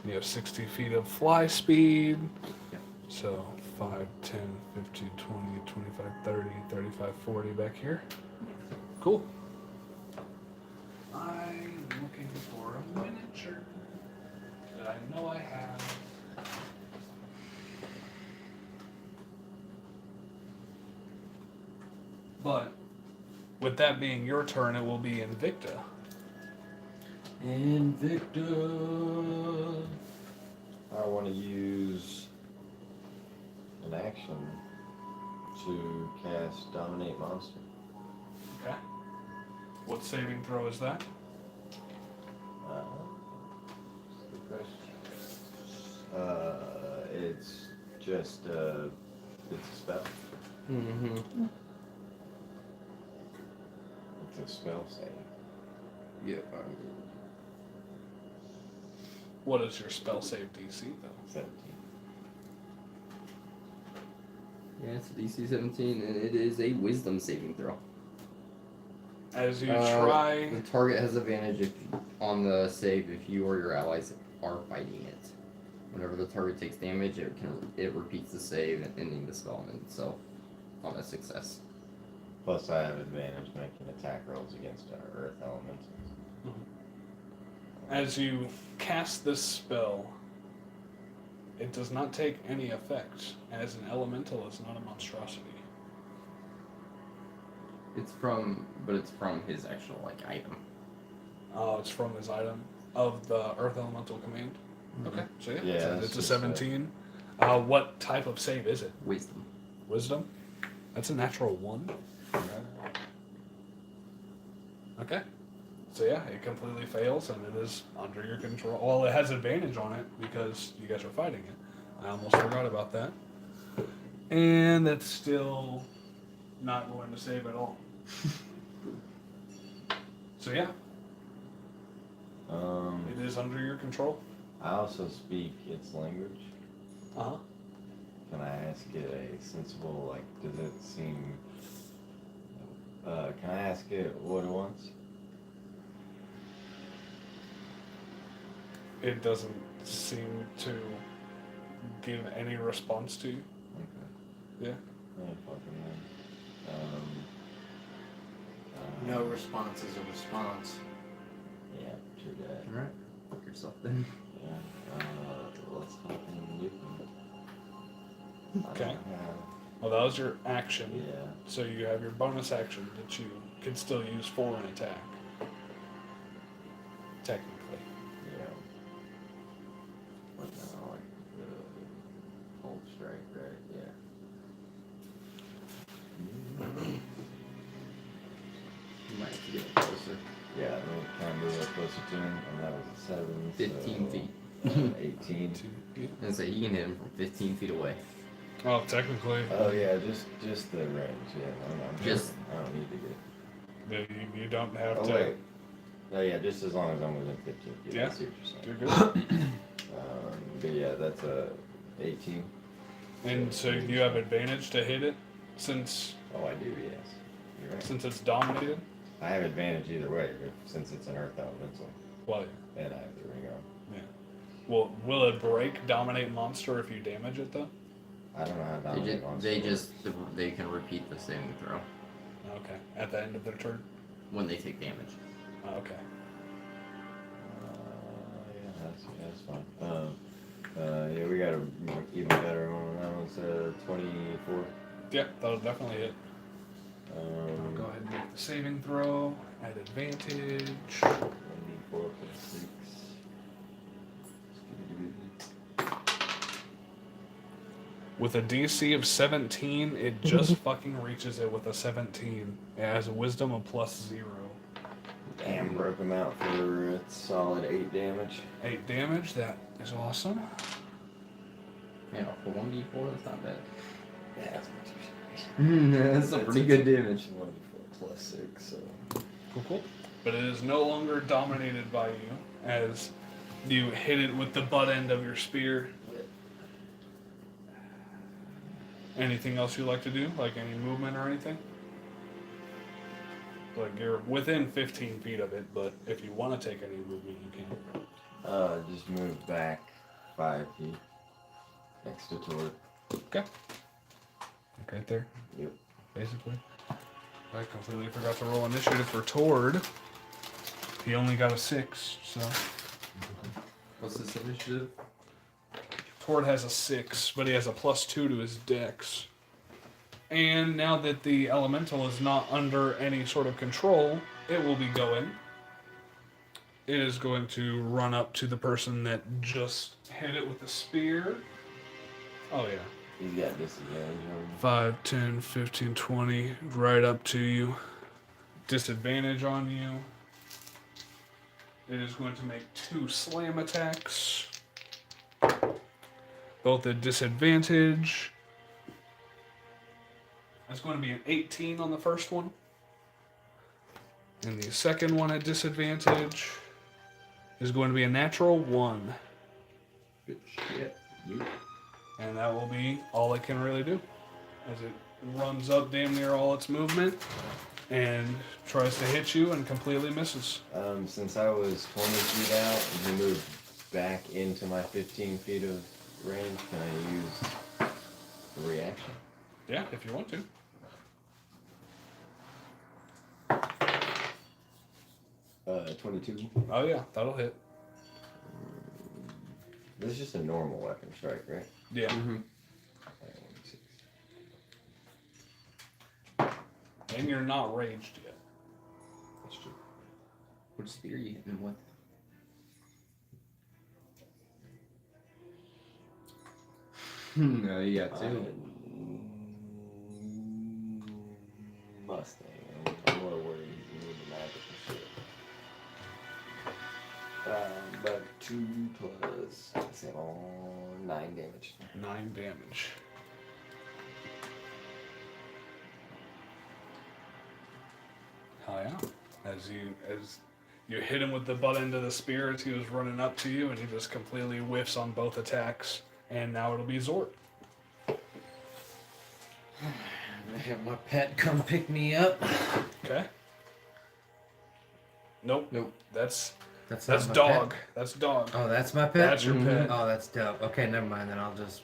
You have 60 feet of fly speed. Yep. So 5, 10, 15, 20, 25, 30, 35, 40 back here. Cool. I'm looking for a miniature that I know I have. But with that being your turn, it will be Invicta. Invicta. I want to use an action to cast Dominate Monster. Okay. What saving throw is that? That's a good question. It's just it's a spell. Mm-hmm. It's a spell save. Yep. What is your spell save DC though? 17. Yeah, it's DC 17, and it is a Wisdom saving throw. As you try. The target has advantage on the save if you or your allies are fighting it. Whenever the target takes damage, it repeats the save, ending the spell in itself on a success. Plus, I have advantage making attack rolls against Earth Elementals. As you cast this spell, it does not take any effect, as an elemental is not a monstrosity. It's from his actual item. Oh, it's from his item of the Earth Elemental command. Okay, so yeah, Yeah, it's a that's 17. What type of save is it? Wisdom. Wisdom? That's a natural 1. Okay. So yeah, it completely fails, and it is under your control. Well, it has advantage on it because you guys are fighting it. I almost forgot about that. And that's still not going to save at all. So yeah, it is under your control. I also speak its language. Uh-huh. Can I ask it a sensible, does it seem... can I ask it what it wants? It doesn't seem to give any response to you. Okay. Yeah. Yeah, fucking man. No response is a response. Yeah, true that. Alright. Fuck yourself then. Yeah. Let's talk in Newton. Okay. Well, that was your action. Yeah. So you have your bonus action that you could still use for an attack. Technically. Yeah. What now? The cold strike, right? Yeah. You might have to get it closer. Yeah, we kind of move up closer to him, and that was a 7. 15 so, feet. 18. And so you can hit him from 15 feet away. Oh, technically. Oh yeah, just the range. Yeah, I'm Just- I don't need to get. You don't have Oh to. wait. Oh yeah, just as long as I'm within 15 feet. Yeah. I see what you're You're saying. good. But yeah, that's a 18. And so you have advantage to hit it since Oh, I do. Yes. You're right. it's dominated. I have advantage either way, since it's an Earth Elemental, Well, and I have the ring on. yeah. Well, will it break dominate monster if you damage it though? I don't know how dominate monster works. They can repeat the saving throw Okay. At the end of their turn. when they take damage. Okay. Yeah, that's fine. Yeah, we got a even better one. That one's 24. Yeah, that'll definitely hit. Um, Go ahead and make the saving throw at advantage. 1d4 plus 6. With a DC of 17, it just fucking reaches it with a 17. It has a wisdom of +0. Damn, broke him out for a solid 8 damage. 8 damage, that is awesome. Yeah, for 1d4, that's not bad. Yeah, that's much. That's a pretty good damage. 1d4 plus 6, so. Cool. But it is no longer dominated by you, as you hit it with the butt end of your spear. Anything else you like to do? Like any movement or anything? Like you're within 15 feet of it, but if you want to take any movement, you can. Just move back 5 feet. Next to Torque. Okay. Right there. Yep. Basically. I completely forgot to roll initiative for Tord. He only got a 6, so. What's this initiative? Tord has a 6, but he has a +2 to his dex. And now that the elemental is not under any sort of control, it will be going. It is going to run up to the person that just hit it with the spear. Oh, yeah. He's got disadvantage on him. 5, 10, 15, 20, right up to you. Disadvantage on you. It is going to make 2 slam attacks. Both at disadvantage. That's going to be an 18 on the first one. And the second one at disadvantage is going to be a natural 1. Good shit. And that will be all it can really do. As it runs up damn near all its movement and tries to hit you and completely misses. Since I was 20 feet out and he moved back into my 15 feet of range, can I use a reaction? Yeah, if you want to. Uh, 22. Oh yeah, that'll hit. This is just a normal weapon strike, right? Yeah. Mm-hmm. And you're not raged yet. That's true. What spear are you hitting with? No, you got 2. Mustang. I'm more worried he's gonna need the magic and shit. But 2 plus 7, 9 damage. 9 damage. Oh yeah. As you hit him with the butt end of the spear as he was running up to you, and he just completely whiffs on both attacks. And now it'll be Zort. I have my pet come pick me up. Okay. Nope. Nope. That's That's not my dog. pet. That's dog. Oh, that's my pet? That's your pet. Oh, that's dope. Okay, never mind. Then I'll just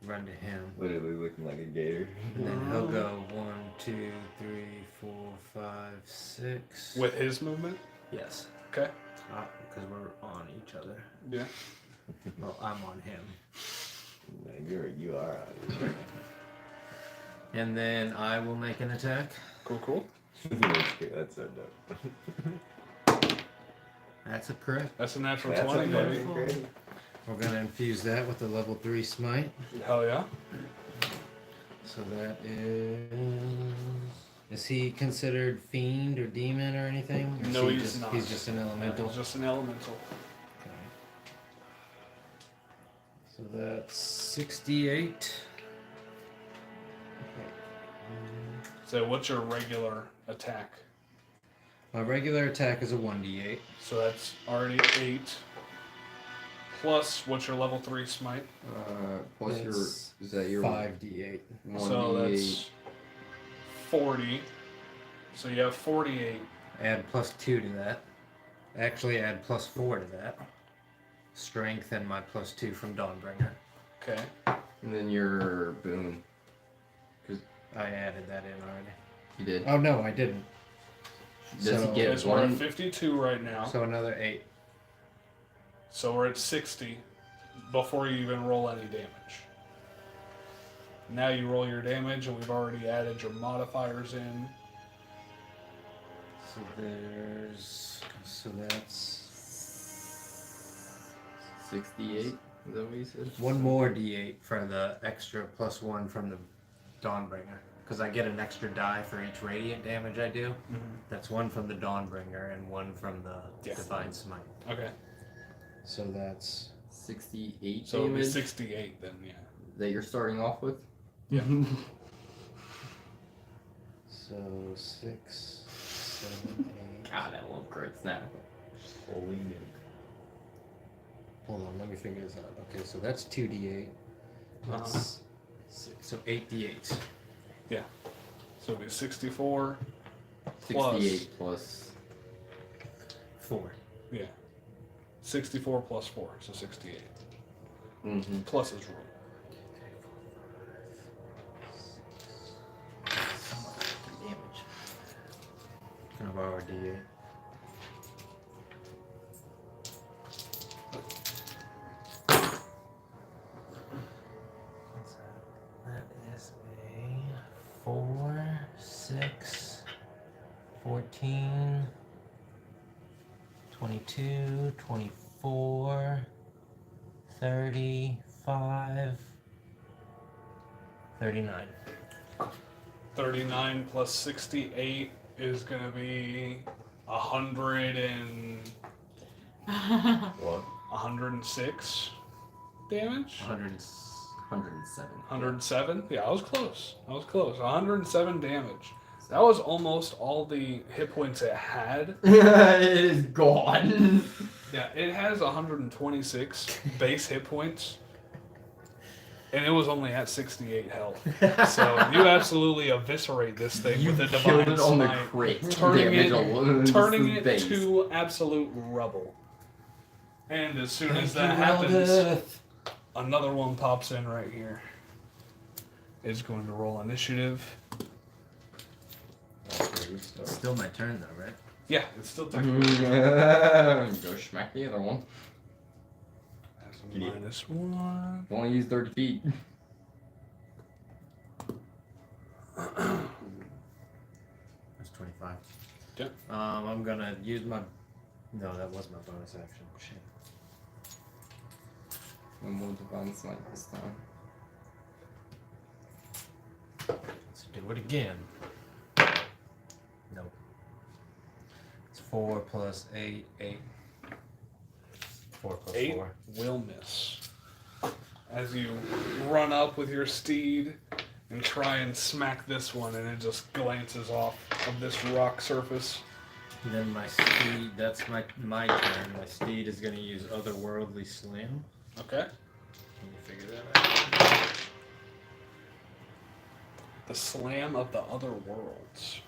run to him. Literally looking like a gator. And then he'll go 1, 2, 3, 4, 5, 6. With his movement? Yes. Okay. Because we're on each other. Yeah. Well, I'm on him. You are out of here. And then I will make an attack. Cool. That's so dope. That's a crit. That's a natural That's 20, a baby. fucking crit. We're going to infuse that with the level 3 smite. Hell yeah. So that is... Is he considered fiend or demon or anything? Or is No, he he's just, not. He's just an elemental. It's just an elemental. Okay. So that's 68. So what's your regular attack? My regular attack is a 1d8. So that's already 8. Plus, what's your level 3 smite? Plus your... That's Is that your... 5d8. 1d8? So that's 40. So you have 48. Add plus 2 to that. Actually, add plus 4 to that. Strength and my plus 2 from Dawnbringer. Okay. And then your boon. I added that in already. You did. Oh no, I didn't. Does So- he get Because we're at one? 52 right now. So another 8. So we're at 60 before you even roll any damage. Now you roll your damage, and we've already added your modifiers in. So there's... So that's... 68? Is that what you said? one more d8 for the extra plus 1 from the Dawnbringer. Because I get an extra die for each radiant damage I do. That's 1 from the Dawnbringer and 1 from the Yeah. Divine Smite. Okay. So that's... 68 So it'll be damage 68 then, yeah. that you're starting off with? Yeah. So 6, 7, 8... God, that won't crit snap. Holy nuke. Hold on, let me figure this out. Okay, so that's 2d8. That's 6, so 8d8. So it'll be 64. 68 plus... 4. Yeah. 64 plus 4, so 68. Mm-hmm. Plus his roll. So much damage. Can I borrow a D8? What's that? That is a 4, 6, 14, 22, 24, 35, 39. 39 plus 68 is gonna be 100 and What? 106 damage. 107. 107? Yeah, I was close. 107 damage. That was almost all the hit points it had. It is gone. Yeah, it has 126 base hit points. And it was only at 68 health. So you absolutely eviscerate this thing with a divine Killed it on the smite, crit. turning damage it, alone. turning Just it the base. to absolute rubble. And as soon as that happens, another one pops in right here. Is going to roll initiative. It's still my turn though, right? Yeah, it's still technically Go smack the other one. that's a -1. Only use 30 feet. That's 25. Yeah. I'm gonna use my. No, that was my bonus action. Shit. One more divine smite this time. Let's do it again. Nope. It's 4 plus 8, 8. 4 plus 8 4. will miss. As you run up with your steed and try and smack this one, and it just glances off of this rock surface. And then my steed, that's my turn. My steed is gonna use Otherworldly Slam. Okay. Can you figure that out? The slam of the other worlds.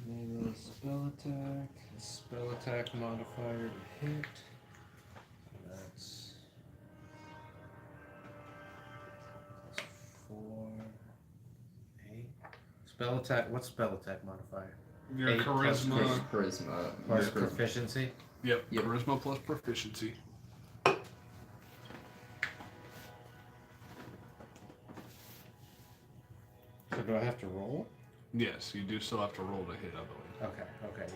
Maybe a spell attack. A spell attack modifier to hit. That's 4, 8. Spell attack. What's spell attack modifier? Your 8 plus charisma. Charisma. Plus Your charisma. proficiency. Yep. Charisma plus proficiency. So do I have to roll? Yes, you do still have to roll to hit, I believe. Okay,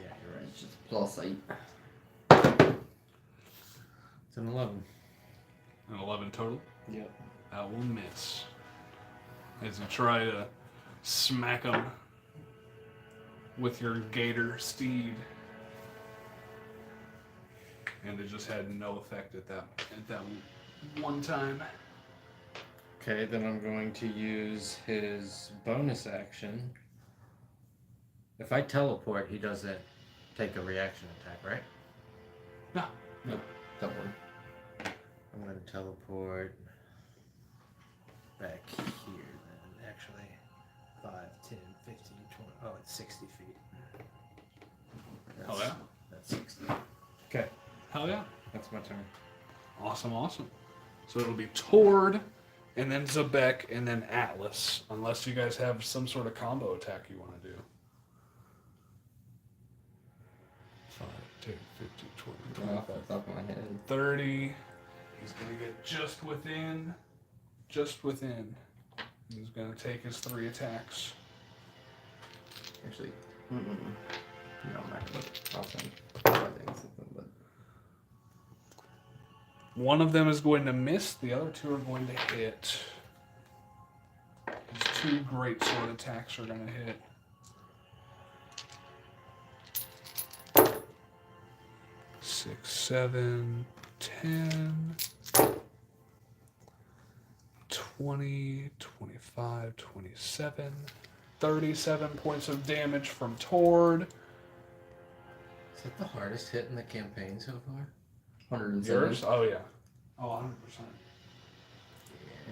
yeah, you're right. It's just plus 8. It's an 11. An 11 total. Yep. That will miss. As you try to smack him with your gator steed. And it just had no effect at that one time. Okay, then I'm going to use his bonus action. If I teleport, he doesn't take a reaction attack, right? No. Don't worry. I'm going to teleport back here then, actually. 5, 10, 15, 20. Oh, it's 60 feet. Hell yeah. That's 60. Okay, Hell yeah. that's my turn. Awesome, awesome. So it'll be Tord, and then Zebek, and then Atlas. Unless you guys have some sort of combo attack you want to do. 5, 10, 15, 20, Off the top of my head. 30. He's going to get just within. Just within. He's going to take his 3 attacks. Actually, no, I'm not gonna look. I'll send something, but One of them is going to miss. The other 2 are going to hit. His 2 great sword attacks are going to hit. 6, 7, 10, 20, 25, 27, 37 points of damage from Tord. Is that the hardest hit in the campaign so far? 107. Yours? Oh, yeah. Oh, 100%.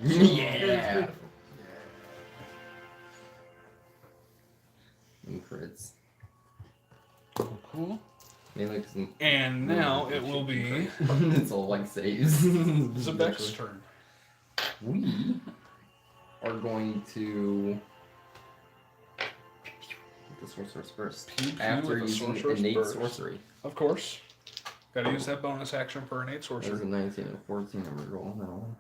Yeah. And crits. Cool. Mainly 'cause And now it will be it's all like saves. Zebek's turn. We are going to get the sorceress first. Pew pew After with the using sorcerer's innate burst. sorcery. Of course. Gotta use that bonus action for innate There's a sorcery. 19 and 14 and reroll that one.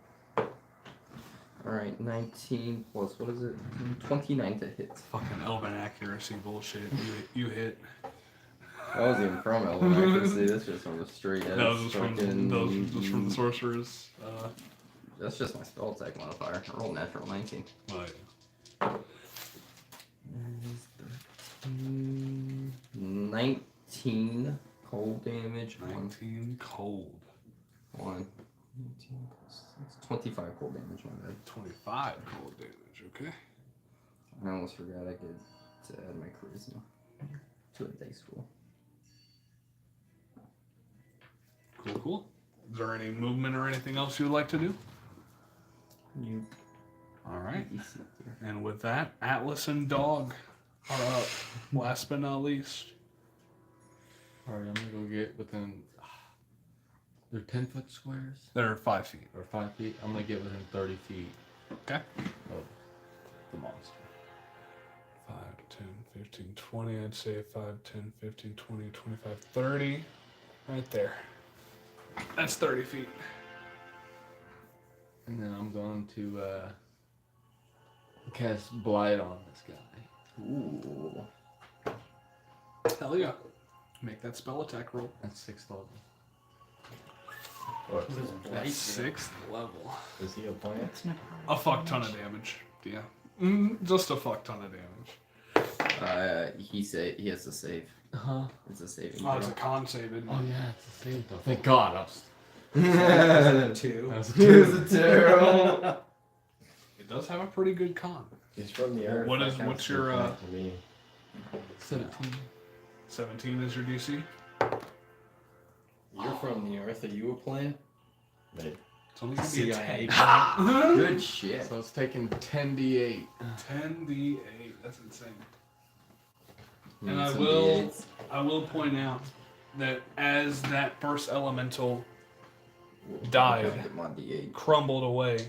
Alright, 19 plus what is it? 29 to hit. Fucking elven accuracy bullshit. You hit. That wasn't even from Elven Accuracy, that's just from the straight edge. That was from the sorcerer's. That's just my spell attack modifier. I rolled natural 19. But 19 cold damage. 19 cold. 1. 19 plus 6, 25 cold damage, my bad. 25 cold damage, okay. I almost forgot I could add my charisma to a dice roll. Cool. Is there any movement or anything else you would like to do? You. Alright. And with that, Atlas and Dog are up. Last but not least. Alright, I'm gonna go get within. They're 10-foot squares? They're 5 feet. Or 5 feet? I'm gonna get within 30 feet Okay. of the monster. 5, 10, 15, 20. I'd say 5, 10, 15, 20, 25, 30. Right there. That's 30 feet. And then I'm going to cast Blight on this guy. Ooh. Hell yeah. Make that spell attack roll. That's 6th level. What? That's 6th level. Is he a plant? It's not A fuck ton of damage. Yeah. Just a fuck ton of damage. He has to save. Huh? It's a saving Oh, it's a throw. con save, isn't it? Oh yeah, it's a save though. Thank God. I was. Two. That was a It two. was a terrible. It does have a pretty good con. He's from the earth. What that is- counts what's for your, a plant to me. 17. 17 is your DC. You're from the earth. Are you a plant? Like, It's only going to be a 10. CIA. Good shit. So it's taking 10d8. 10d8. That's insane. And Need I some will- D8s. I will point out that as that first elemental died, Get my D8. crumbled away,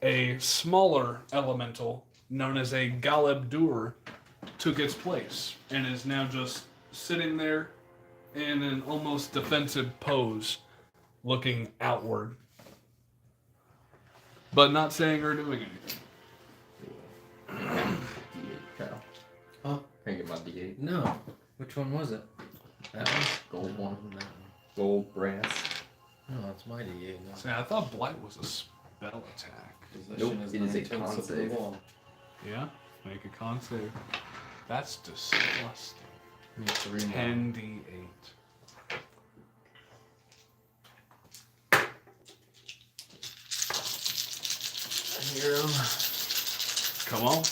a smaller elemental known as a Galebdur took its place and is now just sitting there in an almost defensive pose, looking outward, but not saying or doing anything. D8, Kyle. Huh? Can I get my D8? No. Which one was it? That one? Gold one. That one. Gold, brass. No, it's my D8. No. See, I thought Blight was a spell attack. Nope, it is a con save. Yeah? Make a con save. That's disgusting. Need 3 more. 10d8. Hero. Come on.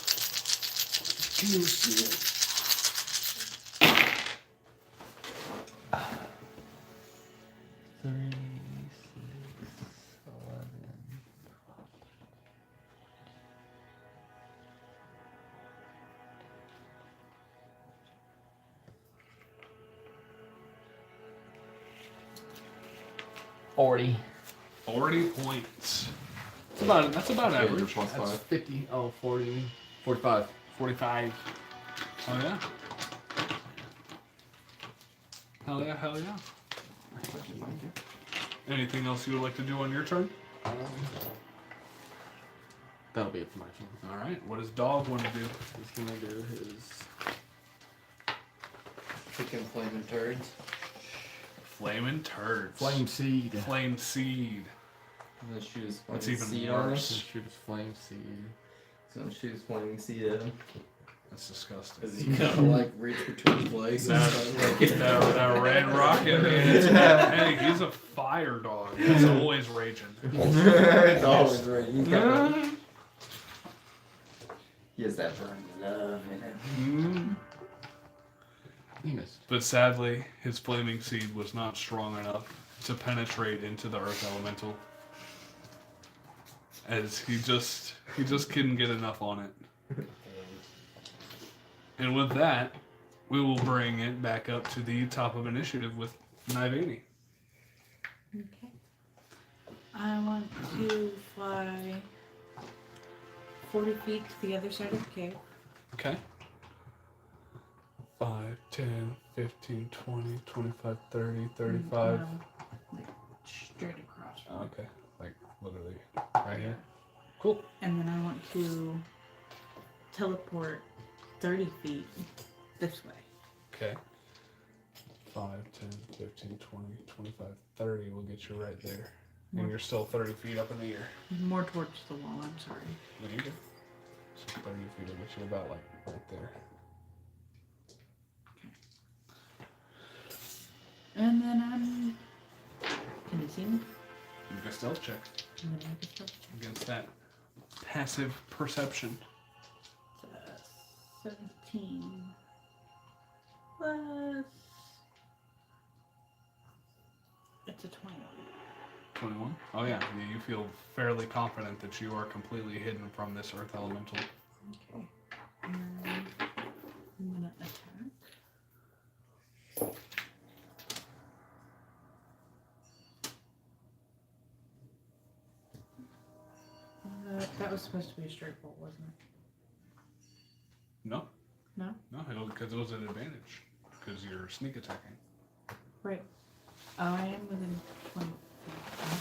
Forty. 40 points. That's about Yeah, you're average. plus That's 5. 50. Oh, 40. 45. 45. Oh yeah. Hell yeah, hell yeah. Anything else you would like to do on your turn? That'll be it for my turn. Alright, what does Dog want to do? He's gonna do his. Chicken flaming turds. Flamin' turds. Flame seed. Flame seed. I'm gonna shoot his That's flaming even seed on him. worse. Shoot his flame seed. He's gonna shoot his flaming seed at him. That's disgusting. Is he gonna like reach between his legs and That, stuff like that red rocket, man. Hey, he's a fire dog. He's always raging. It's always right. He has that burn love in it. He missed. But sadly, his flaming seed was not strong enough to penetrate into the earth elemental. as he just couldn't get enough on it. And with that, we will bring it back up to the top of initiative with Nivani. Okay. I want to fly 40 feet to the other side of the cave. Okay. 5, 10, 15, 20, 25, 30, 35. No, like straight across. Okay. Like literally right here. Cool. And then I want to teleport 30 feet this way. Okay. 5, 10, 15, 20, 25, 30 will get you right there. And you're still 30 feet up in the air. More towards the wall, I'm sorry. There you go. So 30 feet will get you about like right there. And then I'm... Can you see me? Make a stealth check And then I can start. against that passive perception. It's 17 plus... It's a 21. 21? Oh yeah, you feel fairly confident that you are completely hidden from this earth elemental. Okay. And then I'm gonna attack. That was supposed to be a straight bolt, wasn't it? No. No? No, because it was an advantage. Because you're sneak attacking. Right. Oh, I am within 20 feet.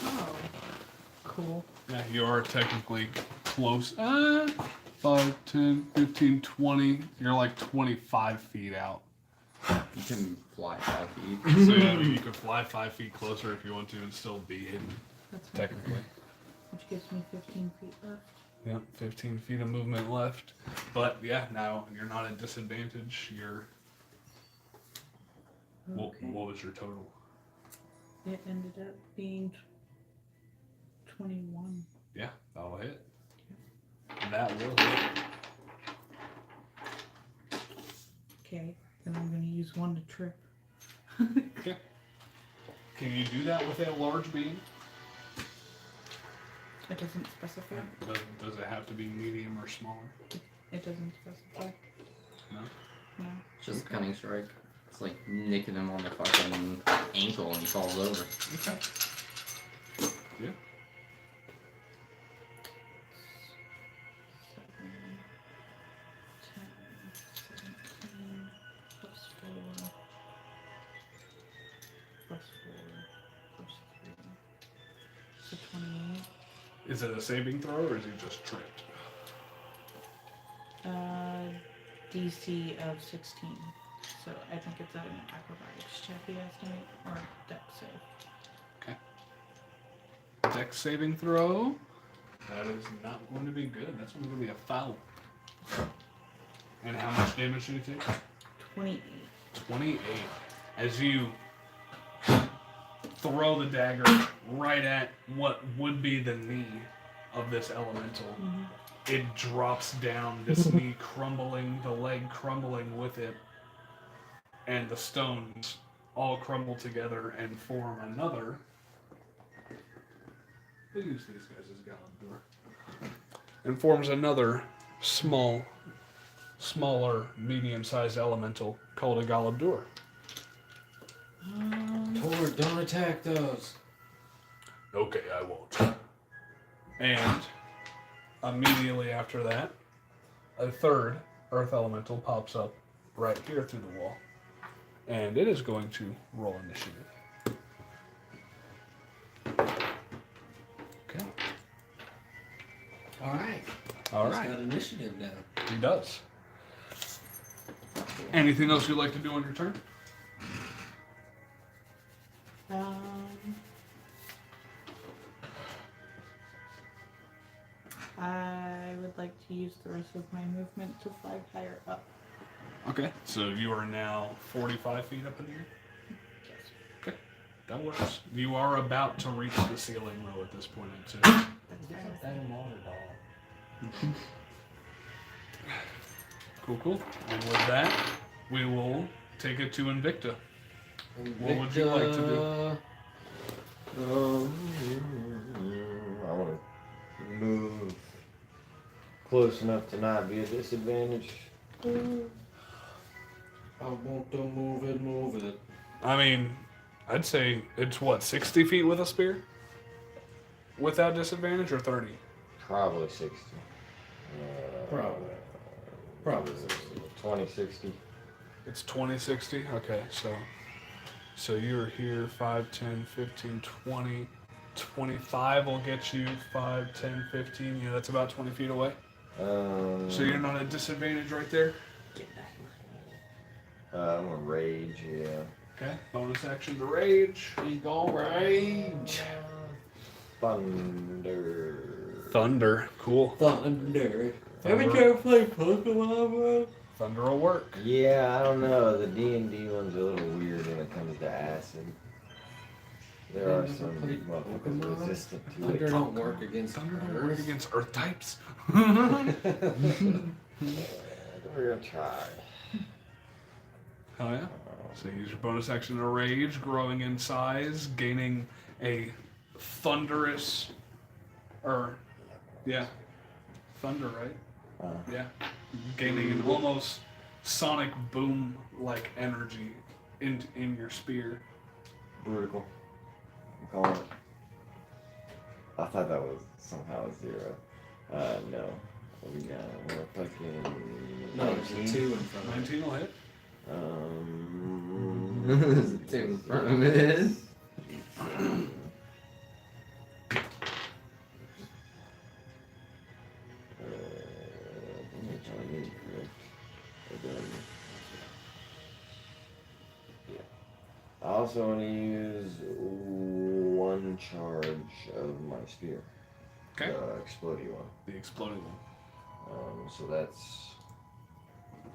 Oh. Cool. Yeah, you are technically close. 5, 10, 15, 20. You're like 25 feet out. You can fly 5 feet. So yeah, you could fly 5 feet closer if you want to and still be hidden, That's fine. technically. Which gives me 15 feet left. Yep, 15 feet of movement left. But yeah, now you're not at disadvantage. You're. Okay. What was your total? It ended up being 21. Yeah, that'll hit. That will hit. Okay. Then I'm going to use one to trip. Okay. Can you do that with a large beam? It doesn't specify. Does it have to be medium or smaller? It doesn't specify. No. No. It's just a cunning strike. It's like nicking him on the fucking ankle and he falls over. Okay. Yeah. 7, 10, 17, plus 4, plus 4, plus 3. So 28. Is it a saving throw or is he just tripped? DC of 16. So I think it's an acrobatics check he has to make, or dex save. Dex saving throw. That is not going to be good. That's going to be a foul. And how much damage did you take? 28. 28. As you throw the dagger right at what would be the knee of this elemental, it drops down, this knee crumbling, the leg crumbling with it, and the stones all crumble together and form another. We'll use these guys as Galabdur. And forms another smaller, medium-sized elemental called a Galabdur. Tor, don't attack those. Okay, I won't. And immediately after that, a third earth elemental pops up right here through the wall. And it is going to roll initiative. Okay. Alright. All He's right. got initiative now. He does. Anything else you'd like to do on your turn? I would like to use the rest of my movement to fly higher up. Okay. So you are now 45 feet up in the air? Yes. Okay. That works. You are about to reach the ceiling though at this point too. That's fine. Cool. And with that, we will take it to Invicta. What would you like to do? I want to move close enough to not be a disadvantage. I want to move it. I mean, I'd say it's what, 60 feet with a spear? Without disadvantage, or 30? Probably 60. Probably 60. 20, 60. It's 20, 60? Okay, so you're here 5, 10, 15, 20. 25 will get you 5, 10, 15. Yeah, that's about 20 feet away. So you're not at disadvantage right there? I'm a rage, yeah. Okay, bonus action to rage. He's gonna rage. Thunder. Thunder, cool. Thunder. Haven't you ever played Pokemon, bro? Thunder will work. Yeah, I don't know. The D&D one's a little weird when it comes to acid. There are some motherfuckers resistant to Thunder it. don't work against Thunder don't work against earth types. We're gonna try. Oh yeah. So use your bonus action to rage, growing in size, gaining a thunderous, thunder, right? Yeah, gaining an almost sonic boom-like energy in your spear. Brutal. I'm calling it. I thought that was somehow a 0. No. We got more fucking. No, there's a 2 in front of it. 19 will hit. There's a 2 in front of it. I also want to use 1 charge of my spear. Okay. The exploding one. The exploding one. So that's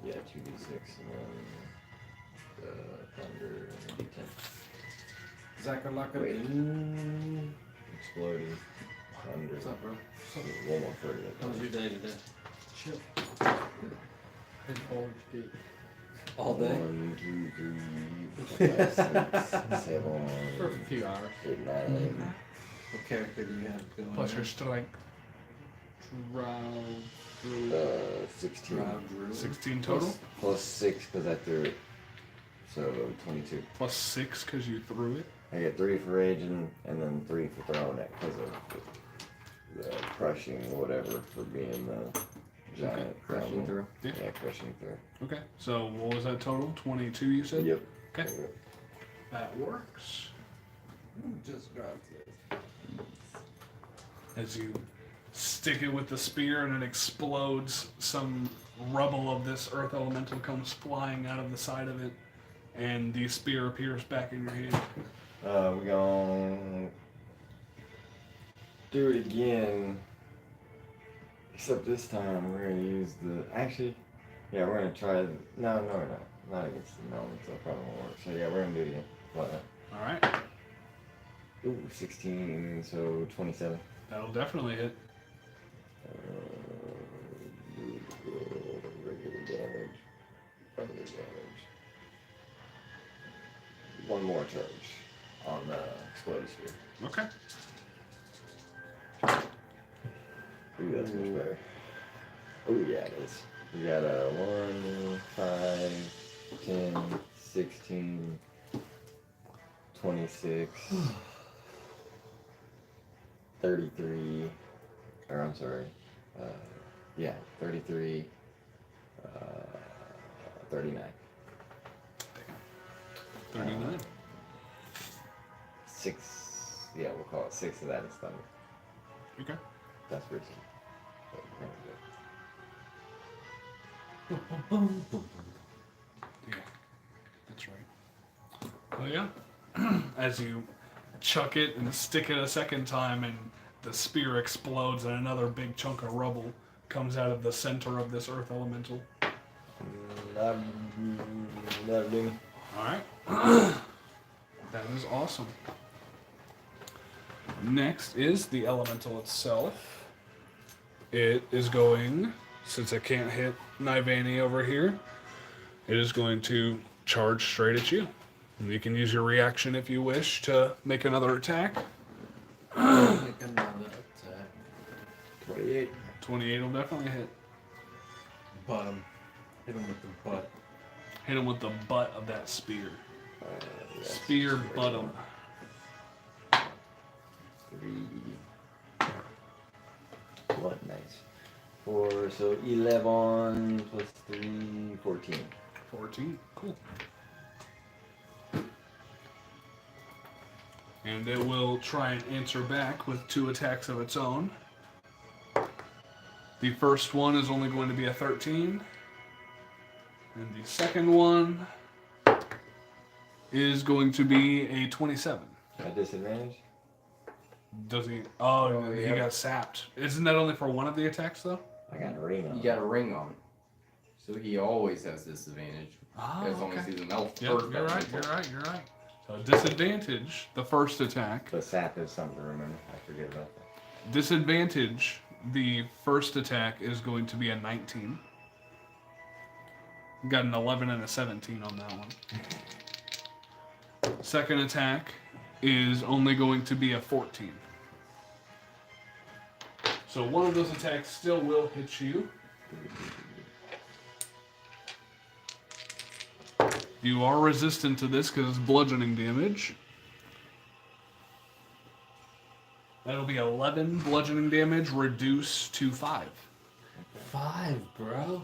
2d6 and then the thunder and d10. Zakalaka. Wait. Exploding. Thunder. What's up, bro? One more for you. How was your day today? Chill. Head forward, feet. All day? 1, 2, 3, 4, 5, 6, 7, For a few hours. 8, 9. What character do you have going? Plus your strength. Drow. 16. Drow Druid. 16 total. Plus 6 because I threw it. So 22. Plus 6 because you threw it. I get 3 for raging and then 3 for throwing it because of the crushing whatever for being the giant. Crushing through. Yeah. Yeah, crushing through. Okay. So what was that total? 22 you said? Yep. Okay. That works. Just grabbed this. As you stick it with the spear and it explodes, some rubble of this earth elemental comes flying out of the side of it, and the spear appears back in your hand. We're gonna do it again. Except this time we're gonna use we're gonna try no, we're not. Not against the elements, that probably won't work. So yeah, we're gonna do it again. What? Alright. Ooh, 16, so 27. That'll definitely hit. Regular damage. One more charge on the exploded spear. Okay. Ooh, that's much better. Ooh, yeah, it is. We got a 1, 5, 10, 16, 26, 33, or I'm sorry, 33, 39. 39. 6, we'll call it 6 of that is thunder. Okay. That's risky. But we're Yeah. That's right. Oh yeah. As you chuck it and stick it a second time, and the spear explodes, and another big chunk of rubble comes out of the center of this earth elemental. That'll do me. Alright. That is awesome. Next is the elemental itself. It is going, since I can't hit Nivani over here, it is going to charge straight at you. And you can use your reaction if you wish to make another attack. Make another attack. 28. 28 will definitely hit. Bottom. Hit him with the butt. Hit him with the butt of that spear. Yes. Spear bottom. 3. What? Nice. 4, so 11 plus 3, 14. 14. Cool. And it will try and answer back with 2 attacks of its own. The first one is only going to be a 13. And the second one is going to be a 27. At disadvantage? Does he? Oh, Oh, he yeah. got sapped. Isn't that only for one of the attacks, though? I got a ring on. You got a ring on. So he always has disadvantage. Oh, As long as okay. he's an elf Yep, first you're right, elemental. you're right, you're right. So disadvantage, the first attack. The sap is something to remember. I forget about that. Disadvantage, the first attack is going to be a 19. Got an 11 and a 17 on that one. Second attack is only going to be a 14. So one of those attacks still will hit you. You are resistant to this because it's bludgeoning damage. That'll be 11 bludgeoning damage reduced to 5. 5, bro.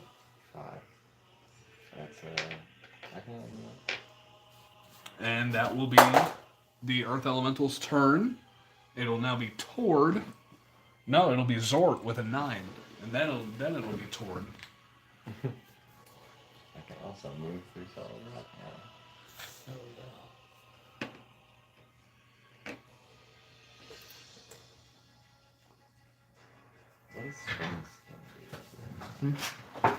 5. That's I can't. And that will be the Earth Elemental's turn. It'll now be Tord. No, it'll be Zort with a 9. And then it'll be Tord. I can also move through solid rock now. What is Spring Skin do?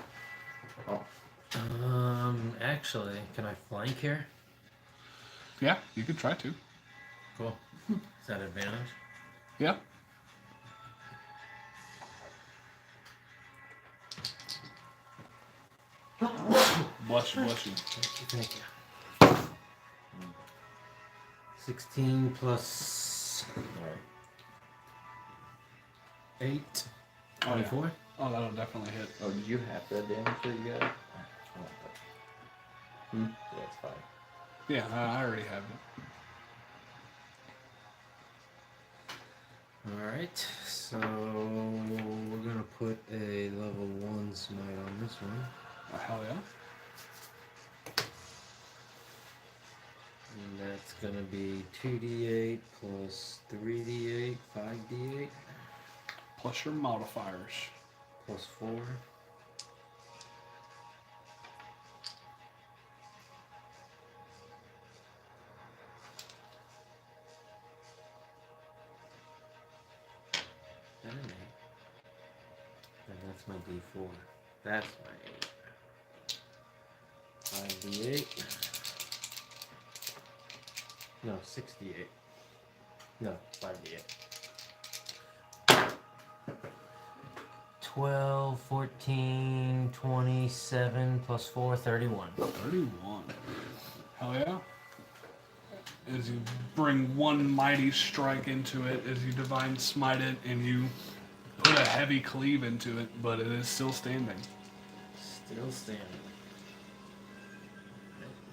Oh, Actually, can I flank here? Yeah, you could try to. Cool. Is that advantage? Yeah. Bless you, bless you. Thank you. 16 plus alright. 8. Oh, yeah. 24. Oh, that'll definitely hit. Oh, did you have that damage that you got? Oh, yeah, it's 5. Yeah, I already have it. Alright, so we're gonna put a level 1 smite on this one. Oh, hell yeah. And that's gonna be 2d8 plus 3d8, 5d8, Plus your modifiers. plus 4. And an 8. And that's my d4. That's my 8. 5d8. No, 68. No, 5d8. 12, 14, 27, plus 4, 31. 31. Hell yeah. As you bring one mighty strike into it, as you divine smite it, and you put a heavy cleave into it, but it is still standing. Still standing.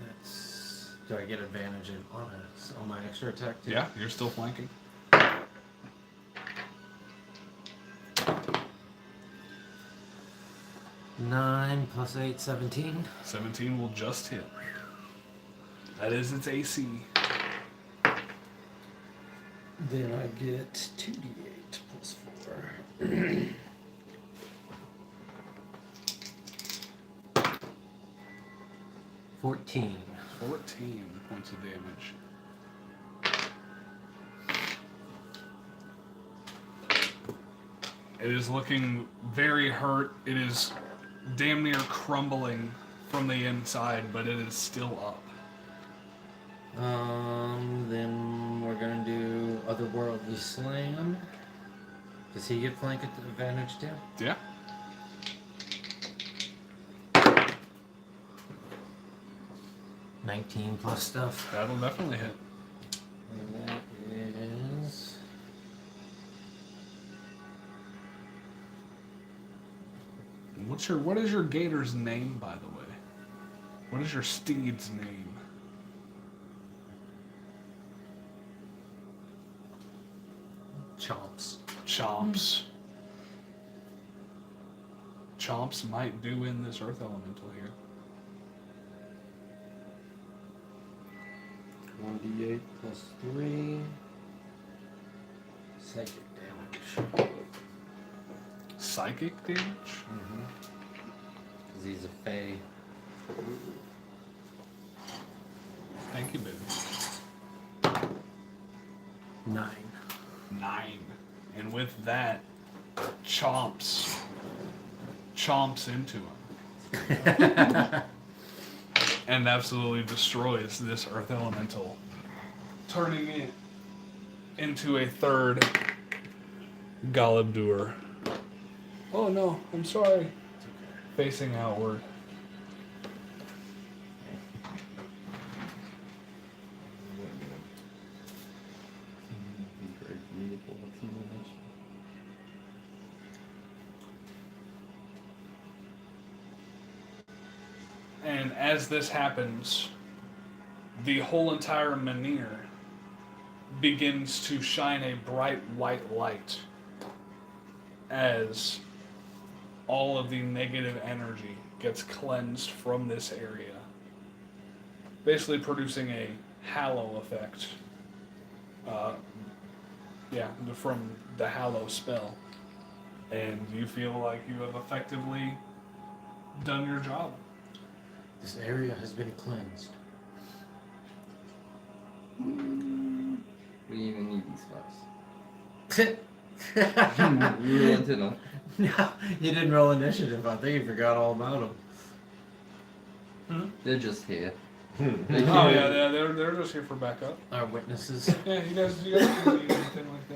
That's... Do I get advantage on my extra attack too? Yeah, you're still flanking. 9 plus 8, 17. 17 will just hit. That is its AC. Then I get 2d8 plus 4. 14. 14 points of damage. It is looking very hurt. It is damn near crumbling from the inside, but it is still up. Then we're gonna do Otherworldly Slam. Does he get flank at the advantage too? Yeah. $19 plus stuff. That'll definitely hit. And that is What is your gator's name, by the way? What is your steed's name? Chomps. Chomps. Chomps might do in this earth elemental here. 1d8 plus 3. Psychic damage. Psychic damage? Mm-hmm. Because he's a fae. Thank you, baby. 9. 9. And with that, chomps into him. And absolutely destroys this earth elemental, turning it into a third Galabdur. Oh no, I'm sorry. Facing outward. And as this happens, the whole entire menhir begins to shine a bright white light as all of the negative energy gets cleansed from this area, basically producing a hallow effect. From the hallow spell. And you feel like you have effectively done your job. This area has been cleansed. We even need these spots. You were into them. No, you didn't roll initiative. I think you forgot all about them. They're just here. They're just here for backup. Our witnesses. Yeah, you guys didn't need anything like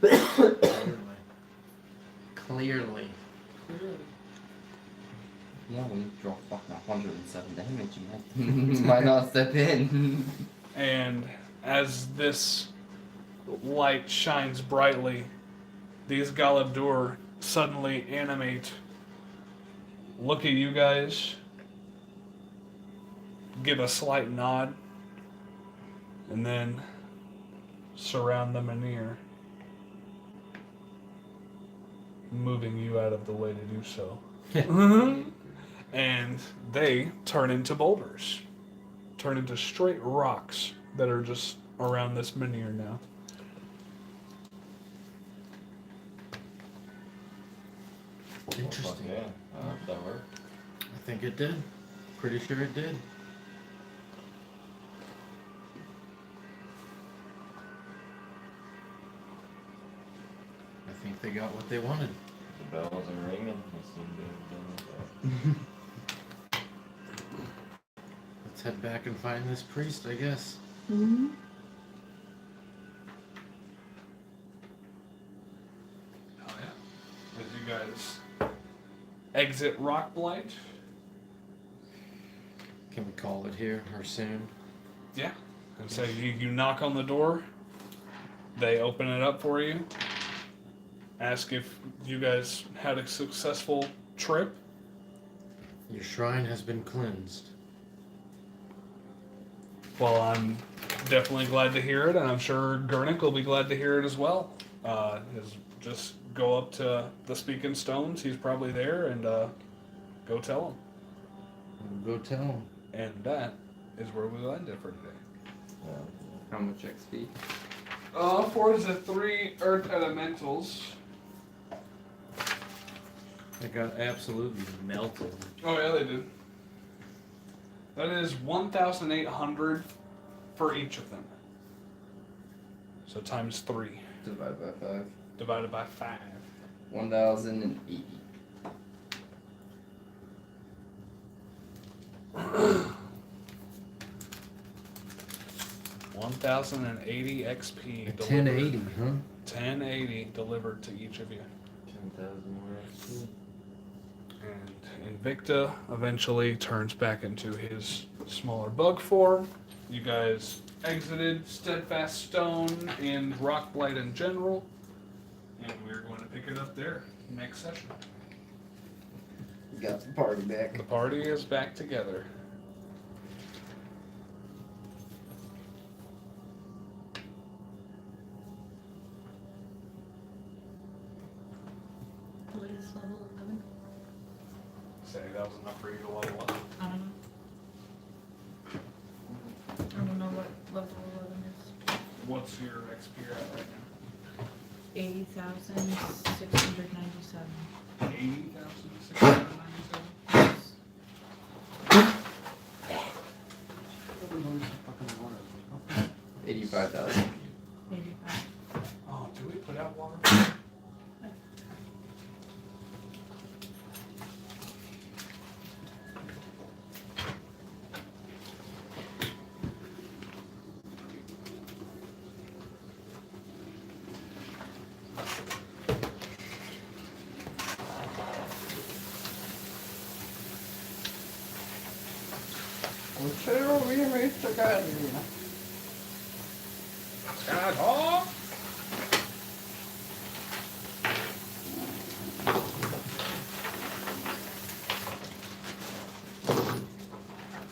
that. Clearly. Yeah, when you draw fucking 107 damage, you might not step in. And as this light shines brightly, these Galabdur suddenly animate, look at you guys, give a slight nod, and then surround the menhir, moving you out of the way to do so. And they turn into boulders, turn into straight rocks that are just around this menhir now. Interesting. Yeah, that worked. I think it did. Pretty sure it did. I think they got what they wanted. The bell wasn't ringing. We seem to have done that. Let's head back and find this priest, I guess. Mm-hmm. Oh yeah. As you guys exit Rockblight. Can we call it here or soon? Yeah. And so you knock on the door. They open it up for you. Ask if you guys had a successful trip. Your shrine has been cleansed. Well, I'm definitely glad to hear it, and I'm sure Gurnik will be glad to hear it as well. Just go up to the Speaking Stones. He's probably there, and go tell him. We'll go tell him. And that is where we'll end it for today. How much XP? For the 3 Earth Elementals. They got absolutely melted. Oh yeah, they did. That is 1,800 for each of them. So times 3. Divided by 5. Divided by 5. 1,080. $1,080 XP. 1080, huh? 1080 delivered to each of you. 10,000 more XP. And Invicta eventually turns back into his smaller bug form. You guys exited Steadfast Stone and Rockblight in general. And we're going to pick it up there next session. Got the party back. The party is back together. What is level 11? Say that was enough for you to level up. I don't know. I don't know what level 11 is. What's your XP at right now? 80,697. 80,697. 85,000. 85. Oh, do we put out water?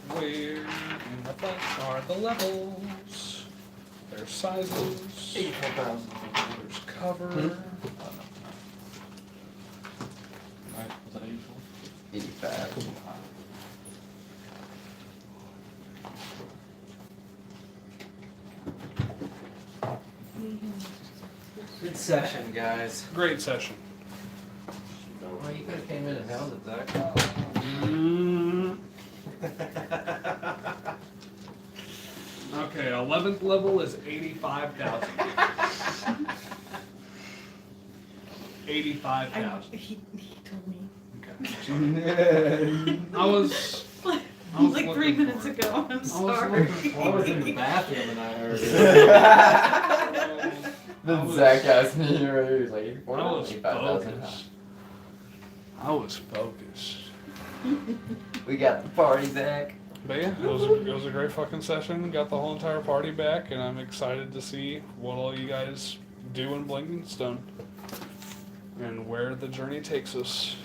Where in the fuck are the levels? There's sizes. 84,000. There's cover. Right, was that 84? 85. Good session, guys. Great session. Well, you could have came in and held it, Zach. Okay, 11th level is 85,000. 85,000. He told me. Okay. I was Like looking 3 for minutes it. ago. I'm sorry. I was in the bathroom and I heard it. Then Zach asked me, he was like, 84, I was 85,000. focused. I was focused. We got the party back. But yeah, it was a great fucking session. Got the whole entire party back, and I'm excited to see what all you guys do in Blinking Stone and where the journey takes us.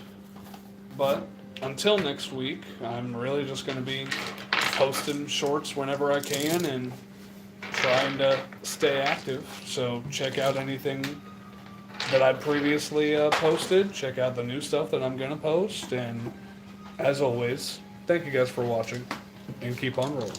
But until next week, I'm really just going to be posting shorts whenever I can and trying to stay active. So check out anything that I previously posted. Check out the new stuff that I'm going to post. And as always, thank you guys for watching and keep on rolling.